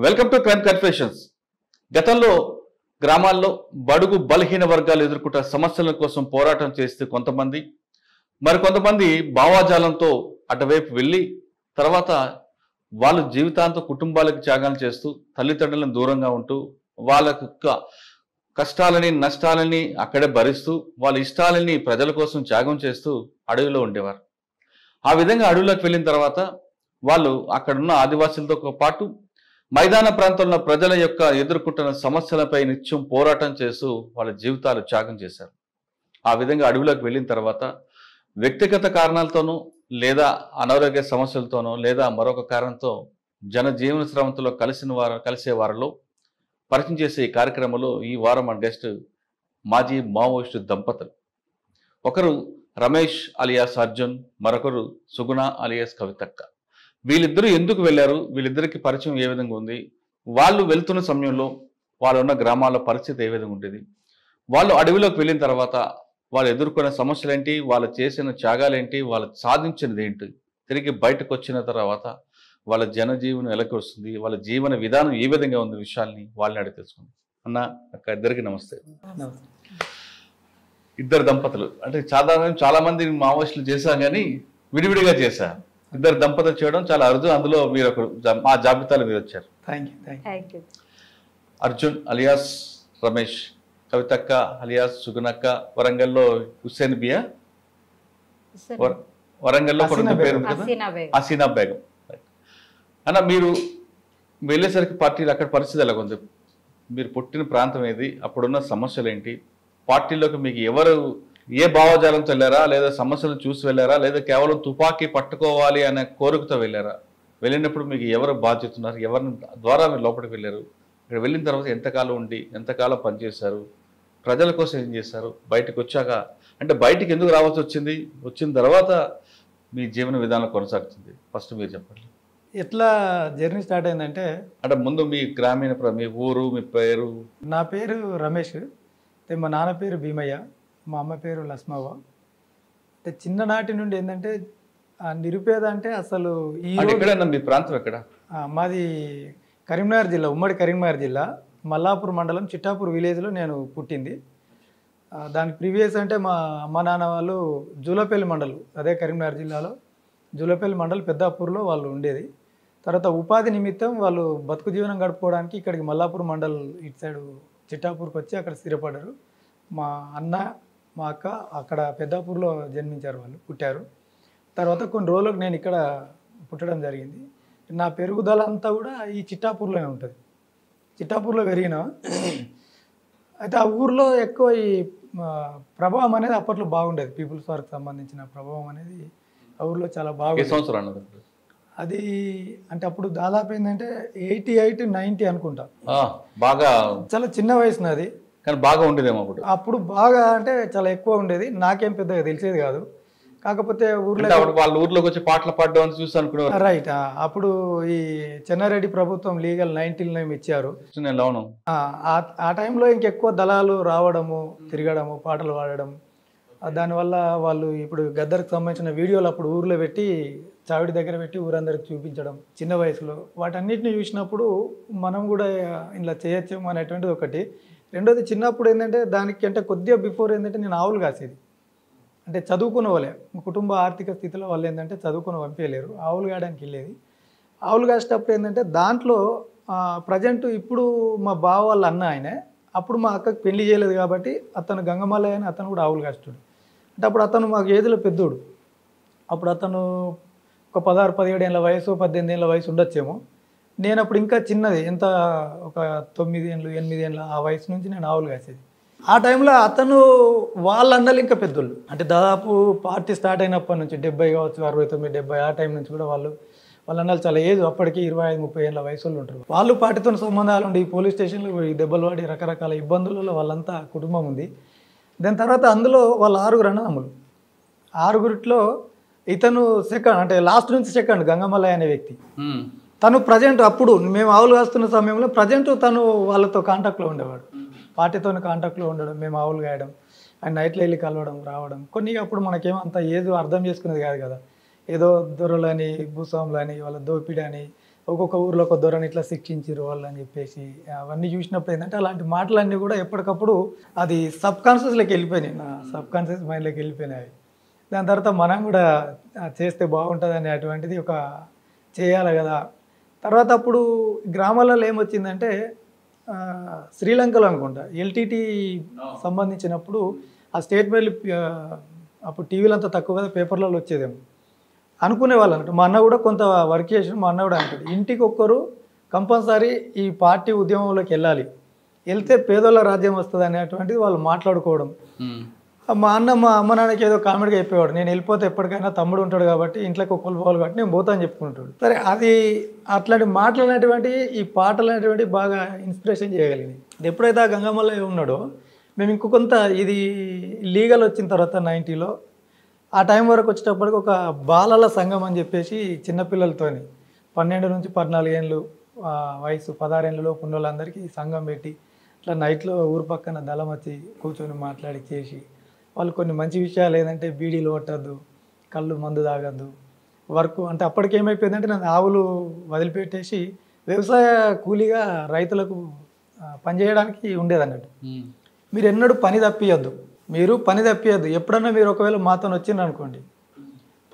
Welcome to crime confessions. గతంలో గ్రామాల్లో బడుగు బలహీన వర్గాలు ఎదుర్కొంటున్న సమస్యల కోసం పోరాటం చేస్తే కొంతమంది, మరికొంతమంది భావాజాలంతో అటువైపు వెళ్ళి తర్వాత వాళ్ళు జీవితాంతం కుటుంబాలకు త్యాగాలు చేస్తూ తల్లిదండ్రులను దూరంగా ఉంటూ వాళ్ళ కష్టాలని నష్టాలని అక్కడే భరిస్తూ వాళ్ళ ఇష్టాలని ప్రజల కోసం త్యాగం చేస్తూ అడవిలో ఉండేవారు. ఆ విధంగా అడవిలోకి వెళ్ళిన తర్వాత వాళ్ళు అక్కడున్న ఆదివాసులతో పాటు మైదాన ప్రాంతంలో ప్రజల యొక్క ఎదుర్కొంటున్న సమస్యలపై నిత్యం పోరాటం చేస్తూ వాళ్ళ జీవితాలు త్యాగం చేశారు. ఆ విధంగా అడవిలోకి వెళ్ళిన తర్వాత వ్యక్తిగత కారణాలతోనూ లేదా అనారోగ్య సమస్యలతోనో లేదా మరొక కారణంతో జనజీవన శ్రమంతో కలిసే వారిలో పరిచయం చేసే ఈ కార్యక్రమంలో ఈ వారం మన గెస్ట్ మాజీ మావోయిస్టు దంపతులు. ఒకరు రమేష్ అలియాస్ అర్జున్, మరొకరు సుగుణ అలియాస్ కవితక్క. వీళ్ళిద్దరూ ఎందుకు వెళ్ళారు, వీళ్ళిద్దరికి పరిచయం ఏ విధంగా ఉంది, వాళ్ళు వెళ్తున్న సమయంలో వాళ్ళు ఉన్న గ్రామాల పరిస్థితి ఏ విధంగా ఉండేది, వాళ్ళు అడవిలోకి వెళ్ళిన తర్వాత వాళ్ళు ఎదుర్కొన్న సమస్యలు ఏంటి, వాళ్ళు చేసిన త్యాగాలేంటి, వాళ్ళు సాధించినది ఏంటి, తిరిగి బయటకు వచ్చిన తర్వాత వాళ్ళ జనజీవనం ఎలాగ వస్తుంది, వాళ్ళ జీవన విధానం ఏ విధంగా ఉంది విషయాల్ని వాళ్ళని అడిగి తెలుసుకుంది. అన్న అక్క ఇద్దరికి నమస్తే. ఇద్దరు దంపతులు అంటే సాధారణంగా చాలా మంది మావోయిస్టులు చేశాం కానీ విడివిడిగా చేశారు. ఇద్దరు దంపతులు చేయడం చాలా అరుదు. అందులో మీరు ఒకరు మా జాబితాలో మీరు వచ్చారు. అర్జున్ అలియాస్ రమేష్, కవితక్క అలియాస్ సుగుణక్క, వరంగల్లో హుస్సేన్ బియా, వరంగల్లో కొడుకు పేరు హసీనా బేగం. అన్న మీరు వెళ్ళేసరికి పార్టీలు అక్కడ పరిస్థితి ఎలాగుంది, మీరు పుట్టిన ప్రాంతం ఏది, అప్పుడున్న సమస్యలు ఏంటి, పార్టీలోకి మీకు ఎవరు ఏ భావజాలంతో వెళ్ళారా, లేదా సమస్యలు చూసి వెళ్ళారా, లేదా కేవలం తుపాకీ పట్టుకోవాలి అనే కోరికతో వెళ్ళారా, వెళ్ళినప్పుడు మీకు ఎవరు బాధ్యత ఉన్నారు, ఎవరిని ద్వారా మీరు లోపలికి వెళ్ళారు, ఇక్కడ వెళ్ళిన తర్వాత ఎంతకాలం ఉండి ఎంతకాలం పనిచేశారు, ప్రజల కోసం ఏం చేశారు, బయటకు వచ్చాక అంటే బయటికి ఎందుకు రావాల్సి వచ్చింది, వచ్చిన తర్వాత మీ జీవన విధానం కొనసాగుతుంది, ఫస్ట్ మీరు చెప్పండి. ఎట్లా జర్నీ స్టార్ట్ అయిందంటే అంటే ముందు మీ గ్రామీణ మీ ఊరు, మీ పేరు. నా పేరు రమేష్, మా నాన్న పేరు భీమయ్య, మా అమ్మ పేరు లక్ష్మవ్వ. అంటే చిన్ననాటి నుండి ఏంటంటే నిరుపేద అంటే అసలు ఎక్కడన్నా మీ ప్రాంతం ఎక్కడ? మాది కరీంనగర్ జిల్లా, ఉమ్మడి కరీంనగర్ జిల్లా, మల్లాపూర్ మండలం చిట్టాపూర్ విలేజ్లో నేను పుట్టింది. దానికి ప్రీవియస్ అంటే మా అమ్మ నాన్న వాళ్ళు జూలపల్లి మండలం, అదే కరీంనగర్ జిల్లాలో జూలపల్లి మండలం పెద్దాపూర్లో వాళ్ళు ఉండేది. తర్వాత ఉపాధి నిమిత్తం వాళ్ళు బతుకు జీవనం గడుపుకోవడానికి ఇక్కడికి మల్లాపూర్ మండల్ ఇటు సైడు చిట్టాపూర్కి వచ్చి అక్కడ స్థిరపడ్డారు. మా అన్న మా అక్క అక్కడ పెద్దాపూర్లో జన్మించారు, వాళ్ళు పుట్టారు. తర్వాత కొన్ని రోజులకు నేను ఇక్కడ పుట్టడం జరిగింది. నా పెరుగుదల అంతా కూడా ఈ చిట్టాపూర్లోనే ఉంటుంది. చిట్టాపూర్లో పెరిగిన అయితే ఆ ఊర్లో ఎక్కువ ఈ ప్రభావం అనేది అప్పట్లో బాగుండేది. పీపుల్స్ వారికి సంబంధించిన ప్రభావం అనేది ఆ ఊర్లో చాలా బాగుంది. అది అంటే అప్పుడు దాదాపు ఏంటంటే 88, 90 అనుకుంటా. బాగా చాలా చిన్న వయసు నాది, కానీ బాగా ఉండేదేమో అప్పుడు బాగా అంటే చాలా ఎక్కువ ఉండేది. నాకేం పెద్దగా తెలిసేది కాదు. కాకపోతే ఊర్లో వాళ్ళ ఊర్లోకి వచ్చి పాటలు పాడడం చూసి అనుకునేవారు. రైట్. అప్పుడు ఈ చెన్నారెడ్డి ప్రభుత్వం లీగల్ 19 ఇచ్చారు. ఆ టైంలో ఇంకెక్కువ దళాలు రావడము, తిరగడము, పాటలు పాడడం, దానివల్ల వాళ్ళు ఇప్పుడు గద్దర్కి సంబంధించిన వీడియోలు అప్పుడు ఊర్లో పెట్టి చావిడి దగ్గర పెట్టి ఊరందరికి చూపించడం చిన్న వయసులో, వాటన్నిటిని చూసినప్పుడు మనం కూడా ఇలా చేయొచ్చేమో అనేటువంటిది ఒకటి. రెండోది చిన్నప్పుడు ఏంటంటే దానికి అంటే కొద్దిగా బిఫోర్ ఏంటంటే నేను ఆవులు కాసేది. అంటే చదువుకున్న వాళ్ళే, కుటుంబ ఆర్థిక స్థితిలో వాళ్ళు ఏంటంటే చదువుకుని పంపించలేరు, ఆవులు కాయడానికి వెళ్ళేది. ఆవులు కాసేటప్పుడు ఏంటంటే దాంట్లో ప్రజెంట్ ఇప్పుడు మా బావ వాళ్ళ అన్న ఆయనే, అప్పుడు మా అక్కకి పెళ్లి చేయలేదు కాబట్టి అతను గంగమల్లయ్య అని అతను కూడా ఆవులు కాస్తాడు. అంటే అప్పుడు అతను మాకు ఏజ్లో పెద్దోడు. అప్పుడు అతను ఒక 16, 17 ఏళ్ళ వయసు, 18 ఏళ్ళ వయసు ఉండొచ్చేమో. నేను అప్పుడు ఇంకా చిన్నది, ఎంత ఒక 9 ఏళ్ళు 8 ఏళ్ళ ఆ వయసు నుంచి నేను ఆవులు కాసేది. ఆ టైంలో అతను వాళ్ళ అన్నలు ఇంకా పెద్దోళ్ళు, అంటే దాదాపు పార్టీ స్టార్ట్ అయినప్పటి నుంచి 70 కావచ్చు, 69, 70 ఆ టైం నుంచి కూడా వాళ్ళ అన్నలు చాలా ఏజ్ అప్పటికి 25, 30 ఏళ్ళ వయసులో ఉంటారు. వాళ్ళు పార్టీతో సంబంధాలు ఉండి పోలీస్ స్టేషన్లో దెబ్బలు పడి రకరకాల ఇబ్బందులలో వాళ్ళంతా కుటుంబం ఉంది. దాని తర్వాత అందులో వాళ్ళ 6 అన్నదమ్ములు. 6 ఇతను సెకండ్, అంటే లాస్ట్ నుంచి సెకండ్ గంగమల్లయ్య అనే వ్యక్తి. తను ప్రజెంట్ అప్పుడు మేము ఆవులు కాస్తున్న సమయంలో ప్రజెంట్ తను వాళ్ళతో కాంటాక్ట్లో ఉండేవాడు, పార్టీతో కాంటాక్ట్లో ఉండడం, మేము ఆవులు కాయడం, అండ్ నైట్లో వెళ్ళి కలవడం రావడం. కొన్ని అప్పుడు మనకేమో అంత ఏదో అర్థం చేసుకునేది కాదు కదా, ఏదో దొరలని భూస్వాములని వాళ్ళ దోపిడీ అని ఒక్కొక్క ఊర్లో ఒక దొరని ఇట్లా శిక్షించారు వాళ్ళు అని చెప్పేసి అవన్నీ చూసినప్పుడు ఏంటంటే అలాంటి మాటలన్నీ కూడా ఎప్పటికప్పుడు అది సబ్ కాన్షియస్లోకి వెళ్ళిపోయినాయి, నా సబ్ కాన్షియస్ మైండ్లోకి వెళ్ళిపోయినాయి. దాని తర్వాత మనం కూడా చేస్తే బాగుంటుంది అనేటువంటిది ఒక చేయాలి కదా. తర్వాత అప్పుడు గ్రామాలలో ఏమొచ్చిందంటే శ్రీలంకలో అనుకుంటా ఎల్టీటీ సంబంధించినప్పుడు ఆ స్టేట్మెంట్లు అప్పుడు టీవీలు అంతా తక్కువ కదా, పేపర్లలో వచ్చేదేమో అనుకునేవాళ్ళు అన్నట్టు. మా అన్న కూడా కొంత వర్క్ చేసిన, మా అన్న కూడా అంటాడు ఇంటికి ఒక్కరు కంపల్సరీ ఈ పార్టీ ఉద్యమంలోకి వెళ్ళాలి, వెళ్తే పేదోళ్ళ రాజ్యం వస్తుంది అనేటువంటిది వాళ్ళు మాట్లాడుకోవడం. మా అన్న మా అమ్మ నాన్నకి ఏదో కామెడీగా చెప్పేవాడు, నేను వెళ్ళిపోతే ఎప్పటికైనా తమ్ముడు ఉంటాడు కాబట్టి ఇంట్లోకి ఒక్కరు పోవాలి కాబట్టి నేను పోతా అని చెప్పుకుంటాడు. సరే, అది అట్లాంటి మాటలు అనేటువంటి ఈ పాటలు అనేటువంటి బాగా ఇన్స్పిరేషన్ చేయగలిగింది. ఎప్పుడైతే ఆ గంగమల్లయ్య ఉన్నాడో మేము ఇంకొంత ఇది లీగల్ వచ్చిన తర్వాత 90లో ఆ టైం వరకు వచ్చేటప్పటికి ఒక బాలల సంఘం అని చెప్పేసి చిన్నపిల్లలతోని 12 నుంచి 14 ఏళ్ళు వయసు 16 ఏళ్ళలోపు ఉన్న వాళ్ళందరికీ సంఘం పెట్టి ఇట్లా నైట్లో ఊరు పక్కన దళం వచ్చి కూర్చొని మాట్లాడి చేసి వాళ్ళు కొన్ని మంచి విషయాలు ఏంటంటే బీడీలు కొట్టద్దు, కళ్ళు మందు తాగద్దు, వర్క్ అంటే అప్పటికి ఏమైపోయిందంటే నన్ను ఆవులు వదిలిపెట్టేసి వ్యవసాయ కూలీగా రైతులకు పనిచేయడానికి ఉండేదన్నట్టు. మీరు ఎన్నడూ పని తప్పియద్దు, మీరు పని తప్పియద్దు. ఎప్పుడన్నా మీరు ఒకవేళ మాతో వచ్చిండ్రు అనుకోండి,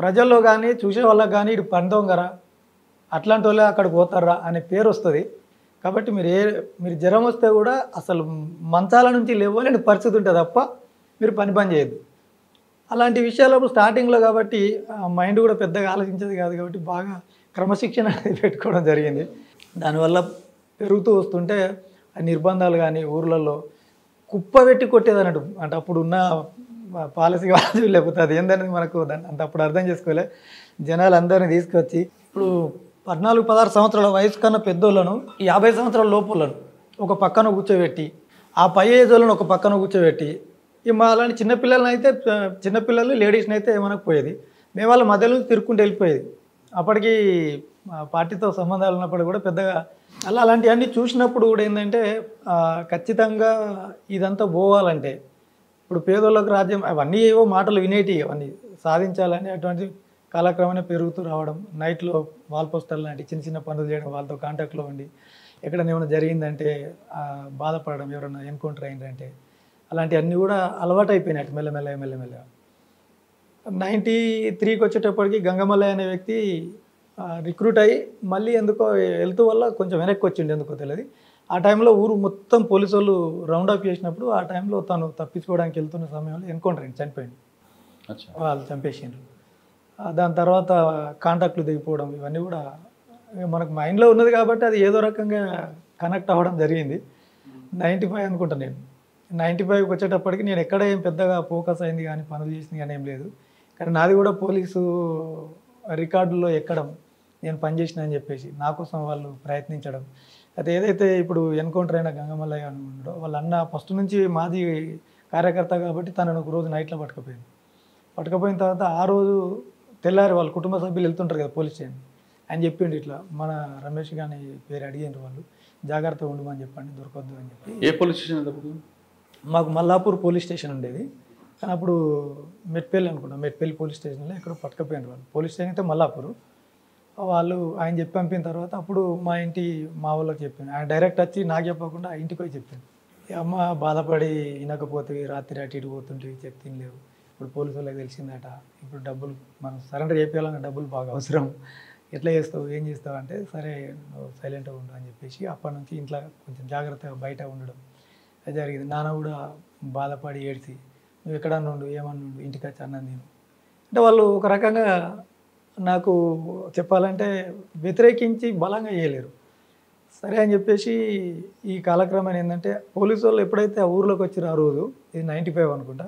ప్రజల్లో కానీ చూసే వాళ్ళకి కానీ ఇటు పని దొంగరా అట్లాంటి వాళ్ళే అక్కడికి పోతారా అనే పేరు వస్తుంది. కాబట్టి మీరు జ్వరం వస్తే కూడా అసలు మంచాల నుంచి లేవలేని పరిస్థితి ఉంటుంది తప్ప మీరు పని చేయొద్దు. అలాంటి విషయాలు స్టార్టింగ్లో కాబట్టి మైండ్ కూడా పెద్దగా ఆలోచించేది కాదు కాబట్టి బాగా క్రమశిక్షణ అనేది పెట్టుకోవడం జరిగింది. దానివల్ల పెరుగుతూ వస్తుంటే ఆ నిర్బంధాలు కానీ ఊర్లలో కుప్ప పెట్టి కొట్టేది అన్నట్టు. అంటే అప్పుడు ఉన్న పాలసీ కావచ్చు లేకపోతే అది ఏందనేది మనకు అంత అప్పుడు అర్థం చేసుకోలే. జనాలు అందరినీ తీసుకొచ్చి ఇప్పుడు 14-16 సంవత్సరాల వయసు కన్నా పెద్దోళ్ళను 50 సంవత్సరాల లోపలను ఒక పక్కన కూర్చోబెట్టి ఆ పై ఏజ్ వాళ్ళను ఒక పక్కన కూర్చోబెట్టి మా అలాంటి చిన్నపిల్లలని అయితే చిన్నపిల్లలు లేడీస్ని అయితే ఏమనకపోయేది, మేము వాళ్ళ మధ్యలో తిరుక్కుంటూ వెళ్ళిపోయేది. అప్పటికి పార్టీతో సంబంధాలు ఉన్నప్పుడు కూడా పెద్దగా అలాంటివన్నీ చూసినప్పుడు కూడా ఏంటంటే ఖచ్చితంగా ఇదంతా పోవాలంటే ఇప్పుడు పేదోళ్ళకు రాజ్యం అవన్నీ ఏవో మాటలు వినేటివి అవన్నీ సాధించాలని అటువంటి కాలక్రమేణా పెరుగుతూ రావడం, నైట్లో వాల్ పోస్టర్లు లాంటి చిన్న చిన్న పనులు చేయడం, వాళ్ళతో కాంటాక్ట్లో ఉండి ఎక్కడైనా ఏమైనా జరిగిందంటే బాధపడడం, ఎవరైనా ఎన్కౌంటర్ అయిందంటే అలాంటివన్నీ కూడా అలవాటు అయిపోయినాయి మెల్లమెల్లగా. 93కి వచ్చేటప్పటికి గంగమల్లయ్య అనే వ్యక్తి రిక్రూట్ అయ్యి మళ్ళీ ఎందుకో వెళ్తూ వల్ల కొంచెం వెనక్కి వచ్చిండు, ఎందుకో తెలియదు. ఆ టైంలో ఊరు మొత్తం పోలీసు వాళ్ళు రౌండప్ చేసినప్పుడు ఆ టైంలో తను తప్పించుకోవడానికి వెళ్తున్న సమయంలో ఎన్కౌంటర్ అయింది, చనిపోయింది, వాళ్ళు చంపేసిండ్రు. దాని తర్వాత కాంటాక్ట్లు దిగిపోవడం ఇవన్నీ కూడా మనకు మైండ్లో ఉన్నది కాబట్టి అది ఏదో రకంగా కనెక్ట్ అవ్వడం జరిగింది. 95 అనుకుంటా నేను. 95కి వచ్చేటప్పటికి నేను ఎక్కడ ఏం పెద్దగా ఫోకస్ అయింది కానీ పనులు చేసింది కానీ ఏం లేదు. కానీ నాది కూడా పోలీసు రికార్డుల్లో ఎక్కడం, నేను పనిచేసిన అని చెప్పేసి నా కోసం వాళ్ళు ప్రయత్నించడం. అది ఏదైతే ఇప్పుడు ఎన్కౌంటర్ అయిన గంగమల్లయ్య ఉన్నాడో వాళ్ళ అన్న ఫస్ట్ నుంచి మాది కార్యకర్త కాబట్టి తనను ఒక రోజు నైట్లో పట్టుకపోయిన తర్వాత ఆ రోజు తెల్లారి వాళ్ళ కుటుంబ సభ్యులు వెళ్తుంటారు కదా పోలీస్ స్టేషన్, ఆయన చెప్పిండు ఇట్లా మన రమేష్ గాని పేరు అడిగిండ్రు వాళ్ళు, జాగ్రత్తగా ఉండమని చెప్పండి, దొరకద్దు అని చెప్పి. ఏ పోలీస్ స్టేషన్? మాకు మల్లాపూర్ పోలీస్ స్టేషన్ ఉండేది, కానీ అప్పుడు మెట్పల్లి అనుకుంటాం, మెట్పల్లి పోలీస్ స్టేషన్లో ఎక్కడో పట్టుకపోయినారు వాళ్ళు. పోలీస్ స్టేషన్ అయితే మల్లాపూర్. వాళ్ళు ఆయన చెప్పి పంపిన తర్వాత అప్పుడు మా వాళ్ళకి చెప్పాను, ఆయన డైరెక్ట్ వచ్చి నాకు చెప్పకుండా ఆ ఇంటికి పోయి చెప్పాను. అమ్మ బాధపడి వినకపోతే రాత్రి అటు ఇటు పోతుంటే చెప్తే లేవు, ఇప్పుడు పోలీసు వాళ్ళకి తెలిసిందట, ఇప్పుడు డబ్బులు మనం సరెండర్ చేయాలన్న డబ్బులు బాగా అవసరం, ఎట్లా చేస్తావు ఏం చేస్తావు అంటే సరే నువ్వు సైలెంట్గా ఉండు అని చెప్పేసి అప్పటి నుంచి ఇంట్లో కొంచెం జాగ్రత్తగా బయట ఉండడం జరిగింది. నాన్న కూడా బాధపడి ఏడ్చి నువ్వు ఎక్కడన్నా ఉండు ఏమన్నా ఉండు ఇంటికి వచ్చి అన్నాను నేను అంటే వాళ్ళు ఒక రకంగా నాకు చెప్పాలంటే వ్యతిరేకించి బలంగా చేయలేరు. సరే అని చెప్పేసి ఈ కాలక్రమేణా ఏంటంటే పోలీసు వాళ్ళు ఎప్పుడైతే ఆ ఊర్లోకి వచ్చారో ఆ రోజు, ఇది 95 అనుకుంటా,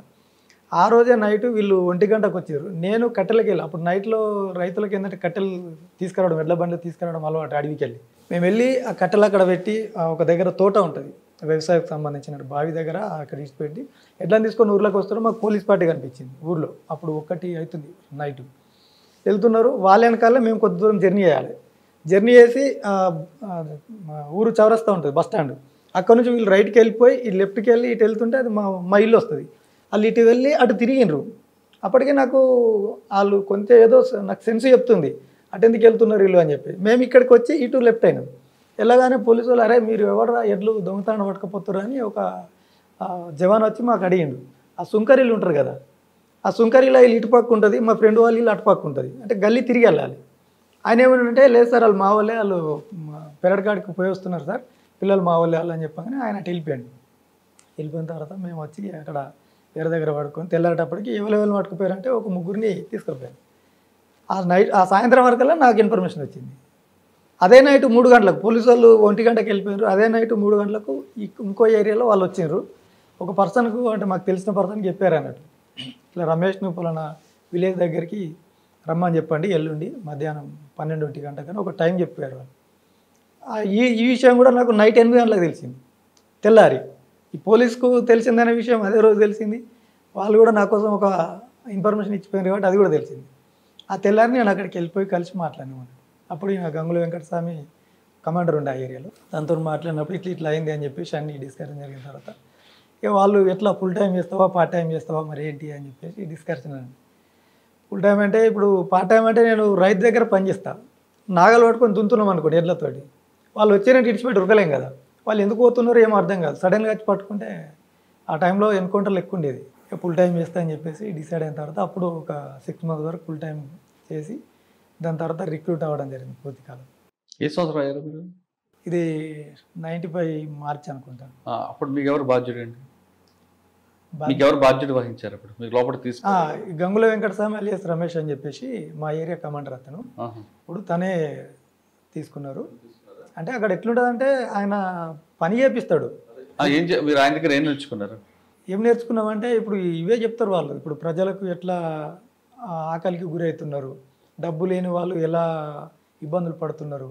ఆ రోజే నైట్ వీళ్ళు 1 గంటకు వచ్చారు. నేను కట్టెలకి వెళ్ళి అప్పుడు నైట్లో రైతులకి ఏంటంటే కట్టెలు తీసుకురావడం, ఎడ్ల బండ్లు తీసుకురావడం అలవాటు. అడవికి వెళ్ళి మేము వెళ్ళి ఆ కట్టెలు అక్కడ పెట్టి ఒక దగ్గర తోట ఉంటుంది వ్యవసాయకు సంబంధించిన బావి దగ్గర, అక్కడ ఇచ్చిపెట్టి ఎడ్లను తీసుకొని ఊర్లోకి వస్తారు. మాకు పోలీస్ పార్టీ కనిపించింది ఊర్లో, అప్పుడు 1 అవుతుంది నైట్ వెళ్తున్నారు. వాళ్ళ వెనకాల మేము కొద్ది దూరం జర్నీ చేసి ఊరు చౌరస్తా ఉంటుంది బస్ స్టాండ్, అక్కడ నుంచి వీళ్ళు రైట్కి వెళ్ళిపోయి ఇటు లెఫ్ట్కి వెళ్ళి ఇటు వెళ్తుంటే అది మా ఇల్లు వస్తుంది. వాళ్ళు ఇటు వెళ్ళి అటు తిరిగినరు. అప్పటికే నాకు వాళ్ళు కొంత ఏదో నాకు సెన్స్ చెప్తుంది, అటెందుకు వెళ్తున్నారు వీళ్ళు అని చెప్పి మేము ఇక్కడికి వచ్చి ఇటు లెఫ్ట్ అయినాం. వెళ్ళగానే పోలీసు వాళ్ళు అరే మీరు ఎవరు ఎడ్లు దొంగతనం పట్టుకపోతారు అని ఒక జవాన్ వచ్చి మాకు అడిగిండు. ఆ సుంకరీలు ఉంటారు కదా, ఆ సుంకరీలో వీళ్ళు ఇటుపక్క ఉంటుంది, మా ఫ్రెండ్ వాళ్ళు వీళ్ళు అటుపక్క ఉంటుంది, అంటే గల్లీ తిరిగి వెళ్ళాలి. ఆయన ఏమంటే లేదు సార్ వాళ్ళు మా వాళ్ళే, వాళ్ళు పెరడ్కాడికి పోయి వస్తున్నారు సార్, పిల్లలు మా వాళ్ళే వాళ్ళు అని చెప్పగానే ఆయన అటు వెళ్ళిపోయాడు. వెళ్ళిపోయిన తర్వాత మేము వచ్చి అక్కడ వేరే దగ్గర పడుకొని తెల్లారేటప్పటికి ఎవరెవరు పట్టుకుపోయారంటే ఒక ముగ్గురిని తీసుకుపోయాను. ఆ సాయంత్రం వరకల్లా నాకు ఇన్ఫర్మేషన్ వచ్చింది. అదే నైట్ 3 గంటలకు పోలీసు వాళ్ళు 1 గంటకు వెళ్ళిపోయారు. అదే నైట్ 3 గంటలకు ఇంకో ఏరియాలో వాళ్ళు వచ్చినారు. ఒక పర్సన్కు అంటే మాకు తెలిసిన పర్సన్కి చెప్పారు అన్నట్టు, ఇట్లా రమేష్ను పలానా విలేజ్ దగ్గరికి రమ్మని చెప్పండి ఎల్లుండి మధ్యాహ్నం 12-1 గంటకని ఒక టైం చెప్పారు వాళ్ళు. ఈ విషయం కూడా నాకు నైట్ 8 గంటలకు తెలిసింది. తెల్లారి ఈ పోలీసుకు తెలిసిందనే విషయం అదే రోజు తెలిసింది. వాళ్ళు కూడా నా కోసం ఒక ఇన్ఫర్మేషన్ ఇచ్చిపోయారు కాబట్టి అది కూడా తెలిసింది. ఆ తెల్లారి నేను అక్కడికి వెళ్ళిపోయి కలిసి మాట్లాడినాను. అప్పుడు ఈయన గంగుల వెంకటస్వామి కమాండర్ ఉండే ఆ ఏరియాలో, దాంతో మాట్లాడినప్పుడు ఇట్లా అయింది అని చెప్పేసి అన్ని డిస్కషన్ జరిగిన తర్వాత ఇక వాళ్ళు ఎట్లా ఫుల్ టైం చేస్తావా పార్ట్ టైం చేస్తావా మరి ఏంటి అని చెప్పేసి డిస్కషన్ అండి. ఫుల్ టైం అంటే ఇప్పుడు పార్ట్ టైం అంటే నేను రైతు దగ్గర పనిచేస్తాను, నాగలు పట్టుకొని దున్నుతున్నాం అనుకోండి ఎడ్లతోటి, వాళ్ళు వచ్చేనట్టు ఇడిచిపెట్టి ఉరకలేం కదా, వాళ్ళు ఎందుకు పోతున్నారో ఏమో అర్థం కాదు, సడన్గా వచ్చి పట్టుకుంటే ఆ టైంలో ఎన్కౌంటర్లు ఎక్కువ ఉండేది. ఇక ఫుల్ టైం చేస్తా అని చెప్పేసి డిసైడ్ అయిన తర్వాత అప్పుడు ఒక 6 months వరకు ఫుల్ టైం చేసి దాని తర్వాత రిక్రూట్ అవ్వడం జరిగింది పూర్తి కాలం. ఏ సంవత్సరం అయ్యారు మీరు? ఇది 95 మార్చ్ అనుకుంటాను. అప్పుడు మీకు ఎవరు బాధ్యుడు అండి? మీకు ఎవరు బాధ్యత వహించారు అప్పుడు మీకు లోపల తీసుకు? గంగుల వెంకటస్వామి అలియాస్ రమేష్ అని చెప్పేసి మా ఏరియా కమాండర్ అతను. ఇప్పుడు తనే తీసుకున్నారు. అంటే అక్కడ ఎట్లుంటుందంటే ఆయన పని చేపిస్తాడు. మీరు ఆయన దగ్గర ఏం నేర్చుకున్నారు? ఏం నేర్చుకున్నామంటే ఇప్పుడు ఇవే చెప్తారు వాళ్ళు, ఇప్పుడు ప్రజలకు ఎట్లా ఆకలికి గురవుతున్నారు, డబ్బు లేని వాళ్ళు ఎలా ఇబ్బందులు పడుతున్నారు,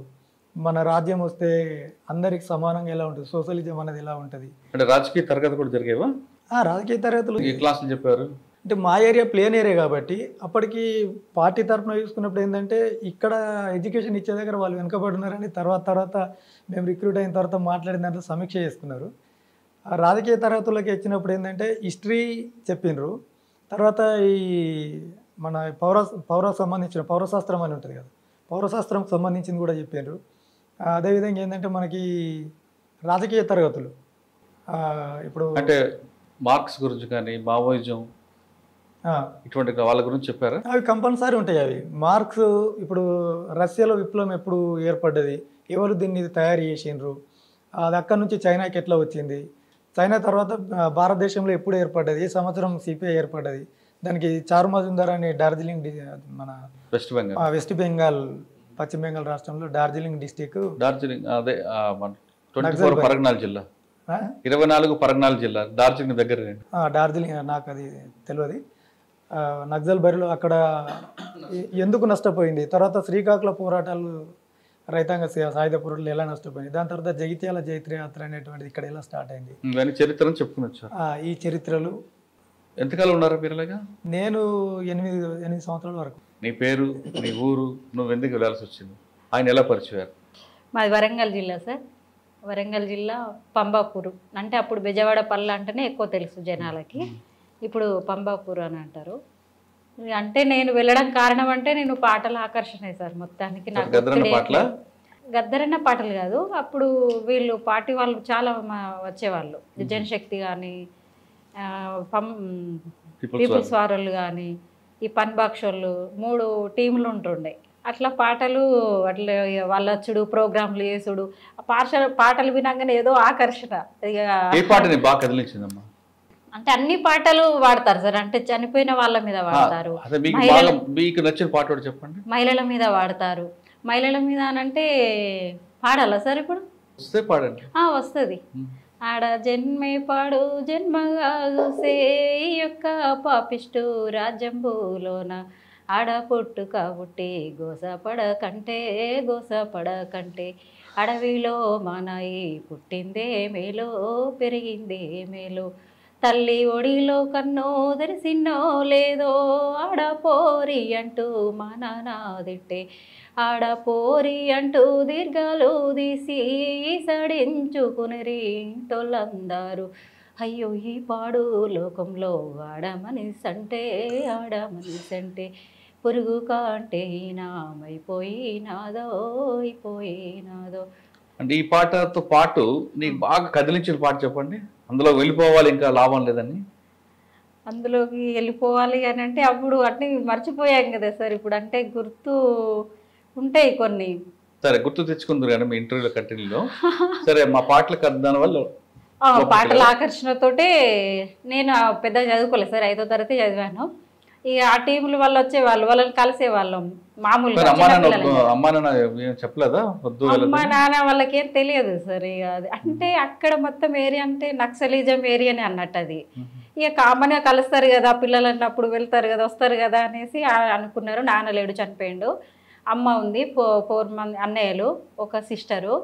మన రాజ్యం వస్తే అందరికి సమానంగా ఎలా ఉంటుంది, సోషలిజం అనేది ఎలా ఉంటుంది. అంటే రాజకీయ తరగతి కూడా జరిగేవా? రాజకీయ తరగతులు ఈ క్లాసులు చెప్పారు. అంటే మా ఏరియా ప్లేన్ ఏరియా కాబట్టి అప్పటికి పార్టీ తరఫున చూసుకున్నప్పుడు ఏంటంటే ఇక్కడ ఎడ్యుకేషన్ ఇచ్చే దగ్గర వాళ్ళు వెనుకబడున్నారని తర్వాత మేము రిక్రూట్ అయిన తర్వాత మాట్లాడిన దాంట్లో సమీక్ష చేసుకున్నారు. రాజకీయ తరగతులకి వచ్చినప్పుడు ఏంటంటే హిస్టరీ చెప్పిండ్రు, తర్వాత ఈ మన సంబంధించిన పౌరశాస్త్రం అని ఉంటుంది కదా, పౌరశాస్త్రంకి సంబంధించింది కూడా చెప్పారు. అదేవిధంగా ఏంటంటే మనకి రాజకీయ తరగతులు ఇప్పుడు అంటే మార్క్స్ గురించి కానీ మావోయిజం ఇటువంటి వాళ్ళ గురించి చెప్పారా? అవి కంపల్సరీ ఉంటాయి. అవి మార్క్స్ ఇప్పుడు రష్యాలో విప్లవం ఎప్పుడు ఏర్పడ్డది, ఎవరు దీన్ని తయారు చేసిండ్రు, అది అక్కడి నుంచి చైనాకి ఎట్లా వచ్చింది, చైనా తర్వాత భారతదేశంలో ఎప్పుడు ఏర్పడ్డది, ఏ సంవత్సరం సిపిఐ ఏర్పడ్డది, దానికి చారు మజుందార్ అనే డార్జిలింగ్ మన వెస్ట్ బెంగాల్ పశ్చిమ బెంగాల్ రాష్ట్రంలో డార్జిలింగ్ డిస్టిక్, డార్జిలింగ్ అదే 24 పరగనాల జిల్లా, 24 పరగనాల జిల్లా డార్జిలింగ్ దగ్గర. డార్జిలింగ్ నాకు అది తెలియదు. నక్సల్ బరిలో అక్కడ ఎందుకు నష్టపోయింది, తర్వాత శ్రీకాకుళ పోరాటాలు రైతాంగ సాయుధ పోరాటాలు ఎలా నష్టపోయింది, దాని తర్వాత జగిత్యాల జైత్రయాత్ర అనేటువంటిది ఇక్కడ ఎలా స్టార్ట్ అయింది, చరిత్రను చెప్పుకునొచ్చు. ఈ చరిత్రలు. ఎంతకాలం ఉన్నారు మీరులాగా? నేను 8 సంవత్సరాల వరకు. నీ పేరు, నీ ఊరు, నువ్వు ఎందుకు వెళ్ళాల్సి వచ్చింది, ఆయన ఎలా పరిచయారు? మాది వరంగల్ జిల్లా సార్, వరంగల్ జిల్లా పంబాపూరు. అంటే అప్పుడు బెజవాడ పల్లె అంటేనే ఎక్కువ తెలుసు జనాలకి, ఇప్పుడు పంబాపూర్ అని అంటారు. అంటే నేను వెళ్ళడం కారణం అంటే నేను పాటల ఆకర్షణ సార్ మొత్తానికి. నాకు గద్దరన్న పాటలు కాదు, అప్పుడు వీళ్ళు పార్టీ వాళ్ళు చాలా వచ్చేవాళ్ళు, జనశక్తి కానీ పీపుల్స్ వారోళ్ళు కానీ ఈ పన్బాక్షోళ్ళు 3 టీంలు ఉంటుండే. అట్లా పాటలు అట్లా వాళ్ళ వచ్చుడు, ప్రోగ్రాంలు చేసుడు, పాటలు వినగానే ఏదో ఆకర్షణ. అంటే అన్ని పాటలు వాడతారు సార్, అంటే చనిపోయిన వాళ్ళ మీద వాడతారు, మహిళల మీద వాడతారు. మహిళల మీద అనంటే పాడాలా సార్? ఇప్పుడు వస్తుంది. ఆడ జన్మే పాడు జన్మగా చూసే ఈ యొక్క పాపిష్టు రాజ్యంబులోన ఆడ పుట్టుక పుట్టి గోసపడకంటే అడవిలో మనయి పుట్టిందే మేలో పెరిగిందే మేలో, తల్లి ఒడిలో కన్నో తెరిసిన్నో లేదో ఆడపోరి అంటూ మా నాన్న తిట్టే, ఆడపోరి అంటూ దీర్ఘాలు తీసి సడించుకునిరి ఇంటోళ్ళందరూ. అయ్యో ఈ పాడు లోకంలో ఆడమనిసంటే పురుగు కాంటే నామైపోయినాదో అయిపోయినాదో. అంటే ఈ పాటతో పాటు నీకు బాగా కదిలించిన పాట చెప్పండి, అందులో వెళ్ళిపోవాలి ఇంకా లాభం లేదని. అందులోకి వెళ్ళిపోవాలి అని అంటే అప్పుడు అన్నీ మర్చిపోయాం కదా సార్. ఇప్పుడు అంటే గుర్తు ఉంటాయి కొన్ని. సరే గుర్తు తెచ్చుకుందరు కానీ మీ ఇంటర్వ్యూలో కంటిన్యూలో. సరే మా పాటలకు దాని వల్ల పాటల ఆకర్షణతోటే నేను పెద్దగా చదువుకోలేదు సార్, 5వ తరగతి చదివాను. ఇక ఆ టీముల వల్ల వచ్చేవాళ్ళు, వాళ్ళని కలిసేవాళ్ళం మామూలుగా. అమ్మా నాన్న చెప్పలేదా? అమ్మ నాన్న వాళ్ళకేం తెలియదు సార్. ఇక అది అంటే అక్కడ మొత్తం ఏరియా అంటే నక్సలిజం ఏరియానే అన్నట్టు. అది ఇక కామన్గా కలుస్తారు కదా పిల్లలు అన్నప్పుడు, వెళ్తారు కదా వస్తారు కదా అనేసి అనుకున్నారు. నాన్న లేడు, చనిపోయిండు. అమ్మ ఉంది, 4 మంది అన్నయ్యలు, ఒక సిస్టరు,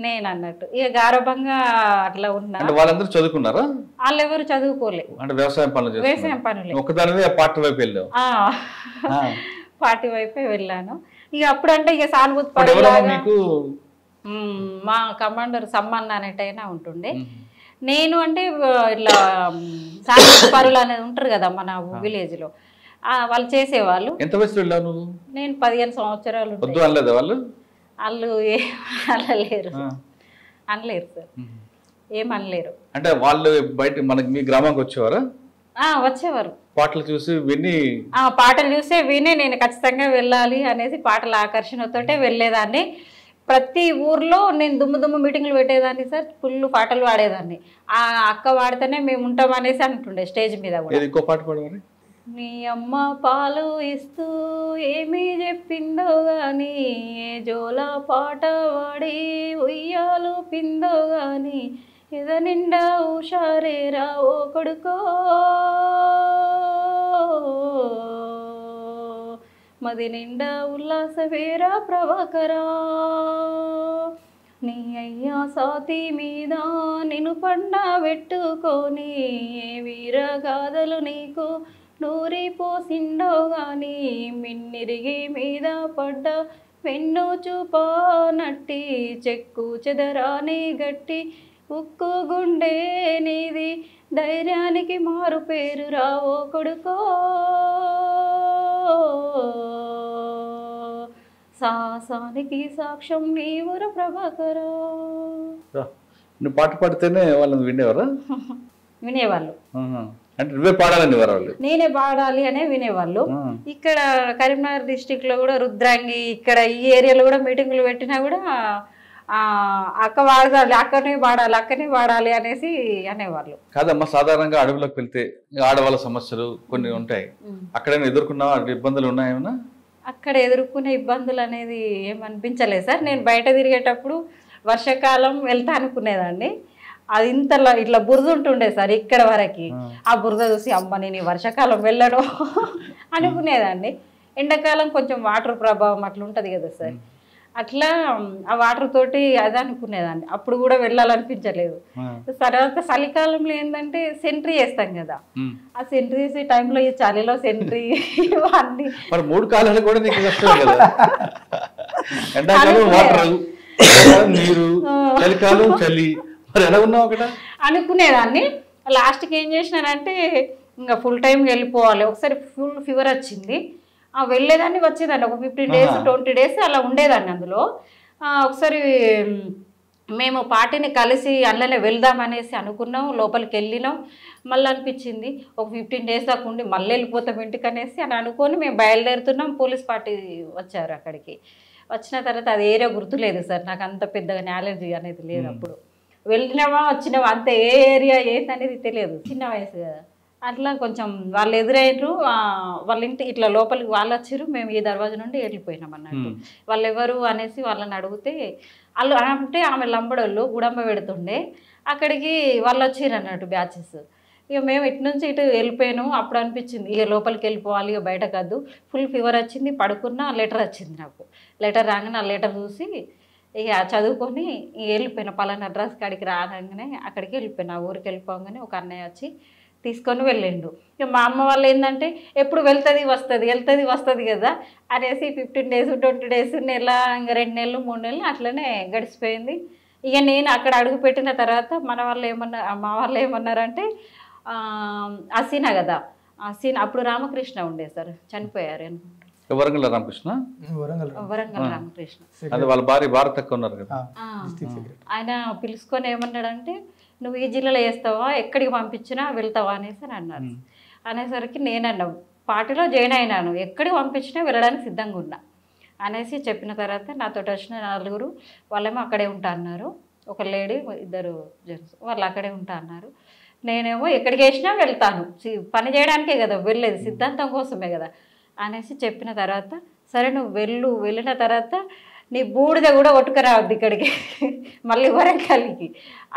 నేను అన్నట్టు. ఇక గారభంగా అట్లా ఉన్నా. వాళ్ళందరూ చదువుకున్నారా? వాళ్ళు ఎవరు చదువుకోలేదు, అంటే వ్యవసాయం పనులే. ఒకదానివే పార్టీ వైపు వెళ్ళావు? పార్టీ వైపే వెళ్ళాను. ఇక అప్పుడు అంటే ఇక సానుభూతి మా కమాండర్ సమ్మన్న అనేటైనా ఉంటుండే. నేను అంటే ఇట్లా సానుభూతి పరులు అనేది ఉంటారు కదా మన విలేజ్లో, వాళ్ళు చేసేవాళ్ళు. ఎంత వయసు వెళ్ళావు నువ్వు? నేను 15 సంవత్సరాలు. వాళ్ళు వాళ్ళు అనలేరు సార్, ఏమనలేరు. అంటే వాళ్ళు బయట మనకి మీ గ్రామానికి వచ్చేవారా? వచ్చేవారు. పాటలు చూసి విని పాటలు చూసే విని నేను ఖచ్చితంగా వెళ్ళాలి అనేసి పాటల ఆకర్షణతోటే వెళ్ళేదాన్ని. ప్రతి ఊర్లో నేను దుమ్ము మీటింగ్లు పెట్టేదాన్ని సార్. ఫుల్ పాటలు పాడేదాన్ని. ఆ అక్క పాడితేనే మేము ఉంటాం అనేసి అంటుండే స్టేజ్ మీద కూడా. ఇంకో పాట పాడేవారు. నీ అమ్మ పాలు ఇస్తూ ఏమీ చెప్పిందో గాని, ఏ జోలా పాట వాడి ఉయ్యాలు పిందో గాని, ఎద నిండా ఉషారేరా ఓ కొడుకో, మది నిండా ఉల్లాసవేరా ప్రభాకరా, నీ అయ్యా సాతి మీద నిన్ను పండ పెట్టుకొని, ఏ వీర గాథలు నీకు నూరి పోసిండో గాని, మిన్నిరిగి మీద పడ్డ వెన్ను చూపానట్టి, చెక్కు చెదరాని గట్టి ఉక్కు గుండె నీది, ధైర్యానికి మారు పేరు రావో కొడుకో, సాహసానికి సాక్ష్యం నీవుర ప్రభాకరా. నువ్వు పాట పాడితేనే వాళ్ళని వినేవారా? వినేవాళ్ళు. అంటే నువ్వే పాడాలని వాళ్ళు? నేనే పాడాలి అనే వినేవాళ్ళు. ఇక్కడ కరీంనగర్ డిస్టిక్ లో కూడా రుద్రాంగి, ఇక్కడ ఈ ఏరియాలో కూడా మీటింగ్లు పెట్టినా కూడా అక్క పాడాలి, అక్కనే పాడాలి అనేసి అనేవాళ్ళు. కాదమ్మా, సాధారణంగా అడవులకు వెళ్తే ఆడవాళ్ళ సమస్యలు కొన్ని ఉంటాయి. అక్కడైనా ఎదుర్కొన్నా ఇబ్బందులు ఉన్నాయేమన్నా? అక్కడ ఎదుర్కొనే ఇబ్బందులు అనేది ఏమనిపించలేదు సార్. నేను బయట తిరిగేటప్పుడు వర్షాకాలం వెళ్తా అనుకునేదాన్ని. అది ఇంతలా ఇట్లా బురద ఉంటుండే సార్ ఇక్కడ వరకు. ఆ బురద చూసి అమ్మ నేను వర్షాకాలం వెళ్ళను అనుకునేదాన్ని. ఎండాకాలం కొంచెం వాటర్ ప్రభావం అట్లా ఉంటుంది కదా సార్, అట్లా ఆ వాటర్ తోటి అది అనుకునేదాన్ని. అప్పుడు కూడా వెళ్ళాలనిపించలేదు. తర్వాత చలికాలంలో ఏంటంటే సెంట్రీ చేస్తాం కదా, ఆ సెంట్రీ చేసే టైంలో ఈ చలిలో సెంట్రీ అన్ని 3 కాలాలు కూడా నీకు కష్టమే కదా. ఎండాకాలం వాటర్, నీరు, చలికాలం చలి, ఎలా ఉన్నావు అక్కడ అనుకునేదాన్ని. లాస్ట్కి ఏం చేసినానంటే ఇంకా ఫుల్ టైంకి వెళ్ళిపోవాలి. ఒకసారి ఫుల్ ఫీవర్ వచ్చింది, వెళ్ళేదాన్ని వచ్చేదాన్ని. ఒక 15 days 20 days అలా ఉండేదాన్ని అందులో. ఒకసారి మేము పార్టీని కలిసి అందులోనే వెళ్దామనేసి అనుకున్నాం, లోపలికి వెళ్ళినాం. మళ్ళీ అనిపించింది ఒక 15 days దాకా ఉండి మళ్ళీ వెళ్ళిపోతాం ఇంటికి అనేసి అని అనుకొని మేము బయలుదేరుతున్నాం. పోలీస్ పార్టీ వచ్చారు అక్కడికి. వచ్చిన తర్వాత అది ఏరియా గుర్తులేదు సార్, నాకు అంత పెద్దగా నాలెడ్జ్ అనేది లేదు. అప్పుడు వెళ్ళినామా వచ్చినామా అంత ఏ ఏరియా ఏంటనేది తెలియదు, చిన్న వయసు కదా. అట్లా కొంచెం వాళ్ళు ఎదురైనరు, వాళ్ళ ఇంటి ఇట్లా లోపలికి వాళ్ళు వచ్చారు, మేము ఈ దర్వాజా నుండి వెళ్ళిపోయినాం అన్నట్టు. వాళ్ళు ఎవరు అనేసి వాళ్ళని అడిగితే వాళ్ళు అంటే ఆమె లంబడోళ్ళు గుడంబ పెడుతుండే, అక్కడికి వాళ్ళు వచ్చారు అన్నట్టు బ్యాచెస్. ఇక మేము ఇటు నుంచి ఇటు వెళ్ళిపోయాను. అప్పుడు అనిపించింది ఇక లోపలికి వెళ్ళిపోవాలి, ఇక బయట కాదు. ఫుల్ ఫీవర్ వచ్చింది, పడుకున్న లెటర్ వచ్చింది నాకు. లెటర్ రాగానే ఆ లెటర్ చూసి ఇక చదువుకొని వెళ్ళిపోయినా. పలానా అడ్రస్ కాడికి రాగానే అక్కడికి వెళ్ళిపోయినా. ఊరికి వెళ్ళిపోగానే ఒక అన్నయ్య వచ్చి తీసుకొని వెళ్ళిండు. ఇక మా అమ్మ వాళ్ళు ఏంటంటే ఎప్పుడు వెళ్తుంది వస్తుంది కదా అనేసి 15 days 20 days నెల, ఇంకా 2 నెలలు 3 నెలలు అట్లనే గడిచిపోయింది. ఇక నేను అక్కడ అడుగు పెట్టిన తర్వాత మా వాళ్ళు ఏమన్నారంటే అసీనా కదా, అసీనా అప్పుడు రామకృష్ణ ఉండే సార్, చనిపోయారు అనుకుంటారు. వరంగల్ రామకృష్ణ, వరంగల్ వరంగల్ రామకృష్ణ. అది వాళ్ళ భార్య భారత అక్క ఉన్నారు కదా. ఆయన పిలుచుకొని ఏమన్నాడంటే, నువ్వు ఈ జిల్లాలో వేస్తావా, ఎక్కడికి పంపించినా వెళ్తావా అనేసి అని అన్నారు. అనేసరికి నేనన్నా పార్టీలో జాయిన్ అయినాను, ఎక్కడికి పంపించినా వెళ్ళడానికి సిద్ధంగా ఉన్నా అనేసి చెప్పిన తర్వాత నాతో వచ్చిన 4 వాళ్ళేమో అక్కడే ఉంటా అన్నారు. ఒక లేడీ 2 జెంట్స్ వాళ్ళు అక్కడే ఉంటా అన్నారు. నేనేమో ఎక్కడికి వేసినా వెళ్తాను, పని చేయడానికే కదా వెళ్ళేది, సిద్ధాంతం కోసమే కదా అనేసి చెప్పిన తర్వాత, సరే నువ్వు వెళ్ళిన తర్వాత నీ బూడిద కూడా కొట్టుకురావద్దు ఇక్కడికి, మళ్ళీ వరంగల్కి.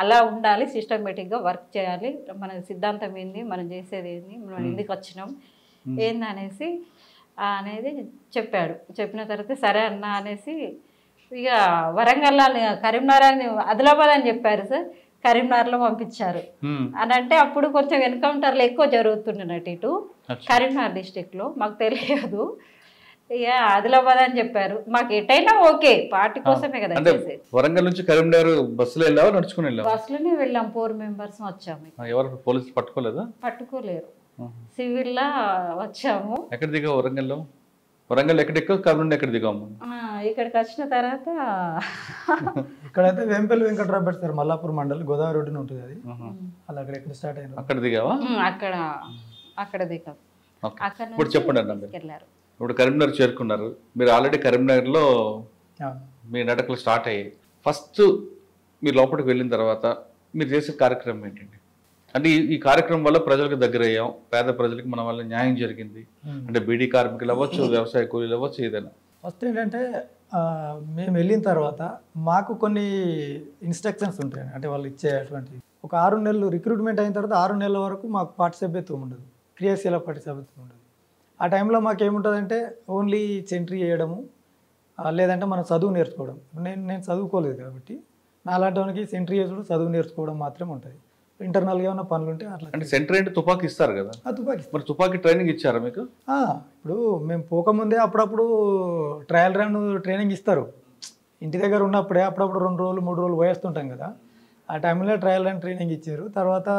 అలా ఉండాలి, సిస్టమేటిక్గా వర్క్ చేయాలి, మన సిద్ధాంతం ఏంది, మనం చేసేది ఏంది, మనం ఎందుకు వచ్చినాం ఏంది అనేది చెప్పాడు. చెప్పిన తర్వాత సరే అన్న అనేసి ఇక వరంగల్ కరీంనగర్ అని ఆదిలాబాద్ అని చెప్పారు సార్, కరీంనగర్లో పంపించారు అని. అంటే అప్పుడు కొంచెం ఎన్కౌంటర్లు ఎక్కువ జరుగుతుండేనట్టు ఇటు కరీంనగర్ డిస్టిక్లో, మాకు తెలియదు. ఇక ఆదిలాబాద్ అని చెప్పారు. మాకు ఎటైనా ఓకే, పార్టీ కోసమే కదా చేసేది. వరంగల్ నుంచి కరీంనగర్ బస్సులో వెళ్ళావా, నడుచుకుని వెళ్ళావా? బస్సులోనే వెళ్ళాం, 4 మెంబర్స్ వచ్చాము. ఎవరు పోలీసులు పట్టుకోలేదా? పట్టుకోలేరు, సివిల్లా వచ్చాము. ఎక్కడ దిగా వరంగల్లో? వరంగల్ ఎక్కడ ఎక్కువ, కర్నూలు ఎక్కడ దిగాము? ఇక్కడికి వచ్చిన తర్వాత ఇక్కడైతే వేంపల్లి వెంకట్రావు పెడతారు, మల్లాపూర్ మండల్, గోదావరి రోడ్డున ఉంటుంది అది. అలా అక్కడ ఎక్కడ స్టార్ట్ అయ్యారు, అక్కడ దిగావా? అక్కడ దిగాం. ఇప్పుడు చెప్పండి అన్న, ఇప్పుడు కరీంనగర్ చేరుకున్నారు మీరు, ఆల్రెడీ కరీంనగర్లో మీ నాటకాలు స్టార్ట్ అయ్యాయి. ఫస్ట్ మీరు లోపలికి వెళ్ళిన తర్వాత మీరు చేసే కార్యక్రమం ఏంటండి? అంటే ఈ కార్యక్రమం వల్ల ప్రజలకు దగ్గర అయ్యాం, పేద ప్రజలకు మన వల్ల న్యాయం జరిగింది అంటే బీడీ కార్మికులు అవ్వచ్చు, వ్యవసాయ కూలీలు అవ్వచ్చు, ఏదైనా. ఫస్ట్ ఏంటంటే మేము వెళ్ళిన తర్వాత మాకు కొన్ని ఇన్స్ట్రక్షన్స్ ఉంటాయి. అంటే వాళ్ళు ఇచ్చేటువంటి ఒక 6 నెలలు రిక్రూట్మెంట్ అయిన తర్వాత 6 నెలల వరకు మాకు పార్టీ సభ్యత్వం ఉండదు, క్రియాశీల పార్టీ సభ్యత్వం ఉండదు. ఆ టైంలో మాకు ఏముంటుందంటే ఓన్లీ సెంట్రీ చేయడము, లేదంటే మనం చదువు నేర్చుకోవడం. నేను చదువుకోలేదు కాబట్టి నాలాంటి సెంట్రీ చేసుడు, చదువు నేర్చుకోవడం మాత్రమే ఉంటుంది. ఇంటర్నల్గా ఏమైనా పనులు ఉంటే అట్లా. అంటే సెంటర్ అంటే తుపాకీ ఇస్తారు కదా? తుపాకీ. మరి తుపాకీ ట్రైనింగ్ ఇచ్చారా మీకు? ఇప్పుడు మేము పోకముందే అప్పుడప్పుడు ట్రయల్ రన్ ట్రైనింగ్ ఇస్తారు. ఇంటి దగ్గర ఉన్నప్పుడే అప్పుడప్పుడు 2 రోజులు 3 రోజులు పోయేస్తుంటాం కదా, ఆ టైంలో ట్రయల్ రన్ ట్రైనింగ్ ఇచ్చారు. తర్వాత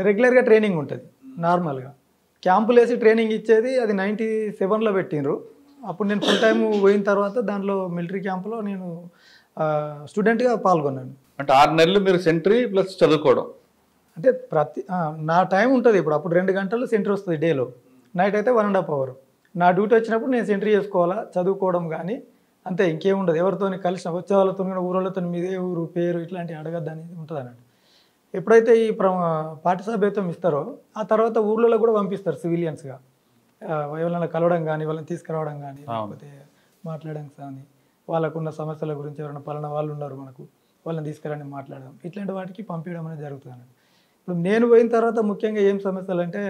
రెగ్యులర్గా ట్రైనింగ్ ఉంటుంది. నార్మల్గా క్యాంపులు వేసి ట్రైనింగ్ ఇచ్చేది అది 97లో పెట్టిండ్రు. అప్పుడు నేను ఫుల్ టైం పోయిన తర్వాత దాంట్లో మిలిటరీ క్యాంపులో నేను స్టూడెంట్గా పాల్గొన్నాను. అంటే 6 నెలలు మీరు సెంట్రీ ప్లస్ చదువుకోవడం. అంటే నా టైం ఉంటుంది. ఇప్పుడు అప్పుడు 2 గంటలు సెంట్రీ వస్తుంది డేలో, నైట్ అయితే 1.5 అవర్. నా డ్యూటీ వచ్చినప్పుడు నేను సెంట్రీ చేసుకోవాలా, చదువుకోవడం కానీ అంతే, ఇంకేముండదు. ఎవరితో కలిసిన వచ్చే వాళ్ళతో ఊరోళ్ళతో మీదే ఊరు పేరు ఇట్లాంటివి అడగద్దు అనేది ఉంటుంది అన్నట్టు. ఎప్పుడైతే ఈ పార్టీ సభ్యత్వం ఇస్తారో ఆ తర్వాత ఊర్లలో కూడా పంపిస్తారు సివిలియన్స్గా, ఎవరైనా కలవడం కానీ, వాళ్ళని తీసుకురావడం కానీ, లేకపోతే మాట్లాడడం కానీ, వాళ్ళకున్న సమస్యల గురించి ఎవరైనా పలానా వాళ్ళు ఉన్నారు మనకు, వాళ్ళని తీసుకురాని మాట్లాడడం, ఇట్లాంటి వాటికి పంపించడం అనేది జరుగుతుంది. ఇప్పుడు నేను పోయిన తర్వాత ముఖ్యంగా ఏం సమస్యలు అంటే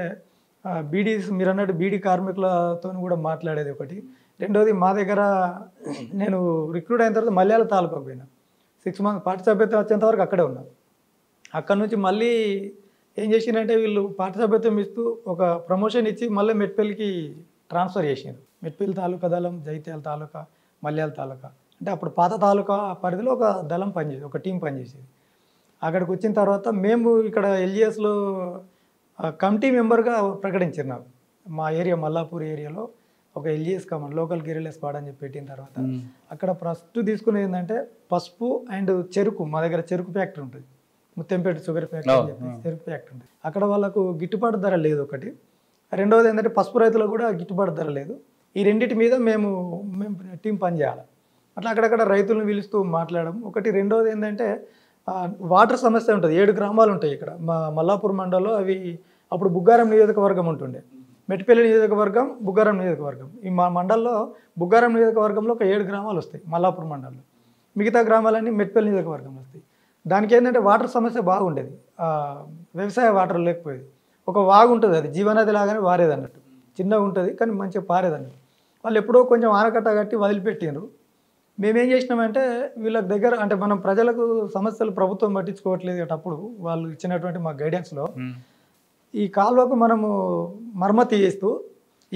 మీరు అన్నట్టు బీడీ కార్మికులతో కూడా మాట్లాడేది ఒకటి. రెండోది మా దగ్గర నేను రిక్రూట్ అయిన తర్వాత మల్యాల తాలూకాకు పోయినా, 6 మంత్స్ పార్టీ సభ్యత్వం వచ్చేంత వరకు అక్కడే ఉన్నా. అక్కడ నుంచి మళ్ళీ ఏం చేసిందంటే వీళ్ళు పార్టీ సభ్యత్వం ఇస్తూ ఒక ప్రమోషన్ ఇచ్చి మళ్ళీ మెట్పల్లికి ట్రాన్స్ఫర్ చేసారు. మెట్పల్లి తాలూకా దళం, జైత్యాల తాలూకా, మల్యాల తాలూకా, అంటే అప్పుడు పాత తాలూకా పరిధిలో ఒక దళం పనిచేసేది, ఒక టీం పనిచేసేది. అక్కడికి వచ్చిన తర్వాత మేము ఇక్కడ ఎల్జిఎస్లో కమిటీ మెంబర్గా ప్రకటించారు నాకు. మా ఏరియా మల్లాపూర్ ఏరియాలో ఒక LGS command, local guerrilla squad అని చెప్పి పెట్టిన తర్వాత అక్కడ ఫస్ట్ తీసుకునేది ఏంటంటే పసుపు అండ్ చెరుకు. మా దగ్గర చెరుకు ఫ్యాక్టరీ ఉంటుంది, ముత్తంపేట షుగర్ ఫ్యాక్టరీ అని చెప్పి చెరుకు ఫ్యాక్టరీ ఉంటుంది. అక్కడ వాళ్ళకు గిట్టుబాటు ధర లేదు ఒకటి. రెండవది ఏంటంటే పసుపు రైతులకు కూడా గిట్టుబాటు ధర లేదు. ఈ రెండింటి మీద మేము టీం పనిచేయాలి. అట్లా అక్కడక్కడ రైతులను పిలుస్తూ మాట్లాడడం ఒకటి. రెండవది ఏంటంటే వాటర్ సమస్య ఉంటుంది. 7 గ్రామాలు ఉంటాయి ఇక్కడ మా మల్లాపూర్ మండలంలో. అవి అప్పుడు బుగ్గారం నియోజకవర్గం ఉంటుండే, మెట్పల్లి నియోజకవర్గం, బుగ్గారం నియోజకవర్గం. ఈ మా మండలంలో బుగ్గారం నియోజకవర్గంలో ఒక 7 గ్రామాలు వస్తాయి మల్లాపూర్ మండలంలో, మిగతా గ్రామాలన్నీ మెట్పల్లి నియోజకవర్గంలో వస్తాయి. దానికి ఏంటంటే వాటర్ సమస్య బాగుండేది, వ్యవసాయ వాటర్ లేకపోయేది. ఒక వాగు ఉంటుంది, అది జీవనది లాగానే వారేది అన్నట్టు, చిన్నగా ఉంటుంది కానీ మంచిగా పారేది అన్నట్టు. వాళ్ళు ఎప్పుడో కొంచెం ఆనకట్ట కట్టి వదిలిపెట్టినారు. మేమేం చేసినామంటే వీళ్ళకి దగ్గర అంటే మనం ప్రజలకు సమస్యలు ప్రభుత్వం పట్టించుకోవట్లేదు అప్పుడు వాళ్ళు ఇచ్చినటువంటి మా గైడెన్స్లో ఈ కాలువకు మనము మరమ్మతి చేస్తూ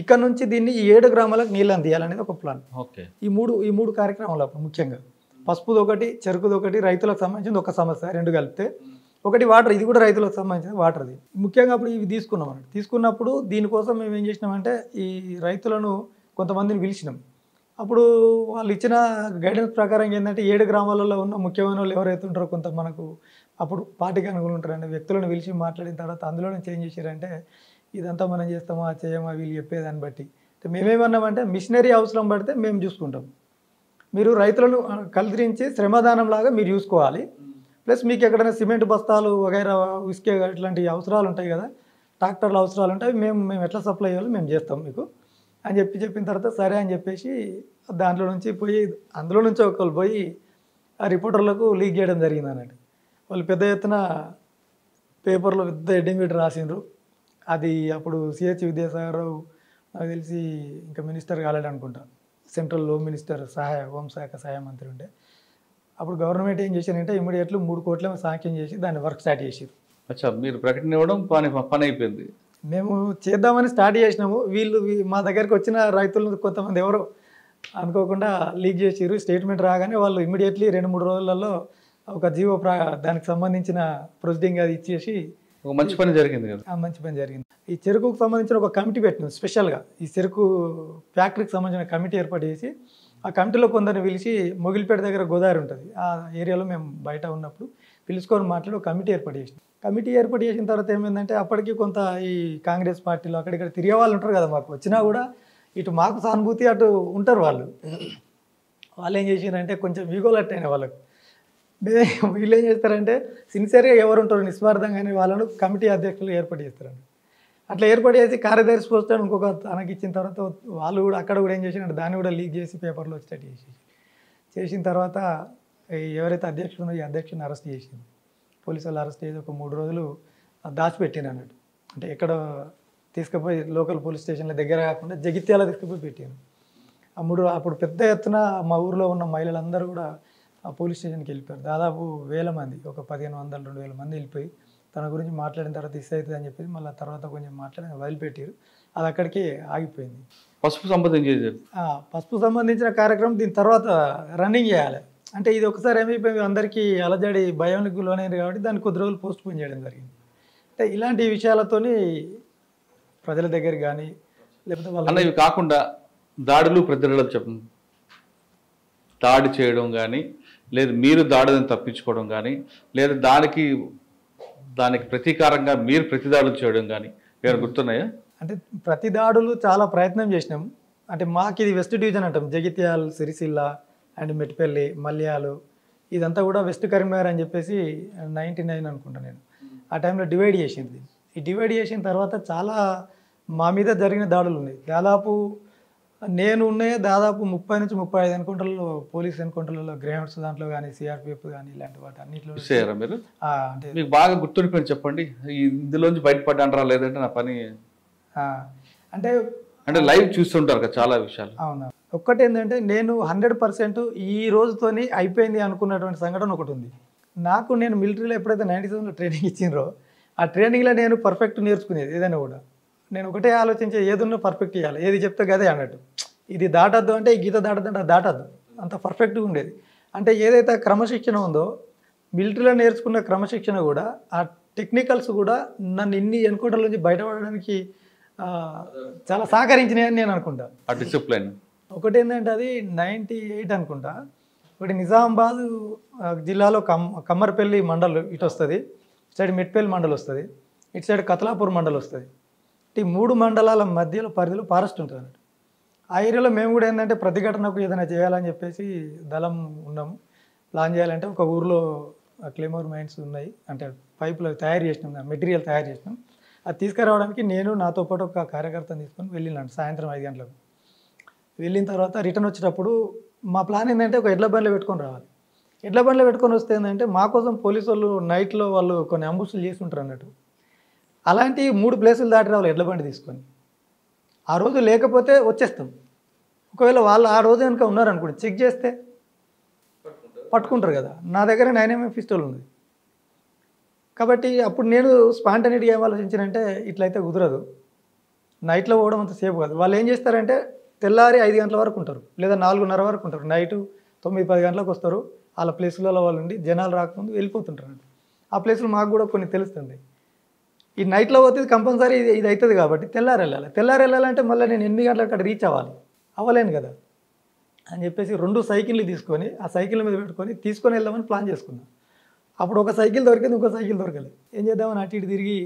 ఇక్కడ నుంచి దీన్ని ఈ 7 గ్రామాలకు నీళ్ళు అందియాలనేది ఒక ప్లాన్. ఈ మూడు కార్యక్రమాలు అప్పుడు ముఖ్యంగా పసుపుది ఒకటి, చెరుకుది ఒకటి, రైతులకు సంబంధించింది ఒక సమస్య, 2 కలిపితే ఒకటి వాటర్, ఇది కూడా రైతులకు సంబంధించిన వాటర్ది. ముఖ్యంగా అప్పుడు ఇవి తీసుకున్నాం అన్నట్టు. తీసుకున్నప్పుడు దీనికోసం మేము ఏం చేసినామంటే ఈ రైతులను కొంతమందిని పిలిచినాం. అప్పుడు వాళ్ళు ఇచ్చిన గైడెన్స్ ప్రకారం ఏంటంటే 7 గ్రామాలలో ఉన్న ముఖ్యమైన వాళ్ళు ఎవరైతే ఉంటారో కొంత మనకు అప్పుడు పార్టీకి అనుగుణంగా ఉంటారండి వ్యక్తులను పిలిచి మాట్లాడిన తర్వాత అందులోనే చేంజ్ చేశారంటే ఇదంతా మనం చేస్తామా చేయమా వీళ్ళు చెప్పేదాన్ని బట్టి మేమేమన్నామంటే మిషనరీ అవసరం పడితే మేము చూసుకుంటాం, మీరు రైతులను కల్దిరించి శ్రమదానం లాగా మీరు చూసుకోవాలి, ప్లస్ మీకు ఎక్కడైనా సిమెంట్ బస్తాలు వగైరా ఉసుకే ఇట్లాంటి అవసరాలు ఉంటాయి కదా, ట్రాక్టర్లు అవసరాలు ఉంటాయి, మేము ఎట్లా సప్లై చేయాలో మేము చేస్తాం మీకు అని చెప్పిన తర్వాత సరే అని చెప్పేసి దాంట్లో నుంచి పోయి అందులో నుంచి ఒకళ్ళు పోయి ఆ రిపోర్టర్లకు లీక్ చేయడం జరిగింది అన్నట్టు. వాళ్ళు పెద్ద ఎత్తున పేపర్లో పెద్ద హెడ్డింగ్ పెట్టి రాసిండ్రు. అది అప్పుడు సిహెచ్ విద్యాసాగర్ రావు నాకు తెలిసి ఇంకా మినిస్టర్ కాలేడు అనుకుంటా, సెంట్రల్ హోమ్ మినిస్టర్ హోంశాఖ సహాయ మంత్రి ఉండే. అప్పుడు గవర్నమెంట్ ఏం చేశారంటే ఇమీడియట్లీ 3 కోట్ల శాంక్షన్ చేసి దాన్ని వర్క్ స్టార్ట్ చేసారు. అచ్చా, మీరు ప్రకటన ఇవ్వడం పని అయిపోయింది. మేము చేద్దామని స్టార్ట్ చేసినాము. వీళ్ళు మా దగ్గరికి వచ్చిన రైతులు కొంతమంది ఎవరో అనుకోకుండా లీక్ చేసారు. స్టేట్మెంట్ రాగానే వాళ్ళు ఇమీడియట్లీ 2-3 రోజులలో ఒక జీవో దానికి సంబంధించిన ప్రొసీడింగ్ అది ఇచ్చేసి ఒక మంచి పని జరిగింది కదా. మంచి పని జరిగింది. ఈ చెరుకుకు సంబంధించిన ఒక కమిటీ పెట్టినాం స్పెషల్గా. ఈ చెరుకు ఫ్యాక్టరీకి సంబంధించిన కమిటీ ఏర్పాటు చేసి ఆ కమిటీలో కొందరిని పిలిచి మొగిలిపేట దగ్గర గోదావరి ఉంటుంది ఆ ఏరియాలో మేము బయట ఉన్నప్పుడు పిలుచుకొని మాట్లాడి ఒక కమిటీ ఏర్పాటు చేసినాం. కమిటీ ఏర్పాటు చేసిన తర్వాత ఏమైందంటే అప్పటికి కొంత ఈ కాంగ్రెస్ పార్టీలో అక్కడిక్కడ తిరిగే వాళ్ళు ఉంటారు కదా, మాకు వచ్చినా కూడా ఇటు మాకు సానుభూతి అటు ఉంటారు వాళ్ళు. వాళ్ళు ఏం చేసినారంటే కొంచెం ఈగోలట్ అయిన వాళ్ళకు వీళ్ళు ఏం చేస్తారంటే సిన్సియర్గా ఎవరు ఉంటారు నిస్వార్థంగానే వాళ్ళను కమిటీ అధ్యక్షులు ఏర్పాటు చేస్తారండి. అట్లా ఏర్పాటు చేసి కార్యదర్శి పోస్ట్ అని ఇంకొక తనకి ఇచ్చిన తర్వాత వాళ్ళు కూడా అక్కడ కూడా ఏం చేసినారు దాన్ని కూడా లీక్ చేసి పేపర్లో వచ్చేటట్టు చేసిన తర్వాత ఎవరైతే అధ్యక్షుడు ఉన్నారో ఈ అధ్యక్షుడిని అరెస్ట్ చేసింది. పోలీసు వాళ్ళు అరెస్ట్ చేసి ఒక 3 రోజులు దాచిపెట్టిన అన్నట్టు. అంటే ఎక్కడ తీసుకుపోయి లోకల్ పోలీస్ స్టేషన్ల దగ్గర కాకుండా జగిత్యాల తీసుకుపోయి పెట్టాను. అప్పుడు పెద్ద ఎత్తున మా ఊర్లో ఉన్న మహిళలందరూ కూడా ఆ పోలీస్ స్టేషన్కి వెళ్ళిపోయారు. దాదాపు 1000 మంది, ఒక 1500-2000 మంది వెళ్ళిపోయి తన గురించి మాట్లాడిన తర్వాత ఇస్ అవుతుంది అని చెప్పేసి మళ్ళీ తర్వాత కొంచెం మాట్లాడి వదిలిపెట్టారు. అది అక్కడికి ఆగిపోయింది. పసుపు సంబంధించిన కార్యక్రమం దీని తర్వాత రన్నింగ్ చేయాలి. అంటే ఇది ఒకసారి ఏమైపోయింది అందరికీ అలజడి భయానికి లోనైంది కాబట్టి దాన్ని కొద్ది రోజులు పోస్ట్ పోన్ చేయడం జరిగింది. అంటే ఇలాంటి విషయాలతోని ప్రజల దగ్గర కానీ లేకపోతే వాళ్ళ ఇవి కాకుండా దాడులు ప్రతిదాడులు చెప్పండి, దాడి చేయడం కానీ లేదు మీరు దాడులను తప్పించుకోవడం కానీ లేదు దానికి ప్రతీకారంగా మీరు ప్రతిదాడులు చేయడం కానీ ఏమైనా గుర్తున్నాయా? అంటే ప్రతిదాడులు చాలా ప్రయత్నం చేసినాం. అంటే మాకు ఇది వెస్ట్ డివిజన్ అంటాం, జగిత్యాల, సిరిసిల్ల అండ్ మెట్పల్లి, మల్యాలు ఇదంతా కూడా వెస్ట్ కరీంనగర్ అని చెప్పేసి 99 అనుకుంటా నేను ఆ టైంలో డివైడ్ చేసింది. ఈ డివైడ్ చేసిన తర్వాత చాలా మా మీద జరిగిన దాడులు ఉన్నాయి. దాదాపు 30-35 ఎన్కౌంటర్లలో పోలీస్ ఎన్కౌంటర్లలో గ్రేహౌండ్స్ దాంట్లో కానీ సిఆర్పిఎఫ్ కానీ ఇలాంటి వాటి అన్నింటిలో మీరు అంటే మీకు బాగా గుర్తుండిపోయింది చెప్పండి, ఇందులోంచి బయటపడ్డాంటారా లేదంటే నా పని అంటే లైవ్ చూస్తుంటారు కదా చాలా విషయాలు. అవునా, ఒక్కటి ఏంటంటే నేను 100% ఈ రోజుతోని అయిపోయింది అనుకున్నటువంటి సంఘటన ఒకటి ఉంది నాకు. నేను మిలిటరీలో ఎప్పుడైతే 97లో ట్రైనింగ్ ఇచ్చిండ్రో ఆ ట్రైనింగ్లో నేను పర్ఫెక్ట్ నేర్చుకునేది ఏదైనా కూడా. నేను ఒకటే ఆలోచించే ఏదున్నా పర్ఫెక్ట్ చేయాలి, ఏది చెప్తే గదే అన్నట్టు. ఇది దాటద్దు అంటే ఈ గీత దాటద్దు అంటే దాటద్దు, అంత పర్ఫెక్ట్గా ఉండేది. అంటే ఏదైతే క్రమశిక్షణ ఉందో మిలిటరీలో నేర్చుకున్న క్రమశిక్షణ కూడా ఆ టెక్నికల్స్ కూడా నన్ను ఇన్ని ఎన్కౌంటర్ల నుంచి బయటపడడానికి చాలా సహకరించినాయని నేను అనుకుంటా. ఆ డిసిప్లిన్ ఒకటి ఏంటంటే అది 98 అనుకుంటా. ఒకటి నిజామాబాద్ జిల్లాలో కమ్మర్పల్లి మండల్ ఇటు వస్తుంది, ఇటు సైడ్ మెట్పల్లి మండల్ వస్తుంది, ఇటు సైడ్ కతలాపూర్ మండల్ వస్తుంది. ఈ 3 మండలాల మధ్యలో పరిధిలో ఫారెస్ట్ ఉంటుంది అన్నట్టు. ఆ ఏరియాలో మేము కూడా ఏంటంటే ప్రతిఘటనకు ఏదైనా చేయాలని చెప్పేసి దళం ఉన్నాము. ప్లాన్ చేయాలంటే ఒక ఊర్లో క్లెమోర్ మైన్స్ ఉన్నాయి, అంటే పైపులు తయారు చేసినాం, మెటీరియల్ తయారు చేసినాం. అది తీసుకురావడానికి నేను నాతో పాటు ఒక కార్యకర్తను తీసుకొని వెళ్ళినాను సాయంత్రం 5 గంటలకు. వెళ్ళిన తర్వాత రిటర్న్ వచ్చేటప్పుడు మా ప్లాన్ ఏంటంటే ఒక ఎడ్ల బండిలో పెట్టుకొని రావాలి. ఎడ్ల బండిలో పెట్టుకొని వస్తే ఏంటంటే మా కోసం పోలీసు వాళ్ళు నైట్లో వాళ్ళు కొన్ని అంబుస్టులు చేసి ఉంటారు అన్నట్టు. అలాంటి 3 ప్లేసులు దాటి రావాలి ఎడ్ల బండి తీసుకొని. ఆ రోజు లేకపోతే వచ్చేస్తాం. ఒకవేళ వాళ్ళు ఆ రోజు కనుక ఉన్నారనుకోండి చెక్ చేస్తే పట్టుకుంటారు కదా. నా దగ్గర 9mm పిస్టల్ ఉంది కాబట్టి అప్పుడు నేను స్పాంటనిటీ ఏం ఆలోచించానంటే ఇట్లయితే కుదరదు, నైట్లో పోవడం అంత సేఫ్ కాదు. వాళ్ళు ఏం చేస్తారంటే తెల్లారి 5 గంటల వరకు ఉంటారు లేదా 4:30 వరకు ఉంటారు, నైటు 9-10 గంటలకు వస్తారు. వాళ్ళ ప్లేసులలో వాళ్ళు ఉండి జనాలు రాకముందు వెళ్ళిపోతుంటారు. ఆ ప్లేసులు మాకు కూడా కొన్ని తెలుస్తుంది. ఈ నైట్లో పోతే కంపల్సరీ ఇది అవుతుంది కాబట్టి తెల్లారి వెళ్ళాలి. తెల్లారి వెళ్ళాలంటే మళ్ళీ నేను 8 గంటలకు అక్కడ రీచ్ అవ్వాలి. అవ్వలేను కదా అని చెప్పేసి 2 సైకిళ్ళు తీసుకొని ఆ సైకిల్ మీద పెట్టుకొని తీసుకొని వెళ్దామని ప్లాన్ చేసుకున్నాను. అప్పుడు ఒక సైకిల్ దొరికింది, ఇంకో సైకిల్ దొరకలేదు. ఏం చేద్దామని అటు ఇటు తిరిగి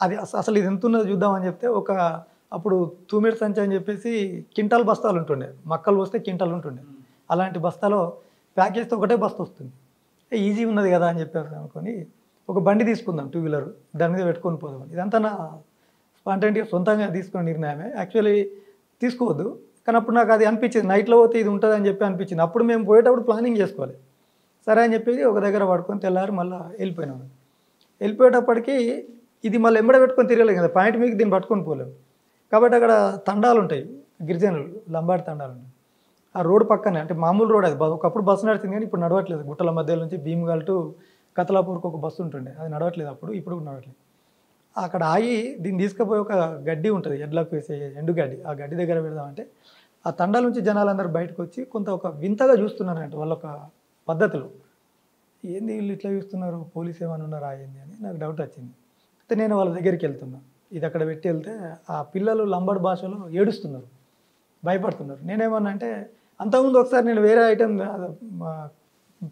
అది అసలు ఇది ఎంత ఉన్నదో చూద్దామని చెప్తే అప్పుడు తూమెడు సంచి అని చెప్పేసి క్వింటాల్ బస్తాలు ఉంటుండే, మక్కలు వస్తే క్వింటాల్ ఉంటుండే. అలాంటి బస్తాలో ప్యాక్ చేస్తే ఒకటే బస్తా వస్తుంది. ఈజీ ఉన్నది కదా అని చెప్పేసి అనుకొని ఒక బండి తీసుకుందాం 2 వీలర్, దాని మీద పెట్టుకొని పోదాం. ఇదంతా నా స్పాంటేనియస్గా సొంతంగా తీసుకున్న నిర్ణయమే. యాక్చువల్లీ తీసుకోవద్దు, కానీ అప్పుడు నాకు అది అనిపించింది, నైట్లో పోతే ఇది ఉంటుంది అని చెప్పి అనిపించింది. అప్పుడు మేము పోయేటప్పుడు ప్లానింగ్ చేసుకోవాలి. సరే అని చెప్పి ఒక దగ్గర పడుకొని తెల్లారి మళ్ళీ వెళ్ళిపోయినాము. వెళ్ళిపోయేటప్పటికి ఇది మళ్ళీ ఎంబడ పెట్టుకొని తిరగలేదు కదా, పాయింట్ మీకు దీన్ని పట్టుకొని పోలేము. కాబట్టి అక్కడ తండాలు ఉంటాయి, గిరిజనులు లంబాడి తండాలు ఉంటాయి. ఆ రోడ్డు పక్కనే, అంటే మామూలు రోడ్ అది, ఒకప్పుడు బస్సు నడిచింది కానీ ఇప్పుడు నడవట్లేదు. గుట్టల మధ్య నుంచి భీమ్గల్ టు కతలాపూర్కి ఒక బస్సు ఉంటుండే, అది నడవట్లేదు ఇప్పుడు నడవట్లేదు. అక్కడ ఆగి దీన్ని తీసుకుపోయి ఒక గడ్డి ఉంటుంది, ఎడ్లకు వేసే ఎండు గడ్డి, ఆ గడ్డి దగ్గర పెడదామంటే ఆ తండాల నుంచి జనాలందరూ బయటకు వచ్చి ఒక వింతగా చూస్తున్నారంటే వాళ్ళ ఒక పద్ధతులు. ఏంది వీళ్ళు ఇట్లా చూస్తున్నారు, పోలీసు ఏమైనా ఉన్నారా ఏంది అని నాకు డౌట్ వచ్చింది. అయితే నేను వాళ్ళ దగ్గరికి వెళ్తున్నా, ఇది అక్కడ పెట్టి వెళ్తే ఆ పిల్లలు లంబాడి భాషలో ఏడుస్తున్నారు, భయపడుతున్నారు. నేనేమన్నా అంటే అంతకుముందు ఒకసారి నేను వేరే ఐటెం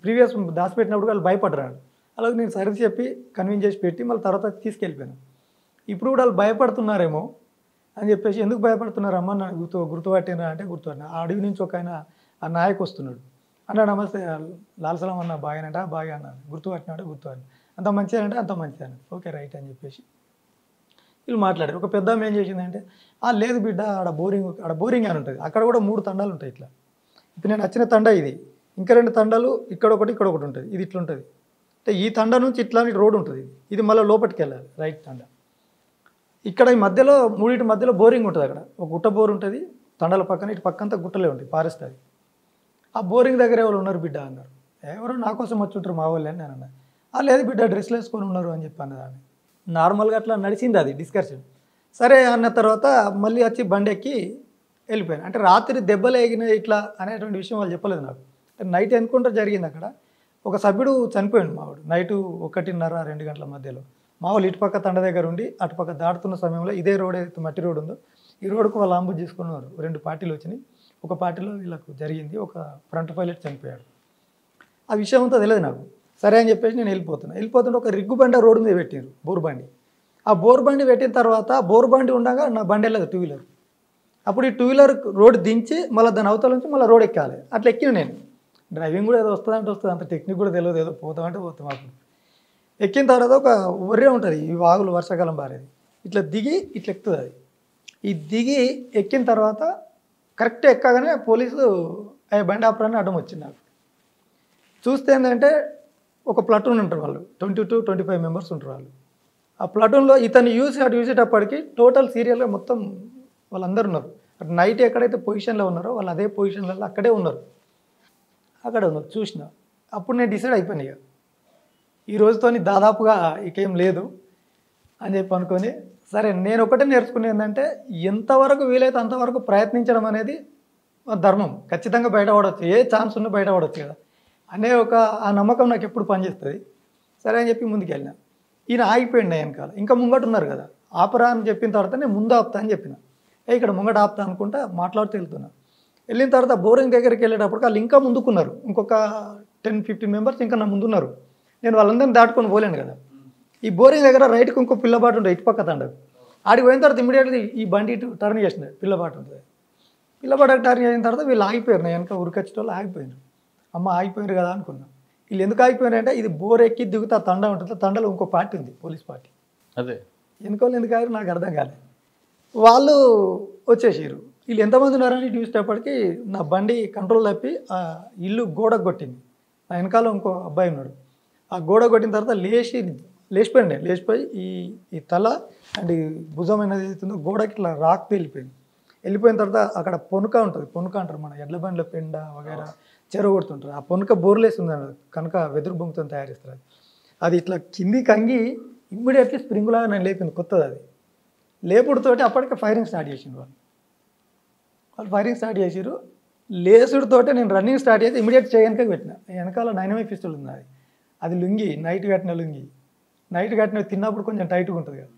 ప్రీవియస్ దాచిపెట్టినప్పుడు వాళ్ళు భయపడ్డారు. అలాగే నేను సరి చెప్పి కన్విన్స్ చేసి పెట్టి మళ్ళీ తర్వాత తీసుకెళ్ళిపోయాను. ఇప్పుడు కూడా వాళ్ళు భయపడుతున్నారేమో అని చెప్పేసి, ఎందుకు భయపడుతున్నారమ్మా నాకు గుర్తుపట్టినా అంటే గుర్తుపట్టినా. ఆ అడవి నుంచి ఒక ఆయన ఆ నాయకు వస్తున్నాడు, అన్న నమస్తే లాల్సలం అన్న బాగానంట, బాగా అన్నాను. గుర్తుపట్టినాడు, గుర్తుపట్టిన అంత మంచిగా అంటే అంత మంచిగా అని, ఓకే రైట్ అని చెప్పేసి వీళ్ళు మాట్లాడారు. ఒక పెద్ద ఏం చేసిందంటే, లేదు బిడ్డ ఆడ బోరింగ్ అని ఉంటుంది, అక్కడ కూడా 3 తండాలు ఉంటాయి. ఇట్లా ఇప్పుడు నేను వచ్చిన తండా ఇది, ఇంకా 2 తండాలు ఇక్కడ ఒకటి ఉంటుంది, ఇది ఇట్లా ఉంటుంది. అంటే ఈ తండా నుంచి ఇట్లాంటి రోడ్ ఉంటుంది, ఇది మళ్ళీ లోపలికి వెళ్ళాలి రైట్ తండా. ఇక్కడ ఈ మధ్యలో 3 మధ్యలో బోరింగ్ ఉంటుంది. అక్కడ ఒక గుట్ట బోర్ ఉంటుంది తండాల పక్కన, ఇటు పక్కంతా గుట్టలే ఉంటాయి, ఫారెస్ట్ అది. ఆ బోరింగ్ దగ్గర ఎవరు ఉన్నారు బిడ్డ అన్నారు. ఎవరు నా కోసం వచ్చి ఉంటారు మా వాళ్ళు అని నేను అన్నా. లేదు బిడ్డ డ్రెస్లు వేసుకొని ఉన్నారు అని చెప్పి అన్నదాన్ని. నార్మల్గా అట్లా నడిచింది అది డిస్కషన్. సరే అన్న తర్వాత మళ్ళీ వచ్చి బండి ఎక్కి వెళ్ళిపోయాను. అంటే రాత్రి దెబ్బలు ఎగిన ఇట్లా అనేటువంటి విషయం వాళ్ళు చెప్పలేదు నాకు. నైట్ ఎన్కౌంటర్ జరిగింది అక్కడ. ఒక సభ్యుడు చనిపోయాడు మావాడు నైటు 1:30-2 గంటల మధ్యలో. మావాళ్ళు ఇటుపక్క తండ దగ్గర ఉండి అటుపక్క దాటుతున్న సమయంలో ఇదే రోడ్ ఏదైతే మట్టి రోడ్ ఉందో ఈ రోడ్డుకు వాళ్ళు అంబుజ్ చేసుకున్నారు. 2 పార్టీలు వచ్చినాయి. ఒక పార్టీలో వీళ్ళకు జరిగింది, ఒక ఫ్రంట్ పైలట్ చనిపోయాడు. ఆ విషయం అంతా తెలియదు నాకు. సరే అని చెప్పేసి నేను వెళ్ళిపోతుంటే ఒక రిగ్గు బండి రోడ్డు మీద పెట్టారు, బోర్ బండి. ఆ బోర్ బండి పెట్టిన తర్వాత బోర్ బండి ఉండగా నా బండి వెళ్ళదు 2 వీలర్. అప్పుడు ఈ 2 వీలర్ రోడ్ దించి మళ్ళీ దాని అవతల నుంచి మళ్ళీ రోడ్ ఎక్కాలి. అట్లా ఎక్కిన నేను. డ్రైవింగ్ కూడా ఏదో వస్తుంది, అంత టెక్నిక్ కూడా తెలియదు, ఏదో పోతామంటే పోతాం. అప్పుడు ఎక్కిన తర్వాత ఒక ఒర్రే ఉంటుంది, ఈ వాగులు వర్షాకాలం బారేది, ఇట్లా దిగి ఇట్లా ఎక్కుతుంది అది. ఈ దిగి ఎక్కిన తర్వాత కరెక్ట్ ఎక్కగానే పోలీసులు బండి ఆపరాన్ని అడ్డం వచ్చింది నాకు. చూస్తే ఏంటంటే ఒక ప్లటూన్ ఉంటారు వాళ్ళు, 20-25 మెంబర్స్ ఉంటారు వాళ్ళు. ఆ ప్లటూన్లో ఇతను చూసేటప్పటికి టోటల్ సీరియల్గా మొత్తం వాళ్ళందరూ ఉన్నారు. నైట్ ఎక్కడైతే పొజిషన్లో ఉన్నారో వాళ్ళు అదే పొజిషన్లలో అక్కడే ఉన్నారు. చూసిన అప్పుడు నేను డిసైడ్ అయిపోయాను, ఇక ఈ రోజుతో దాదాపుగా ఇకేం లేదు అని చెప్పి అనుకొని, సరే నేను ఒకటే నేర్చుకునేది ఏంటంటే ఎంతవరకు వీలైతే అంతవరకు ప్రయత్నించడం అనేది ధర్మం. ఖచ్చితంగా బయటపడవచ్చు, ఏ ఛాన్స్ ఉన్నా బయటపడవచ్చు కదా అనే ఆ నమ్మకం నాకు ఎప్పుడు పనిచేస్తుంది. సరే అని చెప్పి ముందుకు వెళ్ళినా. ఈయన ఆగిపోయింది వెనకాల, ఇంకా ముంగట ఉన్నారు కదా, ఆపరా అని చెప్పిన తర్వాత నేను ముందు ఆపుతా అని చెప్పిన. ఇక్కడ ముంగట ఆపుతా అనుకుంటా మాట్లాడుతూ వెళ్తున్నా. వెళ్ళిన తర్వాత బోరింగ్ దగ్గరికి వెళ్ళేటప్పుడు వాళ్ళు ఇంకా ముందుకున్నారు, ఇంకొక 10-15 మెంబర్స్ ఇంకా నా ముందున్నారు. నేను వాళ్ళందరినీ దాటుకొని పోలేను కదా. ఈ బోరింగ్ దగ్గర రైట్కి ఇంకో పిల్లబాటు ఉంటుంది, ఇటుపక్క తండకు. ఆడికి పోయిన తర్వాత ఇమీడియట్లీ ఈ బండి ఇటు టర్న్ చేసిన, పిల్లబాటు ఉంటుంది. పిల్లబాటు టర్న్ చేసిన తర్వాత వీళ్ళు ఆగిపోయారు, నేను వెనక ఉరికొచ్చిన వాళ్ళు ఆగిపోయారు. అమ్మ ఆగిపోయారు కదా అనుకున్నా. వీళ్ళు ఎందుకు ఆగిపోయారు అంటే ఇది బోర్ ఎక్కి దిగుతా తండ ఉంటుంది, తండలో ఇంకో పార్టీ ఉంది, పోలీస్ పార్టీ. అదే ఎందుకోవాలి ఎందుకు ఆగారు నాకు అర్థం కాలేదు. వాళ్ళు వచ్చేసారు. వీళ్ళు ఎంతమంది ఉన్నారని చూసేటప్పటికి నా బండి కంట్రోల్ తప్పి ఆ ఇల్లు గోడకు కొట్టింది. నా వెనకాల ఇంకో అబ్బాయి ఉన్నాడు. ఆ గోడ కొట్టిన తర్వాత లేచిపోయింది. లేచిపోయి ఈ తల అండ్ ఈ భుజం అనేది అవుతుందో గోడకి ఇట్లా రాక్ వెళ్ళిపోయిన తర్వాత అక్కడ పొనుక ఉంటుంది, పొనుక అంటారు మన ఎడ్ల బండ్ల పెండ వగైరా చెరువు కొడుతుంటారు. ఆ పొనుక బోర్లేసి ఉంది కనుక వెదురు బొంగుతో తయారు చేస్తారు. అది ఇట్లా కింది కంగి ఇమ్మీడియట్లీ స్ప్రింగులాగా నేను లేపింది కొత్తది. అది లేపుడుతోటి అప్పటికే ఫైరింగ్ స్టార్ట్ చేసిండు వాళ్ళు ఫైరింగ్ స్టార్ట్ చేసారు. లేసుడితోటే నేను రన్నింగ్ స్టార్ట్ చేసి ఇమీడియట్ చేయడానికి పెట్టిన. వెనకాల 9mm పిస్టల్ ఉంది, అది లుంగి, నైట్ కట్టిన లుంగి. నైట్ కట్టిన తిన్నప్పుడు కొంచెం టైట్గా ఉంటుంది కదా,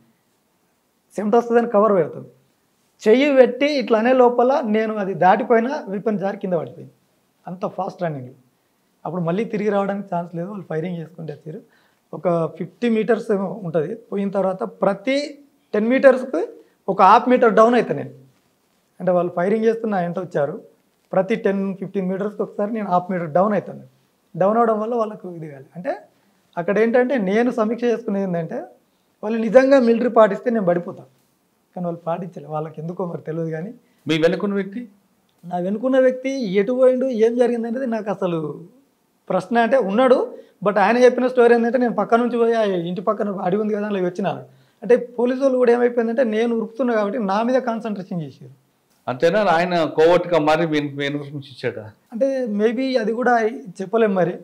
చెమట వస్తుందని కవర్ పెడుతుంది. చెయ్యి పెట్టి ఇట్లా అనే లోపల నేను అది దాటిపోయినా విపన్ జారి కింద పడిపోయింది. అంత ఫాస్ట్ రన్నింగ్. అప్పుడు మళ్ళీ తిరిగి రావడానికి ఛాన్స్ లేదు. వాళ్ళు ఫైరింగ్ చేసుకుంటే వచ్చారు. ఒక 50 మీటర్స్ ఏమో ఉంటుంది. పోయిన తర్వాత ప్రతి 10 మీటర్స్కి ఒక హాఫ్ మీటర్ డౌన్ అవుతాను నేను. అంటే వాళ్ళు ఫైరింగ్ చేస్తున్న వెంట వచ్చారు. ప్రతి 10-15 మీటర్స్కి ఒకసారి నేను హాఫ్ మీటర్ డౌన్ అవుతాను. డౌన్ అవడం వల్ల వాళ్ళకు ఇది కాదు. అంటే అక్కడ ఏంటంటే నేను సమీక్ష చేసుకునేది ఏంటంటే వాళ్ళు నిజంగా మిలిటరీ పాటిస్తే నేను పడిపోతాను. కానీ వాళ్ళు పాటించలేదు. వాళ్ళకి ఎందుకో మరి తెలియదు. కానీ మీ వెనుకున్న వ్యక్తి, నా వెనుకున్న వ్యక్తి ఎటు పోయిండు, ఏం జరిగింది అనేది నాకు అసలు ప్రశ్న. అంటే ఉన్నాడు, బట్ ఆయన చెప్పిన స్టోరీ ఏంటంటే నేను పక్క నుంచి పోయి ఇంటి పక్కన అడిగి ఉంది కదా అలా వచ్చినాను. అంటే పోలీసు వాళ్ళు కూడా ఏమైపోయిందంటే నేను ఉరుకుతున్నా కాబట్టి నా మీద కాన్సన్ట్రేషన్ చేశారు. అంతేనా? ఆయన కోవట్గా మారి ఇన్ఫర్మేషన్ ఇచ్చాడా? అంటే మేబీ అది కూడా చెప్పలేం మరి.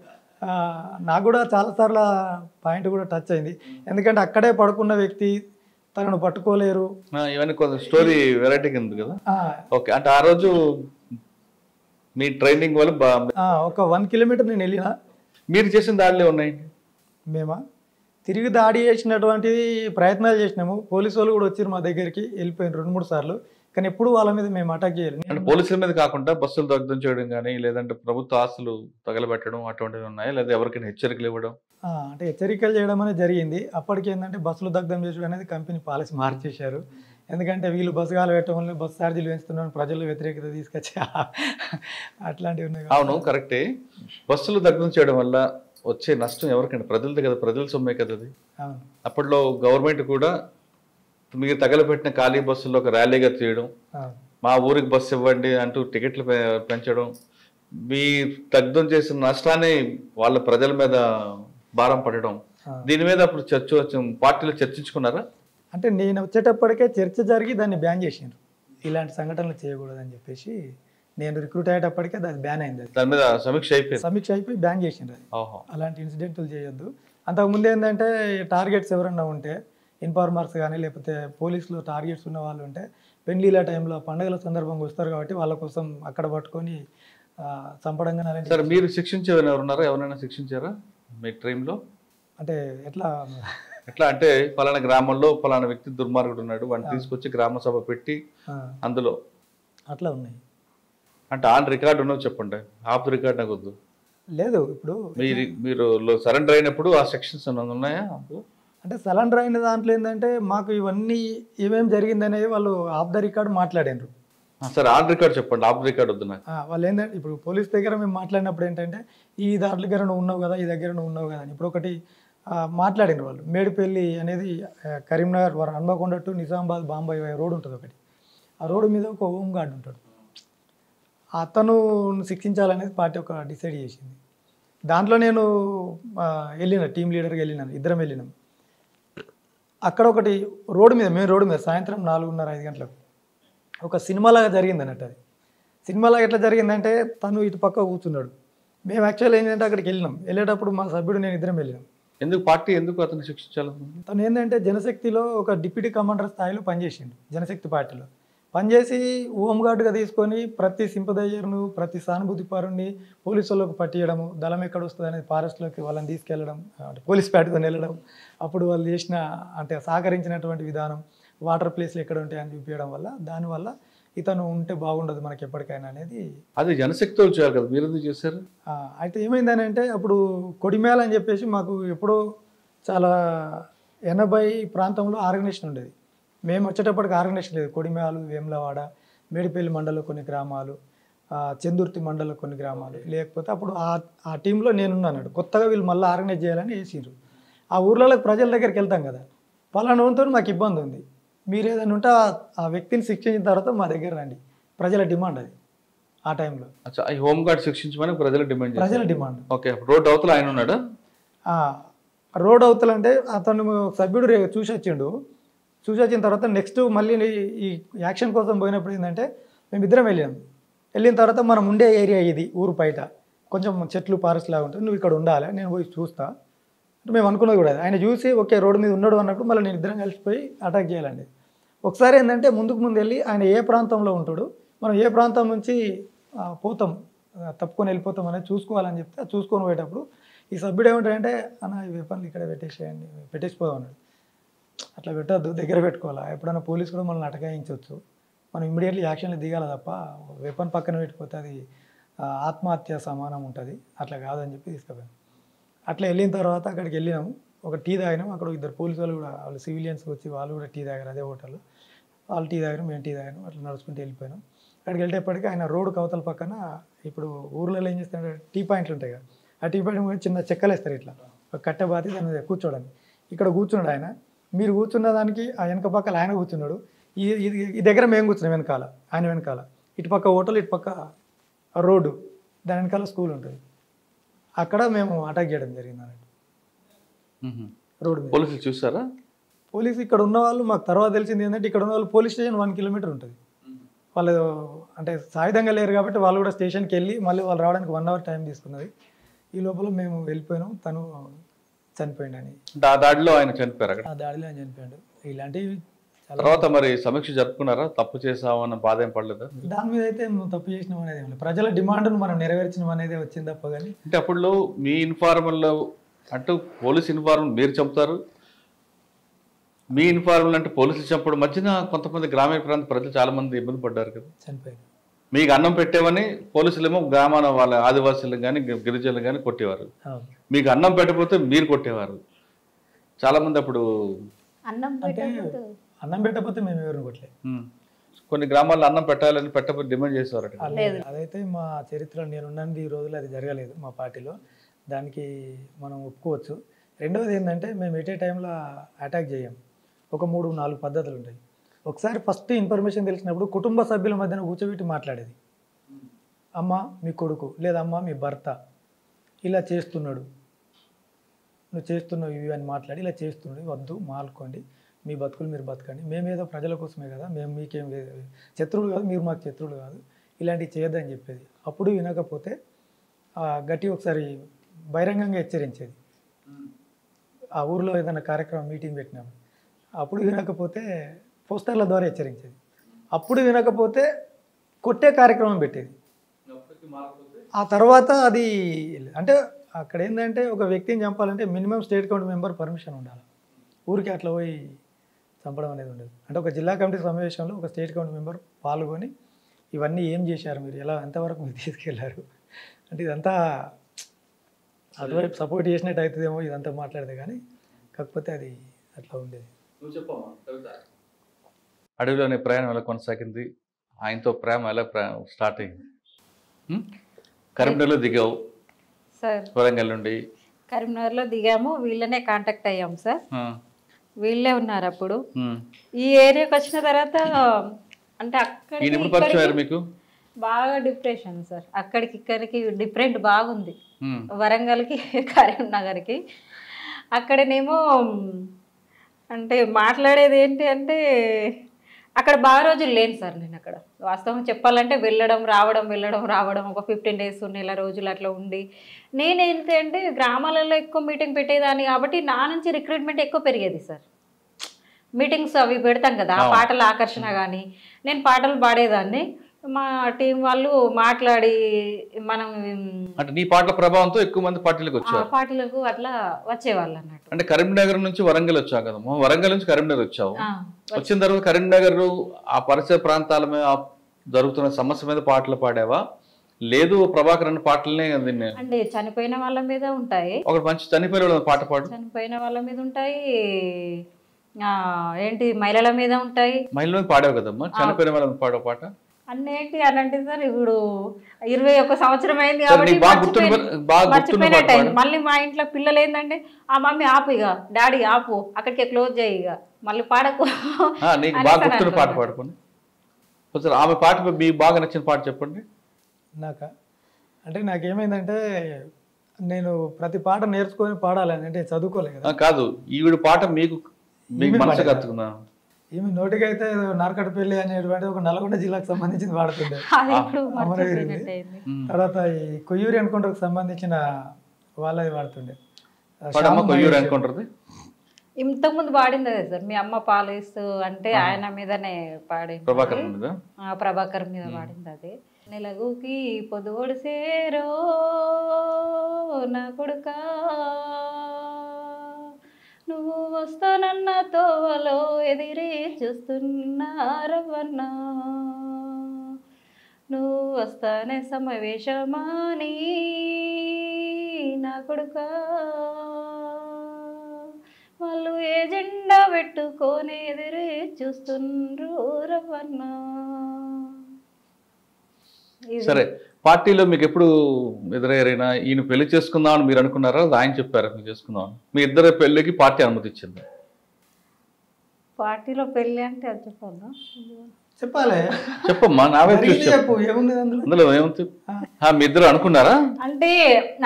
నాకు కూడా చాలాసార్లు పాయింట్ కూడా టచ్ అయింది. ఎందుకంటే అక్కడే పడుకున్న వ్యక్తి, తనను పట్టుకోలేరు. ఇవన్నీ కొంత స్టోరీ వెరైటీగా ఉంది కదా. ఓకే, అంటే ఆ రోజు మీ ట్రైనింగ్ వల్ల ఒక 1 కిలోమీటర్ నేను వెళ్ళిన. మీరు చేసిన దాడిలో ఉన్నాయి మేమా తిరిగి దాడి చేసినటువంటి ప్రయత్నాలు చేసినాము. పోలీసు వాళ్ళు కూడా వచ్చారు మా దగ్గరికి, వెళ్ళిపోయిన 2-3 సార్లు. కానీ ఎప్పుడు వాళ్ళ మీద మేము అటాక్ చేయాలి. అంటే పోలీసుల మీద కాకుండా బస్సులు దగ్ధం చేయడం కానీ, లేదంటే ప్రభుత్వ ఆస్తులు తగలబెట్టడం అటువంటివి ఉన్నాయా? లేదా ఎవరికైనా హెచ్చరికలు ఇవ్వడం? అంటే హెచ్చరికలు చేయడం అనేది జరిగింది. అప్పటికి ఏంటంటే బస్సులు దగ్ధం చేయడం అనేది కంపెనీ పాలసీ మార్చేశారు. ఎందుకంటే వీళ్ళు బస్సు కాలు పెట్టడం వల్ల బస్సు ఛార్జీలు పెంచుతున్నాను, ప్రజల్లో వ్యతిరేకత తీసుకొచ్చి అట్లాంటివి ఉన్నాయి. అవును, కరెక్టే. బస్సులు దగ్ధం చేయడం వల్ల వచ్చే నష్టం ఎవరికైనా? ప్రజలది కదా, ప్రజల సొమ్మే కదా అది. అప్పట్లో గవర్నమెంట్ కూడా మీరు తగలబెట్టిన ఖాళీ బస్సుల్లో ఒక ర్యాలీగా తీయడం, మా ఊరికి బస్సు ఇవ్వండి అంటూ టికెట్లు పెంచడం, మీ దగ్ధం చేసిన నష్టాన్ని వాళ్ళ ప్రజల మీద భారం పడడం, దీని మీద అప్పుడు పార్టీలో చర్చించుకున్నారా? అంటే నేను వచ్చేటప్పటికే చర్చ జరిగి దాన్ని బ్యాన్ చేసిండ్రు. ఇలాంటి సంఘటనలు చేయకూడదని చెప్పేసి నేను రిక్రూట్ అయ్యేటప్పటికే అది బ్యాన్ అయింది. దాని మీద సమీక్ష అయిపోయి బ్యాన్ చేసిండ్రు. అలాంటి ఇన్సిడెంట్లు చేయొద్దు. అంతకుముందు ఏంటంటే టార్గెట్స్ ఎవరన్నా ఉంటే, ఇన్ఫార్మర్స్ కానీ లేకపోతే పోలీసులు టార్గెట్స్ ఉన్న వాళ్ళు ఉంటే పెళ్లిళ్ళ టైంలో పండుగల సందర్భంగా వస్తారు కాబట్టి వాళ్ళ కోసం అక్కడ పట్టుకొని చంపడంగా. సరే, మీరు శిక్షించే ఎవరున్నారా? ఎవరైనా శిక్షించారా మీ ట్రైన్లో? అంటే ఎట్లా అంటే పలానా గ్రామంలో పలానా వ్యక్తి దుర్మార్గుడు ఉన్నాడు, వాడిని తీసుకొచ్చి గ్రామ సభ పెట్టి అందులో అట్లా ఉన్నాయి. అంటే ఆన్ రికార్డు ఉన్నది చెప్పండి, ఆఫ్ ది రికార్డ్ నాకు వద్దు. లేదు, ఇప్పుడు మీరు సరెండర్ అయినప్పుడు ఆ సెక్షన్స్ ఉన్నాయా? అంటే సరెండర్ అయిన దాంట్లో ఏంటంటే మాకు ఇవన్నీ ఏమేమి జరిగిందనేది వాళ్ళు ఆఫ్ ద రికార్డ్ మాట్లాడారు. సరే, ఆన్ రికార్డ్ చెప్పండి, ఆఫ్ రికార్డ్ వద్దు నాకు. వాళ్ళు ఏంటంటే ఇప్పుడు పోలీస్ దగ్గర మేము మాట్లాడినప్పుడు ఏంటంటే ఈ దగ్గర నువ్వు ఉన్నావు కదా, ఈ దగ్గర నువ్వు ఉన్నావు కదా అని ఇప్పుడు ఒకటి మాట్లాడిన వాళ్ళు. మేడిపల్లి అనేది కరీంనగర్ హన్మకొండ టు నిజామాబాద్ బాంబాయి రోడ్ ఉంటుంది ఒకటి. ఆ రోడ్డు మీద ఒక హోమ్ గార్డ్ ఉంటాడు. అతను శిక్షించాలనేది పార్టీ ఒక డిసైడ్ చేసింది. దాంట్లో నేను వెళ్ళిన టీం లీడర్గా వెళ్ళినాను, ఇద్దరం వెళ్ళినాం. అక్కడ ఒకటి రోడ్డు మీద, మెయిన్ రోడ్డు మీద సాయంత్రం 4:30-5 గంటలకు ఒక సినిమాలాగా జరిగింది అన్నట్టు. అది సినిమాలాగా ఎట్లా జరిగిందంటే తను ఇటు పక్క కూర్చున్నాడు, మేము యాక్చువల్ ఏంటంటే అక్కడికి వెళ్ళినాం. వెళ్ళేటప్పుడు మా సభ్యుడు నేను ఇద్దరం వెళ్ళినాం. ఎందుకు అతను శిక్షించాలి? తను ఏంటంటే జనశక్తిలో ఒక డిప్యూటీ కమాండర్ స్థాయిలో పనిచేసిండు. జనశక్తి పార్టీలో పనిచేసి హోంగార్డుగా తీసుకొని ప్రతి సింపదైజర్ను, ప్రతి సానుభూతి పరుణ్ణి పోలీసులకు పట్టియడము, దళం ఎక్కడ వస్తుంది అనేది ఫారెస్ట్లోకి వాళ్ళని తీసుకెళ్ళడం, అంటే పోలీస్ ప్యాట్కొని వెళ్ళడం, అప్పుడు వాళ్ళు చేసిన అంటే సహకరించినటువంటి విధానం, వాటర్ ప్లేస్లు ఎక్కడ ఉంటాయని చూపించడం వల్ల దానివల్ల ఇతను ఉంటే బాగుండదు మనకి ఎప్పటికైనా అనేది. అది జనశక్తి వచ్చారు కదా, మీరు ఎందుకు చేశారు? అయితే ఏమైందని అంటే అప్పుడు కొడిమేళ అని చెప్పేసి మాకు ఎప్పుడో చాలా 80 ప్రాంతంలో ఆర్గనైజేషన్ ఉండేది. మేము వచ్చేటప్పటికి ఆర్గనైజేషన్ లేదు. కొడిమేళ, వేములవాడ, మేడిపల్లి మండలంలో కొన్ని గ్రామాలు, చందుర్తి మండలంలో కొన్ని గ్రామాలు, లేకపోతే అప్పుడు ఆ టీంలో నేనున్నాను. కొత్తగా వీళ్ళు మళ్ళీ ఆర్గనైజ్ చేయాలని వేసిర్రు. ఆ ఊర్లలోకి ప్రజల దగ్గరికి వెళ్తాం కదా, పలానా వంతో మాకు ఇబ్బంది ఉంది, మీరు ఏదైనా ఉంటే ఆ వ్యక్తిని శిక్షించిన తర్వాత మా దగ్గర రండి, ప్రజల డిమాండ్ అది ఆ టైంలో. ఈ హోమ్ గార్డ్ శిక్షించమని ప్రజల డిమాండ్. ఓకే, రోడ్ అవతల ఆయన ఉన్నాడు. రోడ్ అవతల అంటే అతను సభ్యుడు చూసి వచ్చిన తర్వాత నెక్స్ట్ మళ్ళీ ఈ యాక్షన్ కోసం పోయినప్పుడు ఏంటంటే మేము ఇద్దరం వెళ్ళిన తర్వాత మనం ఉండే ఏరియా ఇది, ఊరు బయట కొంచెం చెట్లు ఫారెస్ట్ లాగా ఉంటుంది, నువ్వు ఇక్కడ ఉండాలి, నేను పోయి చూస్తా అంటే మేము అనుకున్నది కూడా. ఆయన చూసి ఓకే రోడ్డు మీద ఉన్నాడు అన్నప్పుడు మళ్ళీ నేను ఇద్దరం కలిసిపోయి అటాక్ చేయాలండి. ఒకసారి ఏంటంటే ముందు వెళ్ళి ఆయన ఏ ప్రాంతంలో ఉంటాడు, మనం ఏ ప్రాంతం నుంచి పోతాం, తప్పుకొని వెళ్ళిపోతాం అనేది చూసుకోవాలని చెప్తే చూసుకొని పోయేటప్పుడు ఈ సభ్యుడు ఏమంటాడంటే అన్న ఈ వెపన్లు ఇక్కడ పెట్టేసిపోదాం అన్నాడు. అట్లా పెట్టద్దు, దగ్గర పెట్టుకోవాలా, ఎప్పుడైనా పోలీసు కూడా మనల్ని అటకాయించవచ్చు, మనం ఇమ్మీడియట్లీ యాక్షన్లో దిగాలి తప్ప వెపన్ పక్కన పెట్టిపోతే అది ఆత్మహత్య సమానం ఉంటుంది, అట్లా కాదని చెప్పి తీసుకుపోయాను. అట్లా వెళ్ళిన తర్వాత అక్కడికి వెళ్ళినాము, ఒక టీ తాగినాం. అక్కడ ఇద్దరు పోలీసు వాళ్ళు కూడా, వాళ్ళు సివిలియన్స్ వచ్చి వాళ్ళు కూడా టీ తాగారు అదే హోటల్లో. వాళ్ళు టీ తాగారు, మేము టీ తాగాను. అట్లా నడుచుకుంటూ వెళ్ళిపోయినాం. అక్కడికి వెళ్ళేప్పటికీ ఆయన రోడ్డు కవతల పక్కన, ఇప్పుడు ఊర్లలో ఏం చేస్తారంటే టీ పాయింట్లు ఉంటాయి కదా, ఆ టీ పాయింట్ మీద చిన్న చెక్కలు వేస్తారు ఇట్లా, ఒక కట్టె బాతి దాని మీద కూర్చోడానికి. ఇక్కడ కూర్చున్నాడు ఆయన. మీరు కూర్చున్న దానికి ఆ వెనక పక్కల ఆయన కూర్చున్నాడు. ఈ దగ్గర మేము కూర్చున్నాం వెనకాల, ఆయన వెనకాల. ఇటుపక్క హోటల్, ఇటుపక్క రోడ్డు, దాని వెనకాల స్కూల్ ఉంటుంది. అక్కడ మేము అటాక్ చేయడం జరిగింది అన్నట్టు రోడ్డు మీద. పోలీసులు చూసారా? పోలీసు ఇక్కడ ఉన్న వాళ్ళు, మాకు తర్వాత తెలిసింది ఏంటంటే ఇక్కడ ఉన్న వాళ్ళు పోలీస్ స్టేషన్ 1 కిలోమీటర్ ఉంటుంది. వాళ్ళు అంటే సాయుధంగా లేరు కాబట్టి వాళ్ళు కూడా స్టేషన్కి వెళ్ళి మళ్ళీ వాళ్ళు రావడానికి 1 అవర్ టైం తీసుకున్నది. ఈ లోపల మేము వెళ్ళిపోయినాం, తను చనిపోయిండని. దాడిలో ఆయన చనిపోయారు అక్కడ? ఆ దాడిలో ఆయన చనిపోయాడు. ఇలాంటివి తర్వాత మరి సమీక్ష జరుపుకున్నారా? తప్పు చేసామన్న బాధ ఏం పడలేదా? దాని మీద అయితే మేము తప్పు చేసినాం అనేది ఏం లేదు, ప్రజల డిమాండ్ను మనం నెరవేర్చడం అనేది వచ్చింది తప్ప. కానీ అంటే అప్పుడు మీ ఇన్ఫార్మల్లో అంటూ పోలీస్ ఇన్ఫార్మల్ మీరు చంపుతారు, మీ ఇన్ఫార్మల్ అంటే పోలీసులు చంపడం మధ్యన కొంతమంది గ్రామీణ ప్రాంత ప్రజలు చాలా మంది ఇబ్బంది పడ్డారు కదా. చనిపోయారు. మీకు అన్నం పెట్టేవని పోలీసులేమో గ్రామాల వాళ్ళ ఆదివాసీలు కానీ గిరిజనులు కానీ కొట్టేవారు, మీకు అన్నం పెట్టకపోతే మీరు కొట్టేవారు. చాలా మంది అప్పుడు అన్నం పెట్టకపోతే మేము ఎవరిని కొట్టలేదు. కొన్ని గ్రామాల్లో అన్నం పెట్టాలని పెట్టకపోతే డిమాండ్ చేసేవారు. అదైతే మా చరిత్రలో నేనున్నది ఈ రోజులు అది జరగలేదు మా పార్టీలో, దానికి మనం ఒప్పుకోవచ్చు. రెండవది ఏంటంటే మేము ఎటే టైంలో అటాక్ చేయం, ఒక 3-4 పద్ధతులు ఉంటాయి. ఒకసారి ఫస్ట్ ఇన్ఫర్మేషన్ తెలిసినప్పుడు కుటుంబ సభ్యుల మధ్యన కూర్చోబెట్టి మాట్లాడేది. అమ్మ మీ కొడుకు లేదా అమ్మ మీ భర్త ఇలా చేస్తున్నాడు, నువ్వు చేస్తున్నావు ఇవి అని మాట్లాడి, ఇలా చేస్తున్నాడు వద్దు మాల్కోండి, మీ బతుకులు మీరు బతకండి, మేమేదో ప్రజల కోసమే కదా, మేము మీకేం శత్రువులు కాదు, మీరు మాకు శత్రువులు కాదు, ఇలాంటివి చేయొద్దని చెప్పేది. అప్పుడు వినకపోతే గట్టి ఒకసారి బహిరంగంగా హెచ్చరించేది. ఆ ఊర్లో ఏదైనా కార్యక్రమం మీటింగ్ పెట్టినప్పుడు అప్పుడు వినకపోతే పోస్టర్ల ద్వారా హెచ్చరించేది. అప్పుడు వినకపోతే కొట్టే కార్యక్రమం పెట్టేది. ఆ తర్వాత అది అంటే అక్కడ ఏంటంటే ఒక వ్యక్తిని చంపాలంటే minimum state count member permission ఉండాలి, ఊరికి అట్లా పోయి చంపడం అనేది ఉండదు. అంటే ఒక జిల్లా కమిటీ సమావేశంలో ఒక స్టేట్ కౌంట్ మెంబర్ పాల్గొని ఇవన్నీ ఏం చేశారు, మీరు ఎలా ఎంతవరకు మీరు తీసుకెళ్లారు అంటే ఇదంతా అటువైపు సపోర్ట్ చేసినట్టు అవుతుందేమో ఇదంతా మాట్లాడితే, కానీ కాకపోతే అది అట్లా ఉండేది. అడవిలోనే ప్రయాణం ఎలా కొనసాగింది, ఆయనతో ప్రేమ ఎలా స్టార్ట్ అయింది? కరీంనగర్లో దిగావు సార్, వరంగల్ నుండి కరీంనగర్లో దిగాము, వీళ్ళనే కాంటాక్ట్ అయ్యాము సార్. వీళ్ళే ఉన్నారు అప్పుడు. ఈ ఏరియాకి వచ్చిన తర్వాత అంటే అక్కడ మీకు బాగా డిప్రెషన్ సార్, అక్కడికి ఇక్కడికి డిఫరెంట్ బాగుంది. వరంగల్కి కరీంనగర్కి అక్కడనేమో అంటే మాట్లాడేది ఏంటి అంటే అక్కడ బాగా రోజులు లేను సార్. నేను అక్కడ వాస్తవం చెప్పాలంటే వెళ్ళడం రావడం ఒక 15 days నెల రోజులు అట్లా ఉండి, నేనేంటి అంటే గ్రామాలలో ఎక్కువ మీటింగ్ పెట్టేదాన్ని కాబట్టి నా నుంచి రిక్రూట్మెంట్ ఎక్కువ పెరిగేది సార్. మీటింగ్స్ అవి పెడతాం కదా, పాటల ఆకర్షణ కానీ నేను పాటలు పాడేదాన్ని. మా టీం వాళ్ళు మాట్లాడి మనం అంటే నీ పాటల ప్రభావంతో ఎక్కువ మంది పార్టీలకు వచ్చారు, పార్టీలకు అట్లా వచ్చేవాళ్ళు అన్నట్టు. అంటే కరీంనగర్ నుంచి వరంగల్ వచ్చావు కదమ్మా, వరంగల్ నుంచి కరీంనగర్ వచ్చావు. వచ్చిన తర్వాత కరీంనగర్ ఆ పరిసర ప్రాంతాల మీద జరుగుతున్న సమస్య మీద పాటలు పాడావా, లేదు ప్రభాకర్ అన్న పాటలనే అంటే చనిపోయిన వాళ్ళ మీద ఉంటాయి, ఒక మంచి చనిపోయిన వాళ్ళ పాట పాడు. చనిపోయిన వాళ్ళ మీద ఉంటాయి, ఏంటి మహిళల మీద ఉంటాయి. మహిళల మీద పాడావు కదమ్మా, చనిపోయిన వాళ్ళ మీద పాడవ పాట అన్నీ ఏంటి అని అంటే సార్ ఇప్పుడు 21 సంవత్సరం అయింది కాబట్టి మళ్ళీ మా ఇంట్లో పిల్లలు ఏంటంటే ఆ మమ్మీ ఆపు, ఇక డాడీ ఆపు, అక్కడికే క్లోజ్ చేయి, ఇక మళ్ళీ పాడకు. నీకు బాగా గుర్తున్న పాట పాడుకోండి, ఆమె పాట మీకు బాగా నచ్చిన పాట చెప్పండి. అంటే నాకేమైందంటే నేను ప్రతి పాట నేర్చుకొని పాడాలని అంటే చదువుకోలే కదా. కాదు, ఈవిడ పాట మీకు మనసు కత్తుకున్నా. ఈమె నోటికైతే నార్కట్పల్లి అనేటువంటి ఒక నల్గొండ జిల్లాకు సంబంధించింది వాడుతుండే, అమరవీరుంది. తర్వాత ఈ కొయ్యూరి ఎన్కౌంటర్కి సంబంధించిన వాళ్ళది వాడుతుండే. ఇంతకుముందు పాడింది అదే సార్, మీ అమ్మ పాలిస్తూ అంటే ఆయన మీదనే పాడింది, ప్రభాకర్ మీద పాడింది అదే. నెలగుకి పొదుగొడిసేరో నా కొడుకా, నువ్వు వస్తానన్న తోవలో ఎదిరి చూస్తున్నారవన్నా, నువ్వు వస్తానే సమావేశమాని నా కొడుకా వాళ్ళు ఏ జెండా పెట్టుకొని ఎదురు చూస్తుండ్రు రవణ. సరే, పార్టీలో మీకు ఎప్పుడు ఎదురయ్యారైనా ఈయన పెళ్లి చేసుకుందామని మీరు అనుకున్నారా, ఆయన చెప్పారా మీరు చేసుకుందామని? మీ ఇద్దరు పెళ్లికి పార్టీ అనుమతి ఇచ్చింది? పార్టీలో పెళ్ళి అంటే అది చెప్పొద్దా? చెప్పాలి, చెప్పమ్మా, నావే చెప్పు ఏముంది అందులో ఏముంది? మీ ఇద్దరు అనుకున్నారా? అంటే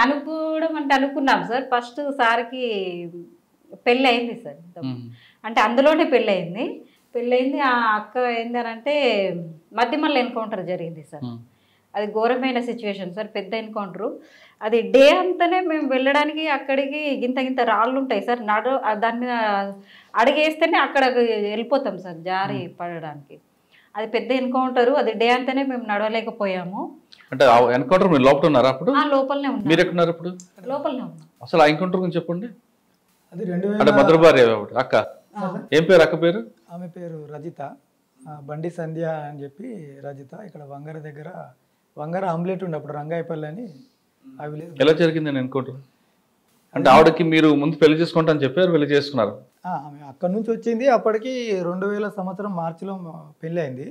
అనుకోవడం అంటే అనుకున్నాం సార్. ఫస్ట్ సార్కి పెళ్ళి అయింది సార్, అంటే అందులోనే పెళ్ళి అయింది. ఆ అక్క ఏందనంటే మధ్యమల్ల ఎన్కౌంటర్ జరిగింది సార్. అది ఘోరమైన సిచ్యువేషన్ సార్, పెద్ద ఎన్కౌంటరు. అది డే అంతానే మేము వెళ్ళడానికి అక్కడికి గింత రాళ్ళు ఉంటాయి సార్, దాని మీద అడిగేస్తేనే అక్కడ వెళ్ళిపోతాం సార్ జారి పడడానికి. అది పెద్ద ఎన్కౌంటరు, అది డే అంతానే మేము నడవలేకపోయాము. అంటే ఎన్కౌంటర్ మీరు లోపల ఉన్నారా అప్పుడు? లోపలనే ఉన్నాం. మీరు ఎక్కడున్నారు అప్పుడు? లోపలనే ఉన్నాం. అసలు ఆ ఎన్కౌంటర్ గురించి చెప్పండి. అది అంటే మధుర భార్య అక్క, ఏం పేరు అక్క పేరు? ఆమె పేరు రజిత, బండి సంధ్య అని చెప్పి రజిత. ఇక్కడ వంగర దగ్గర వంగర ఆమ్లెట్ ఉండే అప్పుడు రంగాయపల్లి అని ఆ విలేజ్. ఎలా జరిగింది ఎన్కౌంటర్? అంటే ఆవిడకి మీరు ముందు పెళ్లి చేసుకుంటా అని చెప్పారు, పెళ్లి చేసుకున్నారు? ఆమె అక్కడి నుంచి వచ్చింది. అప్పటికి 2000 సంవత్సరం మార్చిలో పెళ్ళి అయింది.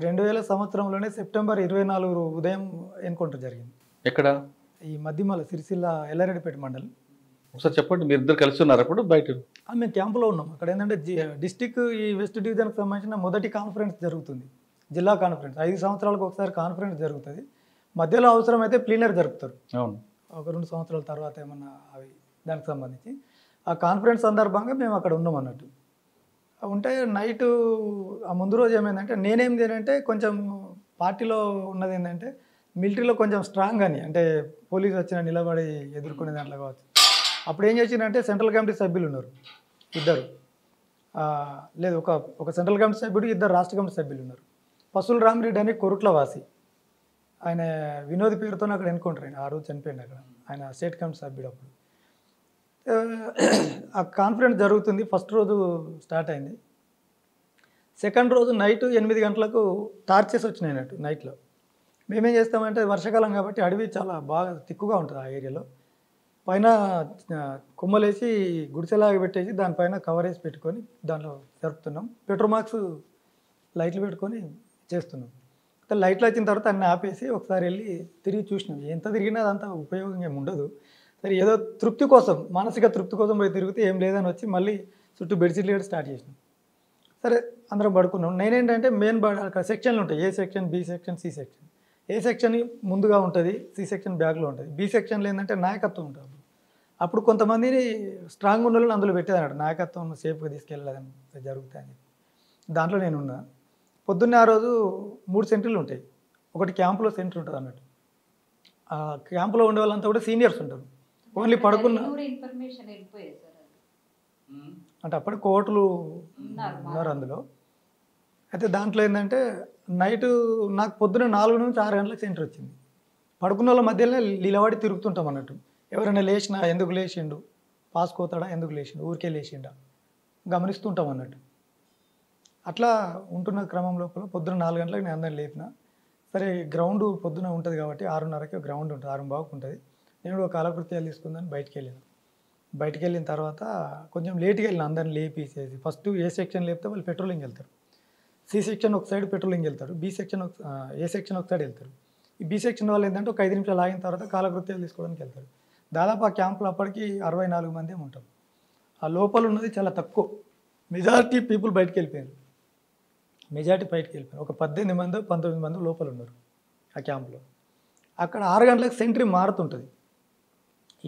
2000 సంవత్సరంలోనే సెప్టెంబర్ 24 ఉదయం ఎన్కౌంటర్ జరిగింది. ఎక్కడ? ఈ మధ్యమల సిరిసిల్ల ఎల్లారెడ్డిపేట మండలం. ఒకసారి చెప్పండి, మీరు ఇద్దరు కలిసి ఉన్నారు అప్పుడు బయట? మేము క్యాంపులో ఉన్నాం. అక్కడ ఏంటంటే డిస్టిక్ ఈ వెస్ట్ డివిజన్కి సంబంధించిన మొదటి కాన్ఫరెన్స్ జరుగుతుంది, జిల్లా కాన్ఫరెన్స్. 5 సంవత్సరాలకు ఒకసారి కాన్ఫరెన్స్ జరుగుతుంది. మధ్యలో అవసరమైతే ప్లీనర్ జరుపుతారు. అవును, ఒక 2 సంవత్సరాల తర్వాత ఏమన్నా అవి దానికి సంబంధించి. ఆ కాన్ఫరెన్స్ సందర్భంగా మేము అక్కడ ఉన్నాం అన్నట్టు. ఉంటే నైటు ఆ ముందు రోజు ఏమైందంటే నేనేం చేయాలంటే కొంచెం పార్టీలో ఉన్నది ఏంటంటే మిలిటరీలో కొంచెం స్ట్రాంగ్ అని, అంటే పోలీసు వచ్చిన నిలబడి ఎదుర్కొనే దాంట్లో కావచ్చు. అప్పుడు ఏం చేసిందంటే సెంట్రల్ కమిటీ సభ్యులు ఉన్నారు ఇద్దరు, లేదు ఒక సెంట్రల్ కమిటీ సభ్యుడు, 2 రాష్ట్ర కమిటీ సభ్యులు ఉన్నారు. పసుల రామిరెడ్డి అని కొరుట్ల వాసి, ఆయన వినోద్ పేరుతో అక్కడ ఎన్కౌంటర్ అయిన, ఆ రోజు చనిపోయింది అక్కడ. ఆయన స్టేట్ కమిటీ సభ్యుడు. అప్పుడు ఆ కాన్ఫరెన్స్ జరుగుతుంది. ఫస్ట్ రోజు స్టార్ట్ అయింది. సెకండ్ రోజు నైట్ 8 గంటలకు టార్చెస్ వచ్చినాయి అన్నట్టు నైట్లో. మేమేం చేస్తామంటే వర్షాకాలం కాబట్టి అడవి చాలా బాగా తిక్కుగా ఉంటుంది ఆ ఏరియాలో. పైన కొమ్మలేసి గుడిసెలాగా పెట్టేసి దానిపైన కవర్ వేసి పెట్టుకొని దాంట్లో జరుపుతున్నాం. పెట్రోమాక్స్ లైట్లు పెట్టుకొని చేస్తున్నాం. లైట్లు వచ్చిన తర్వాత అన్నీ ఆపేసి ఒకసారి వెళ్ళి తిరిగి చూసినాం. ఎంత తిరిగినా అదంతా ఉపయోగం ఏమి ఉండదు. సరే ఏదో తృప్తి కోసం, మానసిక తృప్తి కోసం పోయి తిరిగితే ఏం లేదని వచ్చి మళ్ళీ చుట్టూ బెడ్షీట్లు వేసి స్టార్ట్ చేసినాం. సరే అందరం పడుకున్నాం. నేనేంటంటే మెయిన్ అక్కడ సెక్షన్లు ఉంటాయి, A section, B section, C section. A section ముందుగా ఉంటుంది, సి సెక్షన్ బ్యాక్లో ఉంటుంది. బి సెక్షన్లో ఏంటంటే నాయకత్వం ఉంటుంది. అప్పుడు కొంతమందిని స్ట్రాంగ్ ఉన్న వాళ్ళని అందులో పెట్టేదన్నట్టు, నాయకత్వం సేఫ్గా తీసుకెళ్ళాలని జరుగుతాయని. దాంట్లో నేనున్నా. పొద్దున్నే ఆ రోజు 3 సెంటర్లు ఉంటాయి. ఒకటి క్యాంపులో సెంటర్ ఉంటుంది అన్నట్టు. ఆ క్యాంపులో ఉండే వాళ్ళంతా కూడా సీనియర్స్ ఉంటారు. ఓన్లీ పడుకున్న అంటే అప్పటి కోర్టులు ఉన్నారు అందులో. అయితే దాంట్లో ఏంటంటే నైటు నాకు పొద్దున్న 4 నుంచి 6 గంటలకు సెంటర్ వచ్చింది. పడుకున్న వాళ్ళ మధ్యలోనే నిలబడి తిరుగుతుంటాం అన్నట్టు. ఎవరైనా లేచినా ఎందుకు లేచిండు, పాస్ కోతాడా, ఎందుకు లేచిండు, ఊరికే లేచిండా గమనిస్తుంటాం అన్నట్టు. అట్లా ఉంటున్న క్రమం లోపల పొద్దున్న 4 గంటలకు నేను అందరిని లేపిన. సరే గ్రౌండ్ పొద్దున ఉంటుంది కాబట్టి 6:30కి గ్రౌండ్ ఉంటుంది, 6:15 ఉంటుంది. నేను కూడా కాలకృత్యాలు తీసుకుందని బయటికి వెళ్ళాను. బయటికి వెళ్ళిన తర్వాత కొంచెం లేట్గా వెళ్ళిన, అందరిని లేపేసేసి. ఫస్ట్ ఏ సెక్షన్ లేపితే వాళ్ళు పెట్రోలింగ్ వెళ్తారు. సి సెక్షన్ ఒక సైడ్ పెట్రోలింగ్ వెళ్తారు, బి సెక్షన్ ఏ సెక్షన్ ఒక సైడ్ వెళ్తారు. ఈ బి సెక్షన్ వాళ్ళు ఏంటంటే ఒక 5 నిమిషాలు ఆగిన తర్వాత కాలకృత్యాలు తీసుకోవడానికి వెళ్తారు. దాదాపు ఆ క్యాంపులో అప్పటికి 64 మంది ఉంటాం. ఆ లోపల ఉన్నది చాలా తక్కువ, మెజారిటీ పీపుల్ బయటికి వెళ్ళిపోయారు. ఒక 18 మంది 19 మంది లోపల ఉన్నారు ఆ క్యాంపులో. అక్కడ 6 గంటలకు సెంట్రీ మారుతుంటుంది.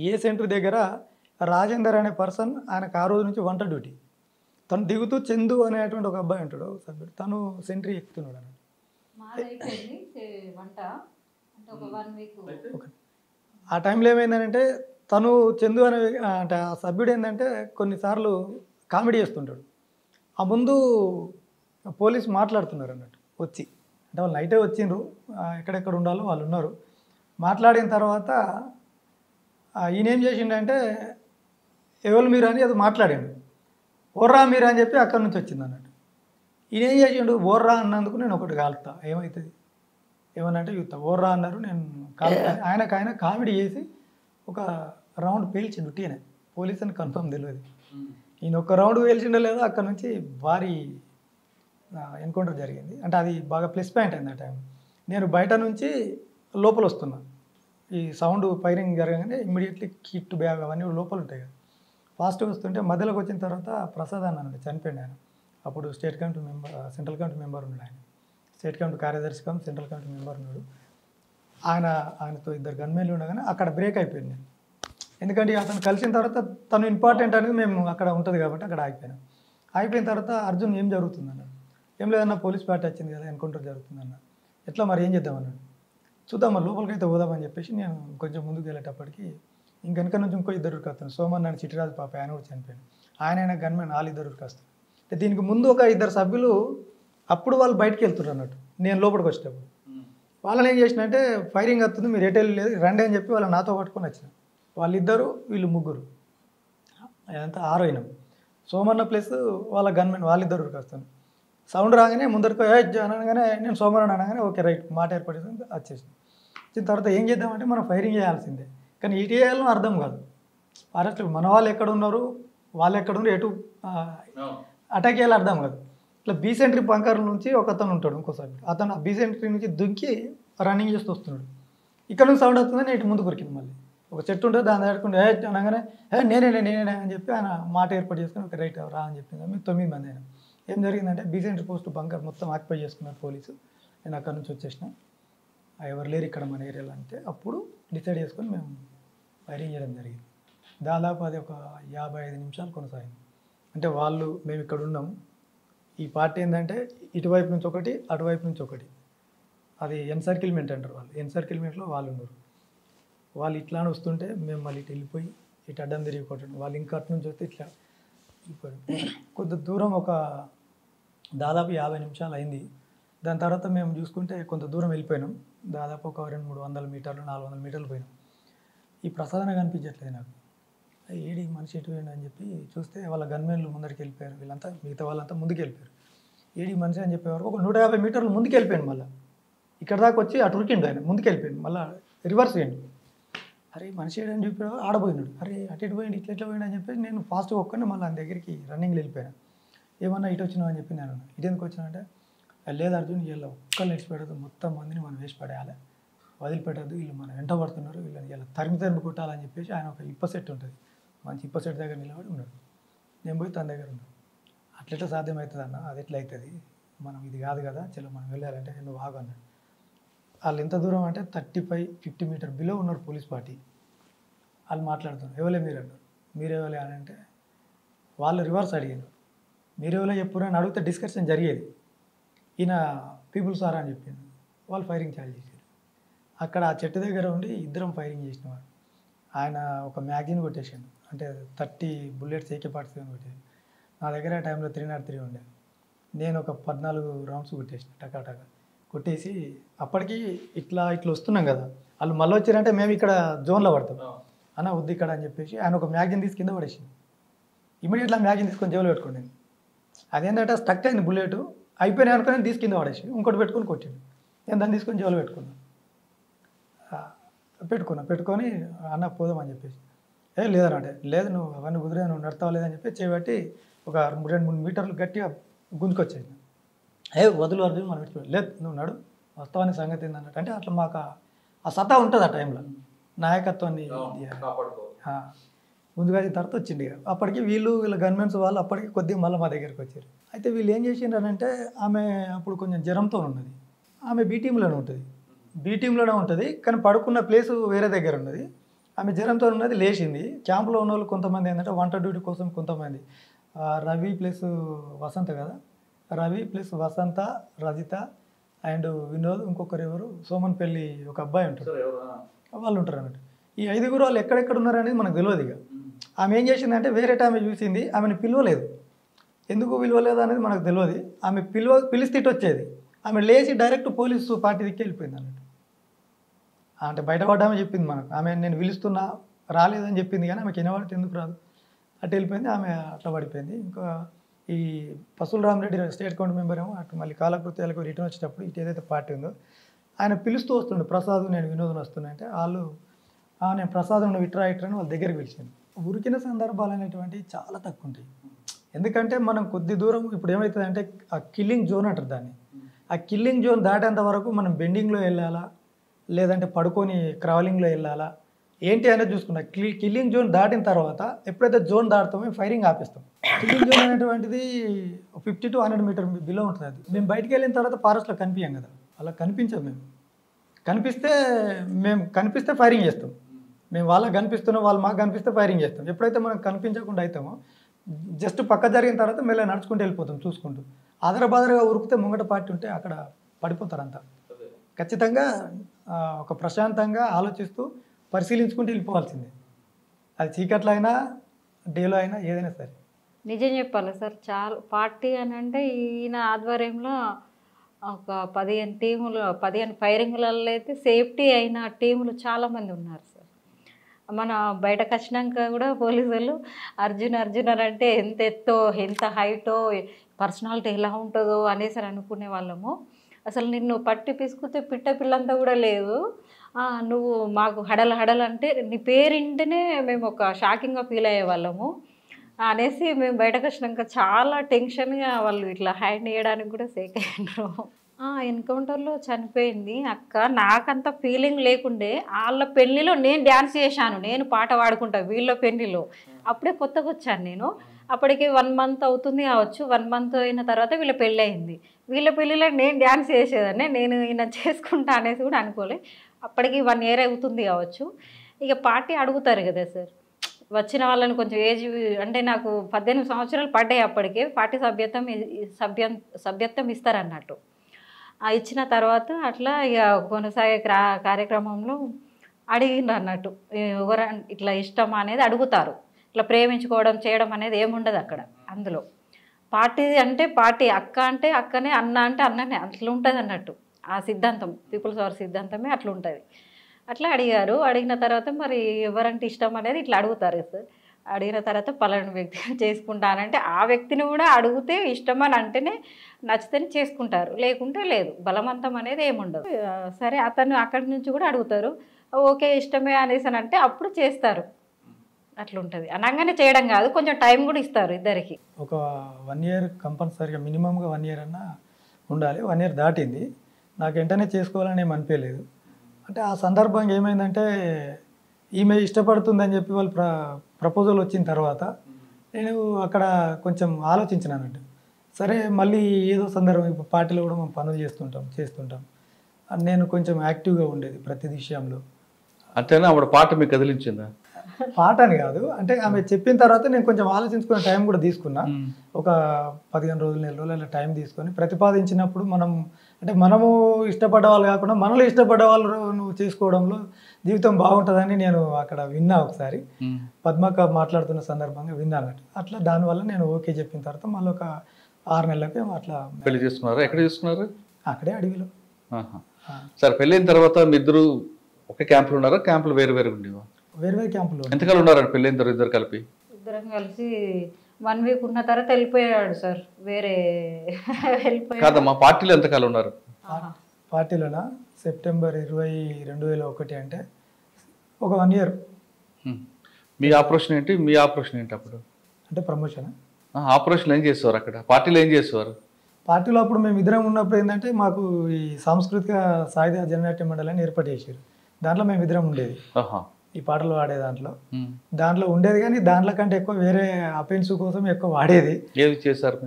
ఏ సెంట్రీ దగ్గర రాజేందర్ అనే పర్సన్, ఆయనకు ఆ రోజు నుంచి వంట డ్యూటీ. తను దిగుతూ చందు అనేటువంటి ఒక అబ్బాయి ఉంటాడు సభ్యుడు, తను సెంట్రీ ఎక్కుతున్నాడు అన్నట్టు. ఆ టైంలో ఏమైందంటే తను చందు అనే అంటే ఆ సభ్యుడు ఏంటంటే కొన్నిసార్లు కామెడీ చేస్తుంటాడు. ఆ ముందు పోలీసు మాట్లాడుతున్నారు అన్నట్టు వచ్చి, అంటే వాళ్ళు నైటే వచ్చిండ్రు, ఎక్కడెక్కడ ఉండాలో వాళ్ళు ఉన్నారు. మాట్లాడిన తర్వాత ఈయన ఏం చేసిండంటే ఎవరు మీరు అని అది మాట్లాడాడు. ఓర్రా మీరు అని చెప్పి అక్కడి నుంచి వచ్చింది అన్నట్టు. ఈయన ఏం చేసిండు, ఓర్రా అన్నందుకు నేను ఒకటి కాలుతా, ఏమవుతుంది ఏమనంటే యూత్ ఓర్రా అన్నారు. నేను ఆయన కామెడీ చేసి ఒక రౌండ్ పేల్చిండు టీనే. పోలీస్ అని కన్ఫర్మ్ తెలియదు. ఈయన ఒక రౌండ్ పేల్చిండో లేదో అక్కడ నుంచి భారీ ఎన్కౌంటర్ జరిగింది. అంటే అది బాగా ప్లస్ పాయింట్ అయింది ఆ టైం. నేను బయట నుంచి లోపల వస్తున్నా. ఈ సౌండ్ ఫైరింగ్ జరగగానే ఇమ్మీడియట్లీ కిట్ బ్యాగ్ అవన్నీ లోపల ఉంటాయి కదా. ఫాస్ట్గా వస్తుంటే మధ్యలోకి వచ్చిన తర్వాత ప్రసాద్ అన్న చనిపోయింది ఆయన. అప్పుడు state committee member, central committee member ఉన్నాడు ఆయన. స్టేట్ కమిటీ కార్యదర్శి కమ్ సెంట్రల్ కమిటీ మెంబర్ ఉన్నాడు. ఆయనతో ఇద్దరు గన్మెన్లు ఉండగానే అక్కడ బ్రేక్ అయిపోయింది నేను. ఎందుకంటే అతను కలిసిన తర్వాత తను ఇంపార్టెంట్ అనేది మేము అక్కడ ఉంటుంది కాబట్టి అక్కడ ఆగిపోయినాం. ఆగిపోయిన తర్వాత అర్జున్ ఏం జరుగుతుందన్నాడు. ఏం లేదన్నా పోలీస్ పార్టీ వచ్చింది కదా, ఎన్కౌంటర్ జరుగుతుందన్న. ఎట్లా మరి ఏం చేద్దామన్నాడు. చూద్దాం మరి లోపలికైతే పోదామని చెప్పేసి నేను కొంచెం ముందుకు వెళ్ళేటప్పటికి ఇంకెనక నుంచి ఇంకో ఇద్దరు ఉరికొస్తాను. సోమన్ అని చిట్టిరాజు పాప ఆయన కూడా చనిపోయాను. ఆయన గన్మెన్ వాళ్ళిద్దరు ఉరికొస్తాను. దీనికి ముందు ఒక ఇద్దరు సభ్యులు అప్పుడు వాళ్ళు బయటికి వెళ్తున్నారు అన్నట్టు. నేను లోపలికి వచ్చేటప్పుడు వాళ్ళని ఏం చేసినంటే ఫైరింగ్ వస్తుంది మీరు ఎటు లేదు రండి అని చెప్పి వాళ్ళు నాతో పట్టుకొని వచ్చిన. వాళ్ళిద్దరు వీళ్ళు ముగ్గురు, అదంతా 6 అయినాం. సోమన్న ప్లస్ వాళ్ళ గన్మెన్ వాళ్ళిద్దరు ఉరికొస్తాను. సౌండ్ రాగానే ముందరికి అనగానే నేను సోమన్ అనగానే ఓకే రైట్ మాట ఏర్పడేసి వచ్చేసింది. వచ్చిన తర్వాత ఏం చేద్దామంటే మనం ఫైరింగ్ చేయాల్సిందే. కానీ ఇటు చేయాలని అర్థం కాదు. ఫారెస్ట్ మన వాళ్ళు ఎక్కడ ఉన్నారు, వాళ్ళు ఎక్కడ ఉన్నారు, ఎటు అటాక్ చేయాలి అర్థం కాదు. ఇట్లా బీసెంట్రీ బంకర్ నుంచి ఒక అతను ఉంటాడు ఇంకోసారి. అతను బీసెంట్రీ నుంచి దుంకి రన్నింగ్ చేస్తూ వస్తున్నాడు. ఇక్కడ నుంచి సౌండ్ వస్తుందని ఇటు ముందు కొరికింది. మళ్ళీ ఒక చెట్టు ఉంటుంది దాన్ని దాటుకుంటే అనగానే నేనే అని చెప్పి ఆయన మాట ఏర్పాటు చేసుకుని ఒక రైట్ రా అని చెప్పింది. మేము 9 మంది అయినా. ఏం జరిగిందంటే బీసెంట్రీ పోస్ట్ బంకర్ మొత్తం ఆక్యుపై చేసుకున్నారు పోలీసు. నేను అక్కడ నుంచి వచ్చేసిన. ఎవరు లేరు ఇక్కడ మన ఏరియాలో అంటే అప్పుడు డిసైడ్ చేసుకొని మేము ఫైరింగ్ చేయడం జరిగింది. దాదాపు అది ఒక 55 నిమిషాలు కొనసాగింది. అంటే మేము ఇక్కడ ఉన్నాము. ఈ పార్టీ ఏంటంటే ఇటువైపు నుంచి ఒకటి అటువైపు నుంచి ఒకటి, అది ఎన్సర్కిల్మెంట్ అంటారు వాళ్ళు. ఎన్సర్కిల్మెంట్లో వాళ్ళు ఉన్నారు. వాళ్ళు ఇట్లా వస్తుంటే మేము మళ్ళీ ఇటు వెళ్ళిపోయి ఇటు అడ్డం తిరిగి కొట్టడం. వాళ్ళు ఇంకా అటు నుంచి వస్తే ఇట్లా వెళ్ళిపోయారు. కొద్ది దూరం ఒక దాదాపు 50 నిమిషాలు అయింది. దాని తర్వాత మేము చూసుకుంటే కొంత దూరం వెళ్ళిపోయినాం. దాదాపు ఒక 200-300 మీటర్లు 400 మీటర్లు పోయినాం. ఈ ప్రసాదన కనిపించట్లేదు నాకు. ఏడి మనిషి ఎటు పోయిండు అని చెప్పి చూస్తే వాళ్ళ గన్మెన్లు ముందరికి వెళ్ళిపోయారు. వీళ్ళంతా మిగతా వాళ్ళంతా ముందుకు వెళ్ళిపోయారు. ఏడి మనిషి అని చెప్పేవారు ఒక 150 మీటర్లు ముందుకు వెళ్ళిపోయాను. మళ్ళీ ఇక్కడ దాకా వచ్చి అటు ఉరికిండు ఆయన, ముందుకు వెళ్ళిపోయాడు. మళ్ళీ రివర్స్ అయ్యండి. అరే మనిషి ఏడని చెప్పాడు, ఆడపోయినాడు. అరే అటు ఇటు పోయిండు, ఇట్లా పోయిండు అని చెప్పేసి నేను ఫాస్ట్గా ఒక్కడిని మళ్ళీ ఆయన దగ్గరికి రన్నింగ్లో వెళ్ళిపోయాను. ఏమన్నా ఇటు వచ్చినావు అని చెప్పి నేను ఇటు ఎందుకు వచ్చినా అంటే లేదు అర్జున్ వీళ్ళు ఒక్కళ్ళు ఇచ్చిపెట్టదు, మొత్తం మందిని మనం వేసి పడేయాలి, వదిలిపెట్టద్దు, వీళ్ళు మనం వెంట పడుతున్నారు, వీళ్ళని ఇలా తరిమి కొట్టాలని చెప్పేసి ఆయన ఒక ఇప్ప సెట్ ఉంటుంది, మంచి ఇప్ప సెట్ దగ్గర నిలబడి ఉన్నాడు. నేను పోయి తన దగ్గర ఉన్నాను. అట్లెట్లా సాధ్యమవుతుంది అన్న, అది ఎట్లా అవుతుంది, మనం ఇది కాదు కదా, చలో మనం వెళ్ళాలంటే నువ్వు ఆగు అన్నాడు. వాళ్ళు ఎంత దూరం అంటే 35-50 మీటర్ బిలో ఉన్నారు పోలీస్ పార్టీ. వాళ్ళు మాట్లాడుతున్నారు, ఎవరే మీరు అన్నారు. మీరెవరే అని అంటే వాళ్ళు రివర్స్ అడిగారు, మీరెవరో చెప్పురా అని అడిగితే డిస్కషన్ జరిగేది. ఈయన పీపుల్స్ ఆర్ అని చెప్పింది. వాళ్ళు ఫైరింగ్ చాలు చేశారు. అక్కడ ఆ చెట్టు దగ్గర ఉండి ఇద్దరం ఫైరింగ్ చేసినవాడు. ఆయన ఒక మ్యాగజిన్ కొట్టేసాడు, అంటే 30 బుల్లెట్స్ AK-47 కొట్టేసాడు. నా దగ్గర ఆ టైంలో 303 ఉండే. నేను ఒక 14 రౌండ్స్ కొట్టేసిన టకాటక కొట్టేసి, అప్పటికి ఇట్లా వస్తున్నాం కదా, వాళ్ళు మళ్ళీ వచ్చారంటే మేము ఇక్కడ జోన్లో పడతాం అన్న వద్దు ఇక్కడ అని చెప్పేసి ఆయన ఒక మ్యాగజిన్ తీసి కింద పడేసింది. ఇమీడియట్లా మ్యాగజిన్ తీసుకొని జేబులో పెట్టుకోండి. అదేంటంటే స్టక్ అయింది, బుల్లెట్ అయిపోయినాయి అనుకుని తీసి కింద పడేసి ఇంకోటి పెట్టుకొని కొట్టిండు. నేను దాన్ని తీసుకొని జేబులో పెట్టుకొని అన్న పోదాం అని చెప్పేసి, లేదనంటే లేదు నువ్వు అవన్నీ కుదిరే నువ్వు నడతావు లేదని చెప్పి చేయబట్టి ఒక 2-3 మీటర్లు గట్టిగా గుంజుకొచ్చేది. వదులు అర్జున్ మనం పెట్టుకోవాలి, లేదు నువ్వు నడు వస్తావని సంగతి ఏందన్నట్టు. అంటే అట్లా మాకు ఆ సత్తా ఉంటుంది ఆ టైంలో, నాయకత్వాన్ని ముందుగా తర్వాత వచ్చింది. అప్పటికి వీళ్ళ గవర్నమెంట్స్ వాళ్ళు అప్పటికి కొద్దిగా మళ్ళీ మా దగ్గరికి వచ్చారు. అయితే వీళ్ళు ఏం చేసిండ్రనంటే ఆమె అప్పుడు కొంచెం జ్వరంతో ఉన్నది. ఆమె బీ టీంలోనే ఉంటుంది కానీ పడుకున్న ప్లేసు వేరే దగ్గర ఉన్నది. ఆమె జ్వరంతో ఉన్నది, లేచింది. క్యాంపులో ఉన్న వాళ్ళు కొంతమంది ఏంటంటే వంట డ్యూటీ కోసం కొంతమంది, రవి ప్లస్ వసంత కదా, రవి ప్లస్ వసంత, రజిత అండ్ వినోద్, ఇంకొకరు ఎవరు సోమన్పల్లి ఒక అబ్బాయి ఉంటారు, వాళ్ళు ఉంటారు అన్నట్టు. ఈ 5గురు వాళ్ళు ఎక్కడెక్కడ ఉన్నారనేది మనకు తెలియదు. ఇక ఆమె ఏం చేసిందంటే వేరే ఆమె చూసింది, ఆమెను పిలవలేదు. ఎందుకు పిలవలేదు అనేది మనకు తెలియదు. ఆమె పిలిస్తే వచ్చేది, ఆమె లేచి డైరెక్ట్ పోలీసు పార్టీ దిక్కి వెళ్ళిపోయింది అన్నట్టు. అంటే బయటపడ్డామే చెప్పింది మనకు. ఆమె నేను పిలుస్తున్నా రాలేదని చెప్పింది కానీ ఆమెకి వినబడితే ఎందుకు రాదు, అటు వెళ్ళిపోయింది. ఆమె అట్లా పడిపోయింది. ఇంకా ఈ పసుల రామరెడ్డి స్టేట్ కౌంటీ మెంబర్ ఏమో అటు మళ్ళీ కాలకృత్యాలకు రిటర్న్ వచ్చేటప్పుడు ఇటు ఏదైతే పార్టీ ఉందో ఆయన పిలుస్తూ వస్తుండే, ప్రసాద్ నేను వినోదం వస్తున్నా అంటే వాళ్ళు నేను ప్రసాద్ నువ్వు ఇట్రా ఇట్రా అని వాళ్ళ దగ్గరికి పిలిచాను. ఉరికిన సందర్భాలు అనేటువంటివి చాలా తక్కువ ఉంటాయి. ఎందుకంటే మనం కొద్ది దూరం ఇప్పుడు ఏమవుతుందంటే ఆ కిల్లింగ్ జోన్ అంటారు దాన్ని. ఆ కిల్లింగ్ జోన్ దాటేంత వరకు మనం బెండింగ్లో వెళ్ళాలా లేదంటే పడుకొని క్రావలింగ్లో వెళ్ళాలా ఏంటి అనేది చూసుకున్నా. కిల్లింగ్ జోన్ దాటిన తర్వాత ఎప్పుడైతే జోన్ దాటుతామో ఫైరింగ్ ఆపేస్తాం. కిల్లింగ్ జోన్ అనేటువంటిది 50 to 100 మీటర్ బిలో ఉంటుంది. అది మేము బయటికి వెళ్ళిన తర్వాత ఫారెస్ట్లో కనిపించాం కదా, అలా కనిపించాం. మేము కనిపిస్తే ఫైరింగ్ చేస్తాం. మేము వాళ్ళకి కనిపిస్తున్నాం, వాళ్ళు మాకు కనిపిస్తే ఫైరింగ్ చేస్తాం. ఎప్పుడైతే మనం కనిపించకుండా అవుతామో జస్ట్ పక్క జరిగిన తర్వాత మెల్ల నడుచుకుంటూ వెళ్ళిపోతాం చూసుకుంటూ. ఆదరబాదరగా ఉరికితే ముంగట పార్టీ ఉంటే అక్కడ పడిపోతారు అంతా. ఖచ్చితంగా ఒక ప్రశాంతంగా ఆలోచిస్తూ పరిశీలించుకుంటూ వెళ్ళిపోవాల్సిందే. అది చీకట్లో అయినా డేలో అయినా ఏదైనా సరే. నిజం చెప్పాలి సార్, చాలా పార్టీ అని అంటే ఈయన ఆధ్వర్యంలో ఒక 15 టీములు 15 ఫైరింగ్లలో అయితే సేఫ్టీ అయిన టీములు చాలామంది ఉన్నారు సార్. మన బయటకు వచ్చినాక కూడా పోలీసు వాళ్ళు అర్జున్ అని అంటే ఎంత ఎత్తో ఎంత హైటో పర్సనాలిటీ ఎలా ఉంటుందో అనేసి అనుకునే వాళ్ళము. అసలు నిన్ను పట్టి పిసుకుతే పిట్ట పిల్లంతా కూడా లేదు, నువ్వు మాకు హడల్ అంటే నీ పేరింటనే మేము ఒక షాకింగ్గా ఫీల్ అయ్యే వాళ్ళము అనేసి మేము బయటకు వచ్చినాక చాలా టెన్షన్గా వాళ్ళు ఇట్లా హ్యాండ్ ఇవ్వడానికి కూడా సేక్ అయ్యారు. ఎన్కౌంటర్లో చనిపోయింది అక్క. నాకంత ఫీలింగ్ లేకుండే. వాళ్ళ పెళ్ళిలో నేను డ్యాన్స్ చేశాను, నేను పాట పాడుకుంటా వీళ్ళ పెళ్ళిలో. అప్పుడే కొత్తగా వచ్చాను నేను. అప్పటికి 1 month అవుతుంది కావచ్చు. 1 month అయిన తర్వాత వీళ్ళ పెళ్ళి అయింది. వీళ్ళ పెళ్ళిలో నేను డ్యాన్స్ చేసేదాన్ని, నేను ఈయన చేసుకుంటా అనేసి కూడా అనుకోలే. అప్పటికి 1 year అవుతుంది కావచ్చు. ఇక పార్టీ అడుగుతారు కదా సార్, వచ్చిన వాళ్ళని కొంచెం ఏజ్ అంటే నాకు 18 సంవత్సరాలు పడ్డాయి అప్పటికే. పార్టీ సభ్యత్వం ఇస్తారన్నట్టు. ఇచ్చిన తర్వాత అట్లా ఇక కొనసాగే కార్యక్రమంలో అడిగిండ్రు అన్నట్టు, ఎవరు ఇట్లా ఇష్టమా అనేది అడుగుతారు. ఇట్లా ప్రేమించుకోవడం చేయడం అనేది ఏముండదు అక్కడ. అందులో పార్టీ అంటే పార్టీ, అక్క అంటే అక్కనే, అన్న అంటే అన్ననే, అట్లా ఉంటుంది అన్నట్టు. ఆ సిద్ధాంతం పీపుల్స్ వార్ సిద్ధాంతమే అట్లా ఉంటుంది. అట్లా అడిగారు. అడిగిన తర్వాత మరి ఎవరంటే ఇష్టం అనేది ఇట్లా అడుగుతారు సార్. అడిగిన తర్వాత పలానా వ్యక్తి చేసుకుంటానంటే ఆ వ్యక్తిని కూడా అడిగితే ఇష్టమని అంటేనే నచ్చితేనే చేసుకుంటారు, లేకుంటే లేదు. బలవంతం అనేది ఏముండదు. సరే అతను అక్కడి నుంచి కూడా అడుగుతారు, ఓకే ఇష్టమే అనేసి అని అంటే అప్పుడు చేస్తారు. అట్లుంటుంది. అనగానే చేయడం కాదు, కొంచెం టైం కూడా ఇస్తారు ఇద్దరికి. ఒక 1 year కంపల్సరీగా మినిమంగా 1 year అన్నా ఉండాలి. 1 year దాటింది. నాకు వెంటనే చేసుకోవాలని ఏమి అనిపించలేదు. అంటే ఆ సందర్భంగా ఏమైందంటే ఈమె ఇష్టపడుతుందని చెప్పి వాళ్ళు ప్రపోజల్ వచ్చిన తర్వాత నేను అక్కడ కొంచెం ఆలోచించినానంటే, సరే మళ్ళీ ఏదో సందర్భం ఇప్పుడు పార్టీలో కూడా మనం పనులు చేస్తుంటాం నేను కొంచెం యాక్టివ్గా ఉండేది ప్రతి విషయంలో. అంతేనా? ఆవిడ పాట మీకు కదిలించిందా? పాట అని కాదు, అంటే ఆమె చెప్పిన తర్వాత నేను కొంచెం ఆలోచించుకునే టైం కూడా తీసుకున్నా. ఒక 15 రోజులు 4 రోజులు అలా టైం తీసుకొని ప్రతిపాదించినప్పుడు మనము ఇష్టపడ్డ వాళ్ళు కాకుండా మనలో ఇష్టపడ్డ వాళ్ళు నువ్వు చేసుకోవడంలో జీవితం బాగుంటుందని నేను అక్కడ విన్నా. ఒకసారి పద్మక్క మాట్లాడుతున్న సందర్భంగా విన్నా అన్నట్టు. అట్లా దానివల్ల నేను ఓకే చెప్పిన తర్వాత మళ్ళీ ఒక 6 నెలలకి అట్లా పెళ్లి చేసుకున్నారు. ఎక్కడ చేసుకున్నారు? అక్కడే అడవిలో. సరే, పెళ్ళైన తర్వాత మీ ఇద్దరు ఒకే క్యాంపులో ఉన్నారా? క్యాంపులు వేరు వేరు ఉండేవా? వేరు వేరు క్యాంపులో. ఎంతకాలం ఉన్నారండి పెళ్ళైన తర్వాత ఇద్దరు కలిపి? ఇద్దరం కలిసి 1 week ఉన్న తర్వాత వెళ్ళిపోయాడు సార్, వేరే వెళ్ళిపోయాడు. కాదమ్మా, పార్టీలో ఎంతకాలం ఉన్నారు? పార్టీలోనా సెప్టెంబర్ 20, 2001 అంటే ఒక 1 year. మీ ఆపరేషన్ ఏంటి? మీ ఆపరేషన్ ఏంటి అప్పుడు? అంటే ప్రమోషన్. ఆపరేషన్ ఏం చేసేవారు అక్కడ? పార్టీలో ఏం చేసేవారు? పార్టీలో అప్పుడు మేము ఇద్దరం ఉన్నప్పుడు ఏంటంటే మాకు ఈ సాంస్కృతిక సాయుధ జననాట్య మండలిని ఏర్పాటు చేశారు. దాంట్లో మేము ఇద్దరం ఉండేది. ఈ పాటలు పాడే దాంట్లో ఉండేది. కానీ దాంట్లో కంటే ఎక్కువ వేరే అపెన్స్ కోసం ఎక్కువ వాడేది. ఏది చేశారు?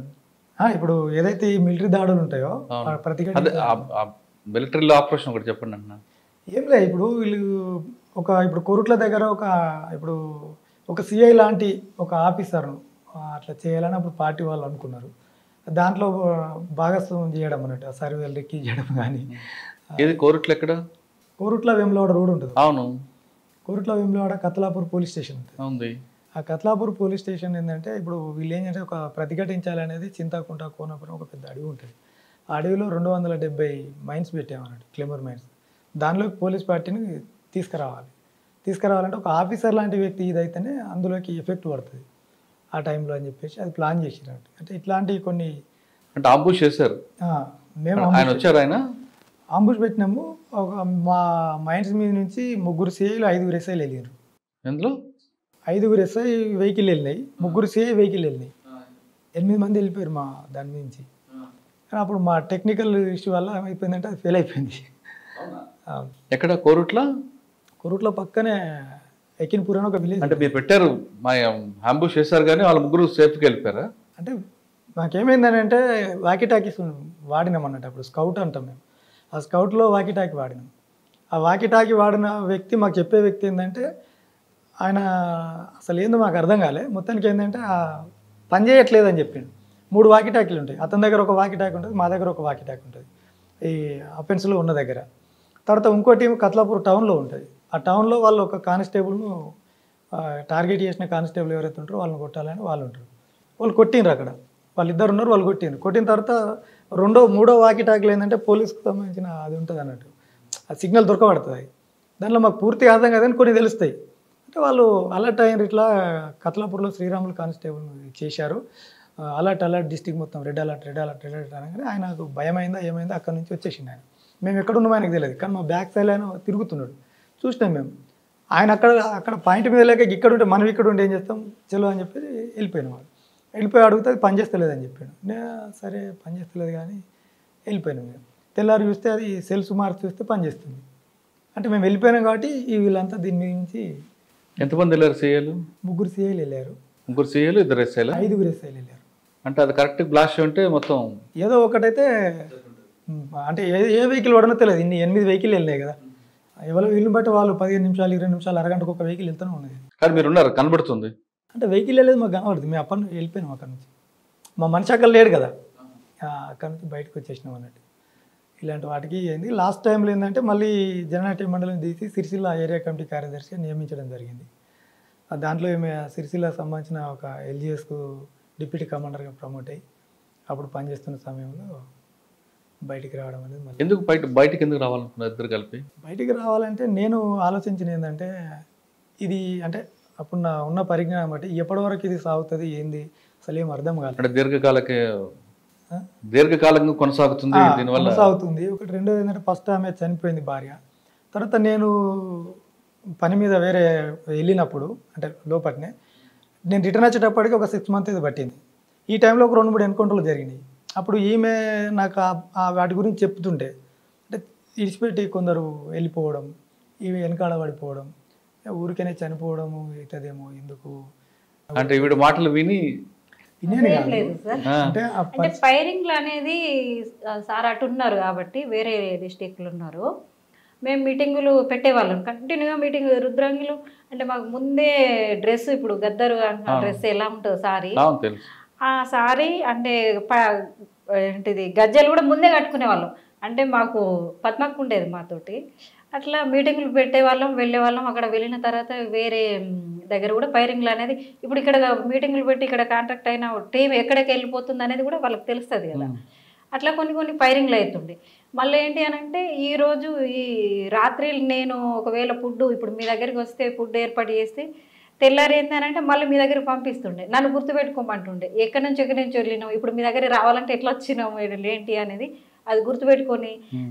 ఇప్పుడు ఏదైతే ఈ మిలిటరీ దాడులు ఉంటాయో మిలిటరీలో ఆపరేషన్ ఒకటి చెప్పండి అన్న. ఏం లేదు, ఇప్పుడు వీళ్ళు ఇప్పుడు కోరుట్ల దగ్గర ఒక సిఐ లాంటి ఒక ఆఫీసర్ను అట్లా చేయాలని అప్పుడు పార్టీ వాళ్ళు అనుకున్నారు. దాంట్లో భాగస్వామ్యం చేయడం అన్నట్టు, సర్వేలు రెక్కి చేయడం. కానీ ఏది కోరుట్ల ఎక్కడ? కోరుట్ల వేములవాడ రోడ్ ఉంటుంది. అవును, కోరుట్ల వేములవాడ కత్లాపూర్ పోలీస్ స్టేషన్ ఉంటుంది. ఆ కత్లాపూర్ పోలీస్ స్టేషన్ ఏంటంటే ఇప్పుడు వీళ్ళు ఏంటంటే ఒక ప్రతిఘటించాలనేది చింతాకుంట కోనపురం ఒక పెద్ద అడవి ఉంటుంది. ఆ అడవిలో 270 మైన్స్ పెట్టామన్నట్టు, క్లెమర్ మైన్స్. దానిలోకి పోలీస్ పార్టీని తీసుకురావాలంటే ఒక ఆఫీసర్ లాంటి వ్యక్తి ఇదైతేనే అందులోకి ఎఫెక్ట్ పడుతుంది ఆ టైంలో అని చెప్పేసి అది ప్లాన్ చేసినట్టు. అంటే ఇట్లాంటివి కొన్ని అంటే అంబుష్ చేశారు. మేము ఆయన వచ్చారు. అంబుష్ పెట్టినాము. ఒక మా మైండ్స్ మీద నుంచి 3 సిఐలు 5 ఎస్ఐలు వెళ్ళారు. ఎందులో 5 ఎస్ఐ వెహికల్ వెళ్ళినాయి, 3 సిఐ వెహికల్ వెళ్ళినాయి. 8 మంది వెళ్ళిపోయారు మా దాని నుంచి. కానీ అప్పుడు మా టెక్నికల్ ఇష్యూ వల్ల ఏమైపోయిందంటే అది ఫెయిల్ అయిపోయింది. ఎక్కడ కోరుట్ల కొరుట్ల పక్కనే ఎకిన్పూర్ అని ఒక విలేజ్. అంటే మీరు పెట్టారు మా అంబుష్ చేశారు కానీ వాళ్ళ ముగ్గురు సేఫ్కి వెళ్ళిపోయారా? అంటే మాకేమైందని అంటే వాకీ టాకీస్ వాడినాం అన్నట్టు. అప్పుడు స్కౌట్ అంటాం మేము. ఆ స్కౌట్లో వాకీ టాకీ వాడినాం. ఆ వాకీ టాకీ వాడిన వ్యక్తి మాకు చెప్పే వ్యక్తి ఏంటంటే ఆయన అసలు ఏందో మాకు అర్థం కాలే. మొత్తానికి ఏంటంటే పని చేయట్లేదని చెప్పిండు. 3 వాకీ టాకీలు ఉంటాయి. అతని దగ్గర ఒక వాకీ టాకీ ఉంటుంది, మా దగ్గర ఒక వాకీ టాకీ ఉంటుంది ఈ అఫెన్స్లో ఉన్న దగ్గర. తర్వాత ఇంకో టీం కత్లాపూర్ టౌన్లో ఉంటుంది. ఆ టౌన్లో వాళ్ళు ఒక కానిస్టేబుల్ను టార్గెట్ చేసిన కానిస్టేబుల్ ఎవరైతే ఉంటారో వాళ్ళని కొట్టాలని వాళ్ళు ఉంటారు. వాళ్ళు కొట్టిండ్రు అక్కడ. వాళ్ళిద్దరు ఉన్నారు, వాళ్ళు కొట్టిండ్రు. కొట్టిన తర్వాత మూడో వాకీ టాకీలు ఏంటంటే పోలీస్కి సంబంధించిన అది ఉంటుంది అన్నట్టు. ఆ సిగ్నల్ దొరకబడుతుంది. దానిలో మాకు పూర్తిగా అర్థం కాదని కొన్ని తెలుస్తాయి. అంటే వాళ్ళు అలర్ట్ అయినారు, ఇట్లా కత్లాపూర్లో శ్రీరాములు కానిస్టేబుల్ చేశారు, అలర్ట్ డిస్టిక్ మొత్తం రెడ్ అలర్ట్ అనగానే ఆయనకు భయమైందా ఏమైందా అక్కడ నుంచి వచ్చేసింది ఆయన. మేము ఎక్కడ ఉన్నామో ఆయనకు తెలియదు, కానీ మా బ్యాక్ సైడ్ ఆయన తిరుగుతున్నాడు. చూసినాం మేము. ఆయన అక్కడ పాయింట్ మీద లేక ఇక్కడ ఉంటే మనం ఇక్కడ ఉంటే ఏం చేస్తాం చలో అని చెప్పి వెళ్ళిపోయినాం. వాళ్ళు వెళ్ళిపోయి అడిగితే అది పనిచేస్తలేదు అని చెప్పాడు. సరే పనిచేస్తలేదు కానీ వెళ్ళిపోయినాం. మేము తెల్లారి చూస్తే అది సెల్స్ మార్చి చూస్తే పనిచేస్తుంది. అంటే మేము వెళ్ళిపోయినాం కాబట్టి వీళ్ళంతా దీని నుంచి. ఎంతమంది వెళ్ళారు సీఏలు? 3 సిఐలు వెళ్ళారు. 3 సీఏలు 2 ఎస్ఐలు? 5 ఎస్ఐలు వెళ్ళారు. అంటే అది కరెక్ట్ బ్లాస్ట్ ఉంటే మొత్తం ఏదో ఒకటైతే అంటే ఏ వెహికల్ వాడనో తెలియదు. 8 వెహికల్ వెళ్ళినాయి కదా. ఎవరో వీళ్ళని బట్టి వాళ్ళు 15 నిమిషాలు 20 నిమిషాలు అరగంటకు ఒక వెహికల్ వెళ్తూనే ఉన్నది. కానీ మీరు ఉన్నారు కనబడుతుంది. అంటే వెహికల్ వెళ్ళేది మాకు కనబడుతుంది. మేము అప్పటి నుంచి వెళ్ళిపోయినాం అక్కడ నుంచి. మా మనిషి అక్కడ లేడు కదా, అక్కడ నుంచి బయటకు వచ్చేసినాం అన్నట్టు. ఇలాంటి వాటికి ఏంది లాస్ట్ టైంలో ఏంటంటే మళ్ళీ జననాట్య మండలం తీసి సిరిసిల్ల ఏరియా కమిటీ కార్యదర్శిగా నియమించడం జరిగింది. దాంట్లో ఏమి సిరిసిల్లకు సంబంధించిన ఒక ఎల్జిఎస్కు డిప్యూటీ కమాండర్గా ప్రమోట్ అయ్యి అప్పుడు పనిచేస్తున్న సమయంలో బయటికి రావడం అనేది. మళ్ళీ ఎందుకు బయటికి ఎందుకు రావాలనుకున్నారు ఇద్దరు కలిపి? బయటికి రావాలంటే నేను ఆలోచించిన ఏంటంటే ఇది అంటే అప్పుడు నా ఉన్న పరిజ్ఞానం బట్టి ఎప్పటి వరకు ఇది సాగుతుంది ఏంది అసలు ఏం అర్థం కాలేదు. అంటే దీర్ఘకాలంగా కొనసాగుతుంది దీనివల్ల కొనసాగుతుంది ఒకటి. రెండోది ఏంటంటే ఫస్ట్ ఆమె చనిపోయింది భార్య. తర్వాత నేను పని మీద వేరే వెళ్ళినప్పుడు అంటే లోపట్నే నేను రిటర్న్ వచ్చేటప్పటికి ఒక 6 months ఇది పట్టింది. ఈ టైంలో ఒక 2-3 ఎన్కౌంటర్లు జరిగినాయి. అప్పుడు ఈమె నాకు వాటి గురించి చెప్తుంటే అంటే ఇడిచిపెట్టి కొందరు వెళ్ళిపోవడం, ఇవి వెనకాల పడిపోవడం, ఊరికనే చనిపోవడము అవుతుందేమో ఎందుకు అంటే ఈవిడ మాటలు విని అంటే ఫైరింగ్లు అనేది సార్ అటు ఉన్నారు కాబట్టి వేరే డిస్టిక్లు ఉన్నారు. మేము మీటింగులు పెట్టేవాళ్ళం కంటిన్యూగా. మీటింగ్ రుద్రంగిలు అంటే మాకు ముందే డ్రెస్ ఇప్పుడు గద్దరు డ్రెస్ ఎలా ఉంటుంది సారీ, ఆ సారీ అంటే ఏంటిది గజ్జలు కూడా ముందే కట్టుకునేవాళ్ళం. అంటే మాకు పద్మకు ఉండేది మాతోటి. అట్లా మీటింగులు పెట్టేవాళ్ళం, వెళ్ళేవాళ్ళం. అక్కడ వెళ్ళిన తర్వాత వేరే దగ్గర కూడా ఫైరింగ్లు అనేది ఇప్పుడు ఇక్కడ మీటింగులు పెట్టి ఇక్కడ కాంట్రాక్ట్ అయిన టీం ఎక్కడికి వెళ్ళిపోతుంది అనేది కూడా వాళ్ళకి తెలుస్తుంది కదా. అట్లా కొన్ని ఫైరింగ్లు అవుతుండే. మళ్ళీ ఏంటి అని అంటే ఈరోజు ఈ రాత్రి నేను ఒకవేళ ఫుడ్ ఇప్పుడు మీ దగ్గరికి వస్తే ఫుడ్ ఏర్పాటు చేస్తే తెల్లారి ఏంటి అని అంటే మళ్ళీ మీ దగ్గరికి పంపిస్తుండే, నన్ను గుర్తుపెట్టుకోమంటుండే. ఎక్కడి నుంచి వెళ్ళినాం, ఇప్పుడు మీ దగ్గర రావాలంటే ఎట్లా వచ్చినాము ఏంటి అనేది అది గుర్తుపెట్టుకొని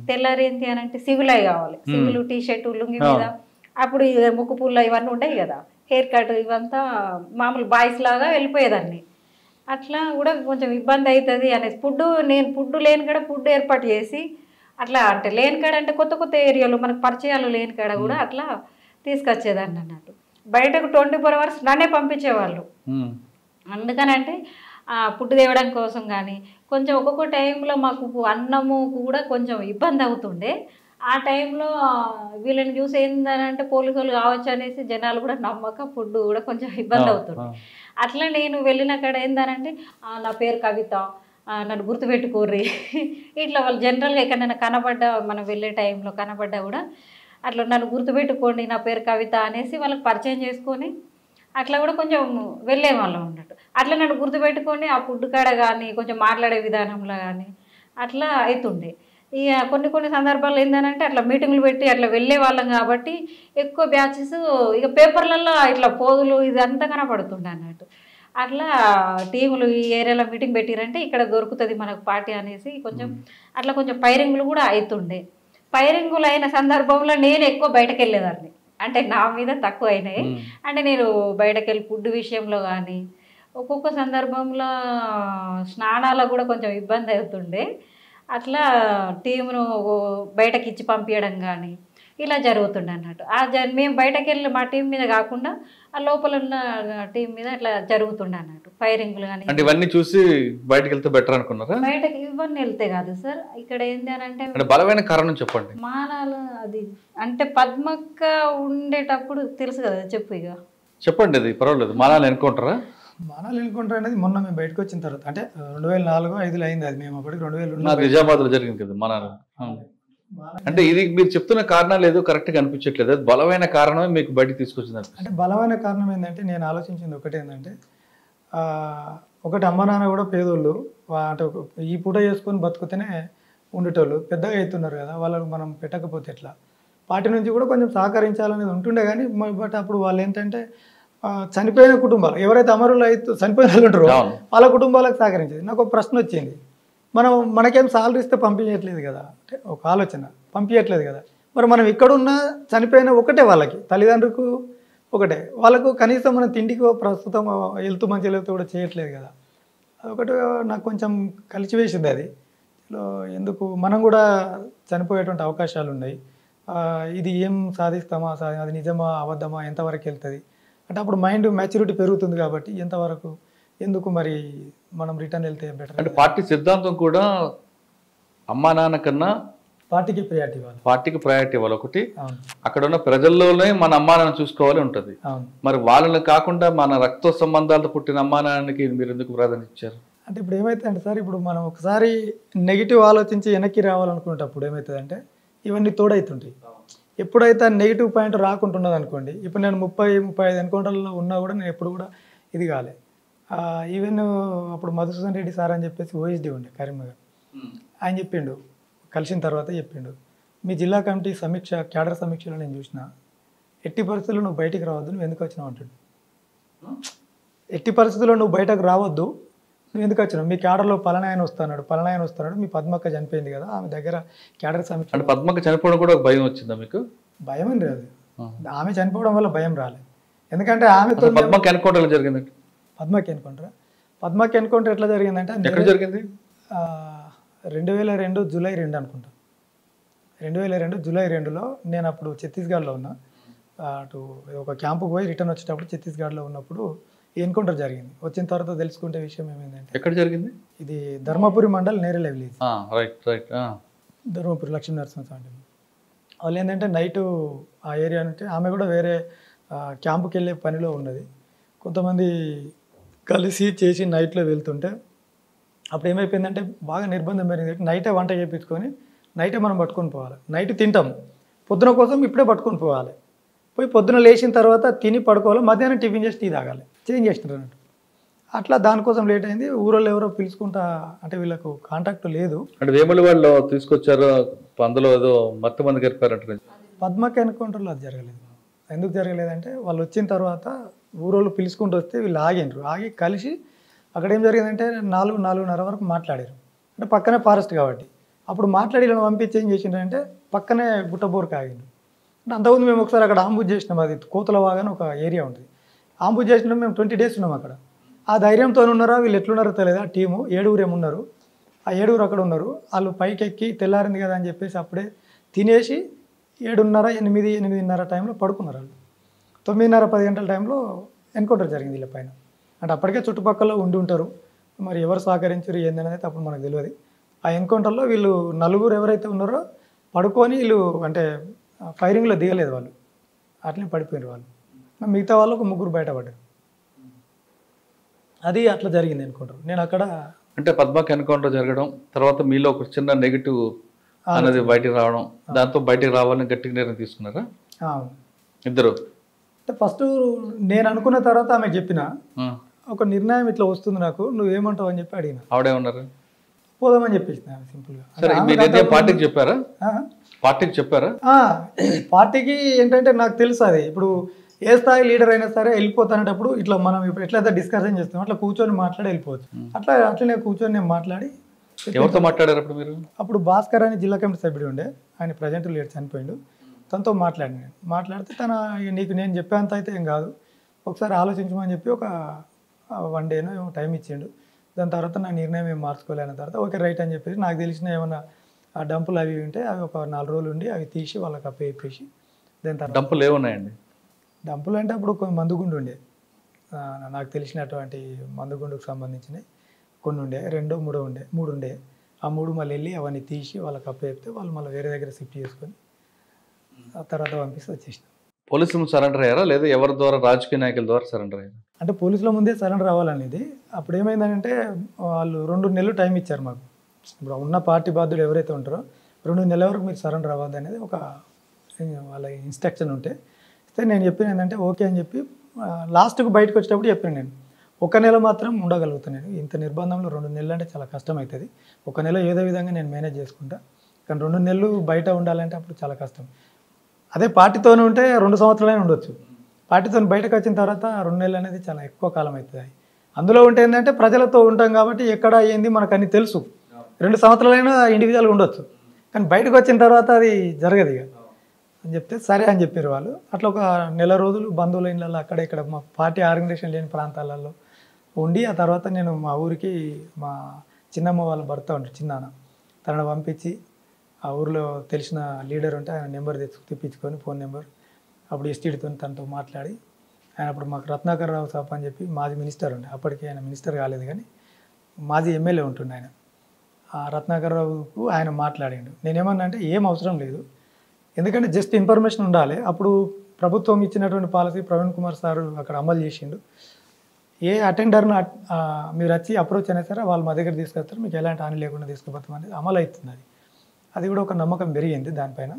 తెల్లారి ఏంటి అని అంటే సివిల్ అయి కావాలి, సివిల్ టీషర్టు లుంగి మీద అప్పుడు ముక్కు పుల్ల ఇవన్నీ ఉండేవి కదా, హెయిర్ కట్ ఇవంతా మామూలు బాయ్స్ లాగా వెళ్ళిపోయేదాన్ని. అట్లా కూడా కొంచెం ఇబ్బంది అవుతుంది అనేసి ఫుడ్ లేని కాడ ఫుడ్ ఏర్పాటు చేసి అట్లా అంటే లేని కాడ అంటే కొత్త ఏరియాలో మనకు పరిచయాలు లేని కాడ కూడా అట్లా తీసుకొచ్చేదాన్ని అన్నట్టు. బయటకు 24 hours నన్నే పంపించేవాళ్ళు. అందుకనంటే ఫుడ్ తేవడం కోసం కానీ కొంచెం ఒక్కొక్క టైంలో మాకు అన్నము కూడా కొంచెం ఇబ్బంది అవుతుండే. ఆ టైంలో వీళ్ళని చూసి ఏంటంటే పోలీసు వాళ్ళు కావచ్చు అనేసి జనాలు కూడా నమ్మక ఫుడ్ కూడా కొంచెం ఇబ్బంది అవుతుంది. అట్లా నేను వెళ్ళిన కాడ ఏందనంటే నా పేరు కవిత, నన్ను గుర్తుపెట్టుకోర్రి ఇట్లా వాళ్ళు జనరల్గా ఎక్కడైనా కనబడ్డా మనం వెళ్ళే టైంలో కనబడ్డా కూడా అట్లా నన్ను గుర్తుపెట్టుకోండి నా పేరు కవిత అనేసి వాళ్ళకి పరిచయం చేసుకొని అట్లా కూడా కొంచెం వెళ్ళేవాళ్ళం అన్నట్టు. అట్లా నన్ను గుర్తుపెట్టుకొని ఆ ఫుడ్ కాడ కానీ కొంచెం మాట్లాడే విధానంలో కానీ అట్లా అవుతుండే. ఇక కొన్ని సందర్భాల్లో ఏంటంటే అట్లా మీటింగ్లు పెట్టి అట్లా వెళ్ళే వాళ్ళం కాబట్టి ఎక్కువ బ్యాచెస్ ఇక పేపర్లలో ఇట్లా పోదులు ఇదంతా కనపడుతుండే అన్నట్టు. అట్లా టీములు ఈ ఏరియాలో మీటింగ్ పెట్టిరంటే ఇక్కడ దొరుకుతుంది మనకు పార్టీ అనేసి కొంచెం అట్లా కొంచెం ఫైరింగ్లు కూడా అవుతుండే. ఫైరింగులు అయిన సందర్భంలో నేను ఎక్కువ బయటకు వెళ్ళేదాన్ని, అంటే నా మీద తక్కువ అయినాయి. అంటే నేను బయటకు వెళ్ళి ఫుడ్ విషయంలో కానీ ఒక్కొక్క సందర్భంలో స్నానాలకు కూడా కొంచెం ఇబ్బంది అవుతుండే. అట్లా టీమును బయటకి ఇచ్చి పంపించడం కానీ ఇలా జరుగుతుండే అన్నట్టు. మేము బయటకు వెళ్ళి మా టీం మీద కాకుండా ఆ లోపల ఉన్న టీం మీద ఇట్లా జరుగుతుండే అన్నట్టు ఫైరింగ్లు కానీ. అంటే ఇవన్నీ చూసి బయటకు వెళ్తే బెటర్ అనుకున్నారా? బయటకి ఇవన్నీ వెళ్తే కాదు సార్, ఇక్కడ ఏంటి అని అంటే బలమైన కారణం చెప్పండి. మానాలు అది అంటే పద్మక్క ఉండేటప్పుడు తెలుసు కదా, చెప్పు ఇక చెప్పండి. అది పర్వాలేదు. మానాలు ఎన్నుకుంటారా? మానాలు ఎన్నుకుంటారు అనేది మొన్న మేము బయటకు వచ్చిన తర్వాత, అంటే 2004-05 అయింది అది. మేము అప్పటికి 2000 నిజామాబాద్ లో జరిగింది కదా మానాలు. అంటే ఇది మీరు చెప్తున్న కారణాలు ఏదో కరెక్ట్ గా అనిపించట్లేదు. బలమైన కారణమే మీకు బయటకు తీసుకొచ్చింది. అంటే బలమైన కారణం ఏంటంటే నేను ఆలోచించింది ఒకటి ఏంటంటే, ఒకటి అమ్మ నాన్న కూడా పేదోళ్ళు, అంటే ఈ పూట చేసుకొని బతుకుతేనే ఉండేటోళ్ళు, పెద్దగా అవుతున్నారు కదా, వాళ్ళకు మనం పెట్టకపోతే ఎట్లా. పార్టీ నుంచి కూడా కొంచెం సహకరించాలనేది ఉంటుండే కానీ, బట్ అప్పుడు వాళ్ళు ఏంటంటే చనిపోయిన కుటుంబాలు ఎవరైతే అమరులు అయితే చనిపోయిన వాళ్ళు ఉంటారో వాళ్ళ కుటుంబాలకు సహకరించేది. నాకు ఒక ప్రశ్న వచ్చింది, మనకేం సాలరీ ఇస్తే పంపించట్లేదు కదా, అంటే ఒక ఆలోచన, పంపించట్లేదు కదా, మరి మనం ఇక్కడున్న చనిపోయిన ఒకటే వాళ్ళకి తల్లిదండ్రులకు ఒకటే, వాళ్ళకు కనీసం మన తిండికి ప్రస్తుతం హెల్త్ మంచి హెల్త్ కూడా చేయట్లేదు కదా. అదొకటి నాకు కొంచెం కలిసివేసింది. అది ఎందుకు మనం కూడా చనిపోయేటువంటి అవకాశాలు ఉన్నాయి, ఇది ఏం సాధిస్తామా, అది నిజమా అబద్ధమా, ఎంతవరకు వెళ్తుంది అంటే అప్పుడు మైండ్ మెచ్యూరిటీ పెరుగుతుంది కాబట్టి ఎంతవరకు ఎందుకు మరి మనం రిటర్న్ వెళ్తే బెటర్. అంటే పార్టీ సిద్ధాంతం కూడా అమ్మా నాన్న కన్నా పార్టీకి ప్రయారిటీ ఇవ్వాలి, పార్టీకి ప్రయారిటీ ఇవ్వాలి. ఒకటి అక్కడ ఉన్న ప్రజల్లోనే మన అమ్మా నాన్న చూసుకోవాలి ఉంటుంది. మరి వాళ్ళని కాకుండా మన రక్త సంబంధాలతో పుట్టిన అమ్మా నాన్నకి మీరు ఎందుకు ప్రాధాన్యత ఇచ్చారు? అంటే ఇప్పుడు ఏమవుతుందంటే సార్, ఇప్పుడు మనం ఒకసారి నెగిటివ్ ఆలోచించి వెనక్కి రావాలనుకునేటప్పుడు ఏమవుతుందంటే ఇవన్నీ తోడవుతుంటాయి. ఎప్పుడైతే నెగిటివ్ పాయింట్ రాకుంటున్నది అనుకోండి, ఇప్పుడు నేను 30-35 ఎన్కౌంటర్లో ఉన్నా కూడా నేను ఎప్పుడు కూడా ఇది కాలే. ఈవెన్ అప్పుడు మధుసూదన్ రెడ్డి సార్ అని చెప్పేసి ఓఎస్డీ ఉండే కరీంనగర్, ఆయన చెప్పిండు, కలిసిన తర్వాత చెప్పిండు, మీ జిల్లా కమిటీ సమీక్ష క్యాడర్ సమీక్షలో నేను చూసిన, ఎట్టి పరిస్థితుల్లో నువ్వు బయటికి రావద్దు, నువ్వు ఎందుకు వచ్చినావు అంటాడు. ఎట్టి పరిస్థితుల్లో నువ్వు బయటకు రావద్దు, నువ్వు ఎందుకు వచ్చినావు, మీ క్యాడర్లో పలానాయన వస్తున్నాడు, మీ పద్మక్క చనిపోయింది కదా, ఆమె దగ్గర క్యాడర్ సమీక్ష. అంటే పద్మక్క చనిపోవడం కూడా భయం వచ్చిందా మీకు? భయం అని రాదు, ఆమె చనిపోవడం వల్ల భయం రాలేదు. ఎందుకంటే ఆమెతో పద్మక్క ఎన్కౌంటర్ జరిగింది. పద్మక్క ఎన్కౌంటర్ ఎట్లా జరిగిందంటే, ఎక్కడ జరిగింది? 2002 జూలై 2 అనుకుంటా. 2002 జూలై 2లో నేను అప్పుడు ఛత్తీస్గఢ్లో ఉన్నా. అటు ఒక క్యాంపుకు పోయి రిటర్న్ వచ్చేటప్పుడు ఛత్తీస్గఢ్లో ఉన్నప్పుడు ఎన్కౌంటర్ జరిగింది. వచ్చిన తర్వాత తెలుసుకుంటే విషయం ఏమైందంటే, ఎక్కడ జరిగింది? ఇది ధర్మపురి మండల్ నేరేల విలేజ్, ధర్మపురి లక్ష్మీ నరసింహస్వామి. వాళ్ళు ఏంటంటే నైటు ఆ ఏరియా అంటే ఆమె కూడా వేరే క్యాంపుకి వెళ్ళే పనిలో ఉన్నది. కొంతమంది కలిసి చేసి నైట్లో వెళ్తుంటే అప్పుడు ఏమైపోయిందంటే బాగా నిర్బంధం పెరిగింది. నైటే వంట చేయించుకొని నైటే మనం పట్టుకొని పోవాలి, నైట్ తింటాం, పొద్దున కోసం ఇప్పుడే పట్టుకొని పోవాలి, పోయి పొద్దున లేచిన తర్వాత తిని పడుకోవాలి, మధ్యాహ్నం టిఫిన్ చేసి టీ తాగాలి, చేంజ్ చేసినారు అన్నట్టు. అట్లా దానికోసం లేట్ అయింది. ఊరోళ్ళు ఎవరో పిలుచుకుంటా అంటే వీళ్ళకు కాంటాక్ట్ లేదు. అంటే వేముల వాళ్ళు తీసుకొచ్చారు, అందులో ఏదో మొత్తం మంది గడిపారంట. పద్మక్క ఎన్కౌంటర్లో అది జరగలేదు. ఎందుకు జరగలేదంటే వాళ్ళు వచ్చిన తర్వాత ఊరోళ్ళు పిలుచుకుంటూ వస్తే వీళ్ళు ఆగి కలిసి అక్కడ ఏం జరిగిందంటే 4-4:30 వరకు మాట్లాడారు. అంటే పక్కనే ఫారెస్ట్ కాబట్టి అప్పుడు మాట్లాడి ఇలా పంపించి ఏం చేసిండ్రంటే పక్కనే గుట్టబోరుకు ఆగిండు. అంటే అంతకుముందు మేము ఒకసారి అక్కడ ఆంబుజ్ చేసినాం, అది కోతలవాగా అని ఒక ఏరియా ఉంటుంది, ఆంబుజ్ చేసినాం. మేము 20 days ఉన్నాం అక్కడ. ఆ ధైర్యంతో ఉన్నారా వీళ్ళు ఎట్లున్నారో తెలియదు. ఆ టీము 7 ఏమున్నారు, ఆ 7 అక్కడ ఉన్నారు. వాళ్ళు పైకి ఎక్కి తెల్లారింది కదా అని చెప్పేసి అప్పుడే తినేసి 7:30-8:30 టైంలో పడుకున్నారు. వాళ్ళు 9:30-10 గంటల టైంలో ఎన్కౌంటర్ జరిగింది వీళ్ళ పైన. అంటే అప్పటికే చుట్టుపక్కల ఉండి ఉంటారు, మరి ఎవరు సహకరించారు ఏందనేది అప్పుడు మనకు తెలియదు. ఆ ఎన్కౌంటర్లో వీళ్ళు 4 ఎవరైతే ఉన్నారో పడుకొని వీళ్ళు అంటే ఫైరింగ్లో దిగలేదు, వాళ్ళు అట్లనే పడిపోయినారు. వాళ్ళు మిగతా వాళ్ళు ఒక 3 బయటపడ్డారు. అది అట్లా జరిగింది ఎన్కౌంటర్. నేను అక్కడ అంటే పద్మక్క ఎన్కౌంటర్ జరగడం తర్వాత మీలో ఒక చిన్న నెగిటివ్ అనేది బయటికి రావడం, దాంతో బయటికి రావాలని గట్టిగా నిర్ణయం తీసుకున్నారా ఇద్దరు? అంటే ఫస్ట్ నేను అనుకున్న తర్వాత ఆమె చెప్పిన ఒక నిర్ణయం ఇట్లా వస్తుంది నాకు, నువ్వేమంటావు అని చెప్పి అడిగిన. ఆవిడేమన్నారు? పోదామని చెప్పేసిన సింపుల్గా. సరే, మీరు పార్టీకి చెప్పారా? పార్టీకి చెప్పారా? పార్టీకి ఏంటంటే నాకు తెలుసు అది, ఇప్పుడు ఏ స్థాయి లీడర్ అయినా సరే వెళ్ళిపోతానేటప్పుడు ఇట్లా మనం ఇప్పుడు ఎట్లయితే డిస్కషన్ చేస్తాం అట్లా కూర్చొని మాట్లాడి వెళ్ళిపోవచ్చు. అట్లనే కూర్చొని నేను మాట్లాడి ఎవరితో మాట్లాడారు అప్పుడు మీరు? అప్పుడు భాస్కర్ అని జిల్లా కమిటీ సభ్యుడు ఉండే, ఆయన ప్రజెంట్ లేడు, చనిపోయిండు. తనతో మాట్లాడిన నేను. మాట్లాడితే నీకు నేను చెప్పేంత అయితే ఏం కాదు, ఒకసారి ఆలోచించమని చెప్పి ఒక 1 డేనో ఏమో టైం ఇచ్చిండు. దాని తర్వాత నా నిర్ణయం ఏం మార్చుకోలేని తర్వాత ఓకే రైట్ అని చెప్పేసి నాకు తెలిసిన ఏమన్నా ఆ డంపులు అవి ఉంటే అవి ఒక 4 రోజులు ఉండి అవి తీసి వాళ్ళకి అప్పేసి దాని తర్వాత డంపులు ఏమున్నాయండి? డంపులు అంటే అప్పుడు కొన్ని మందుగుండు ఉండే, నాకు తెలిసినటువంటి మందుగుండుకు సంబంధించినవి కొన్ని ఉండే, 2 3 ఉండే. ఆ 3 మళ్ళీ వెళ్ళి అవన్నీ తీసి వాళ్ళకి అప్పచెప్తే వాళ్ళు మళ్ళీ వేరే దగ్గర షిఫ్ట్ చేసుకొని ఆ తర్వాత పంపిస్తే వచ్చేసిన. పోలీసులు సరెండర్ అయ్యారా లేదా ఎవరి ద్వారా, రాజకీయ నాయకుల ద్వారా సరెండర్ అయ్యారా? అంటే పోలీసుల ముందే సరెండర్ అవ్వాలనేది. అప్పుడు ఏమైందంటే వాళ్ళు 2 నెలలు టైం ఇచ్చారు మాకు. ఇప్పుడు ఉన్న పార్టీ బాధ్యులు ఎవరైతే ఉంటారో 2 నెలల వరకు మీరు సరెండర్ అవ్వద్దు అనేది ఒక వాళ్ళ ఇన్స్ట్రక్షన్ ఉంటే అయితే నేను చెప్పిన ఏంటంటే ఓకే అని చెప్పి లాస్ట్కు బయటకు వచ్చేటప్పుడు చెప్పాను నేను 1 నెల మాత్రం ఉండగలుగుతాను. నేను ఇంత నిర్బంధంలో 2 నెలలు అంటే చాలా కష్టం అవుతుంది. 1 నెల ఏదో విధంగా నేను మేనేజ్ చేసుకుంటా, కానీ 2 నెలలు బయట ఉండాలంటే అప్పుడు చాలా కష్టం. అదే పార్టీతోనే ఉంటే 2 సంవత్సరాలైనా ఉండొచ్చు. పార్టీతో బయటకు వచ్చిన తర్వాత 2 నెలలు అనేది చాలా ఎక్కువ కాలం అవుతుంది. అందులో ఉంటే ఏంటంటే ప్రజలతో ఉంటాం కాబట్టి ఎక్కడ ఏంది మనకు అన్ని తెలుసు. 2 సంవత్సరాలైనా ఇండివిజువల్గా ఉండొచ్చు, కానీ బయటకు వచ్చిన తర్వాత అది జరగదు ఇక అని చెప్తే సరే అని చెప్పారు వాళ్ళు. అట్లా ఒక 1 నెల రోజులు బంధువుల ఇళ్ళల్లో అక్కడ ఇక్కడ మా పార్టీ ఆర్గనైజేషన్ లేని ప్రాంతాలలో ఉండి ఆ తర్వాత నేను మా ఊరికి మా చిన్నమ్మ వాళ్ళ భర్త ఉంటారు చిన్నాన్న, తనను పంపించి ఆ ఊరిలో తెలిసిన లీడర్ ఉంటే ఆయన నెంబర్ తెప్పించుకొని ఫోన్ నెంబర్ అప్పుడు ఎస్టీడీతో తనతో మాట్లాడి ఆయన అప్పుడు మాకు రత్నాకర్ రావు సాబ్ అని చెప్పి మాజీ మినిస్టర్ ఉండే, అప్పటికి ఆయన మినిస్టర్ కాలేదు కానీ మాజీ ఎమ్మెల్యే ఉంటుండే ఆయన. ఆ రత్నాకర్ రావుకు ఆయన మాట్లాడిండు. నేనేమన్నా అంటే ఏం అవసరం లేదు, ఎందుకంటే జస్ట్ ఇన్ఫర్మేషన్ ఉండాలి. అప్పుడు ప్రభుత్వం ఇచ్చినటువంటి పాలసీ ప్రవీణ్ కుమార్ సారు అక్కడ అమలు చేసిండు. ఏ అటెండర్ను మీరు వచ్చి అప్రోచ్ అయినా సరే వాళ్ళు మా దగ్గర తీసుకొస్తారు, మీకు ఎలాంటి హాని లేకుండా తీసుకుపోతాం అనేది అమలు అవుతుంది. అది కూడా ఒక నమ్మకం పెరిగింది దానిపైన.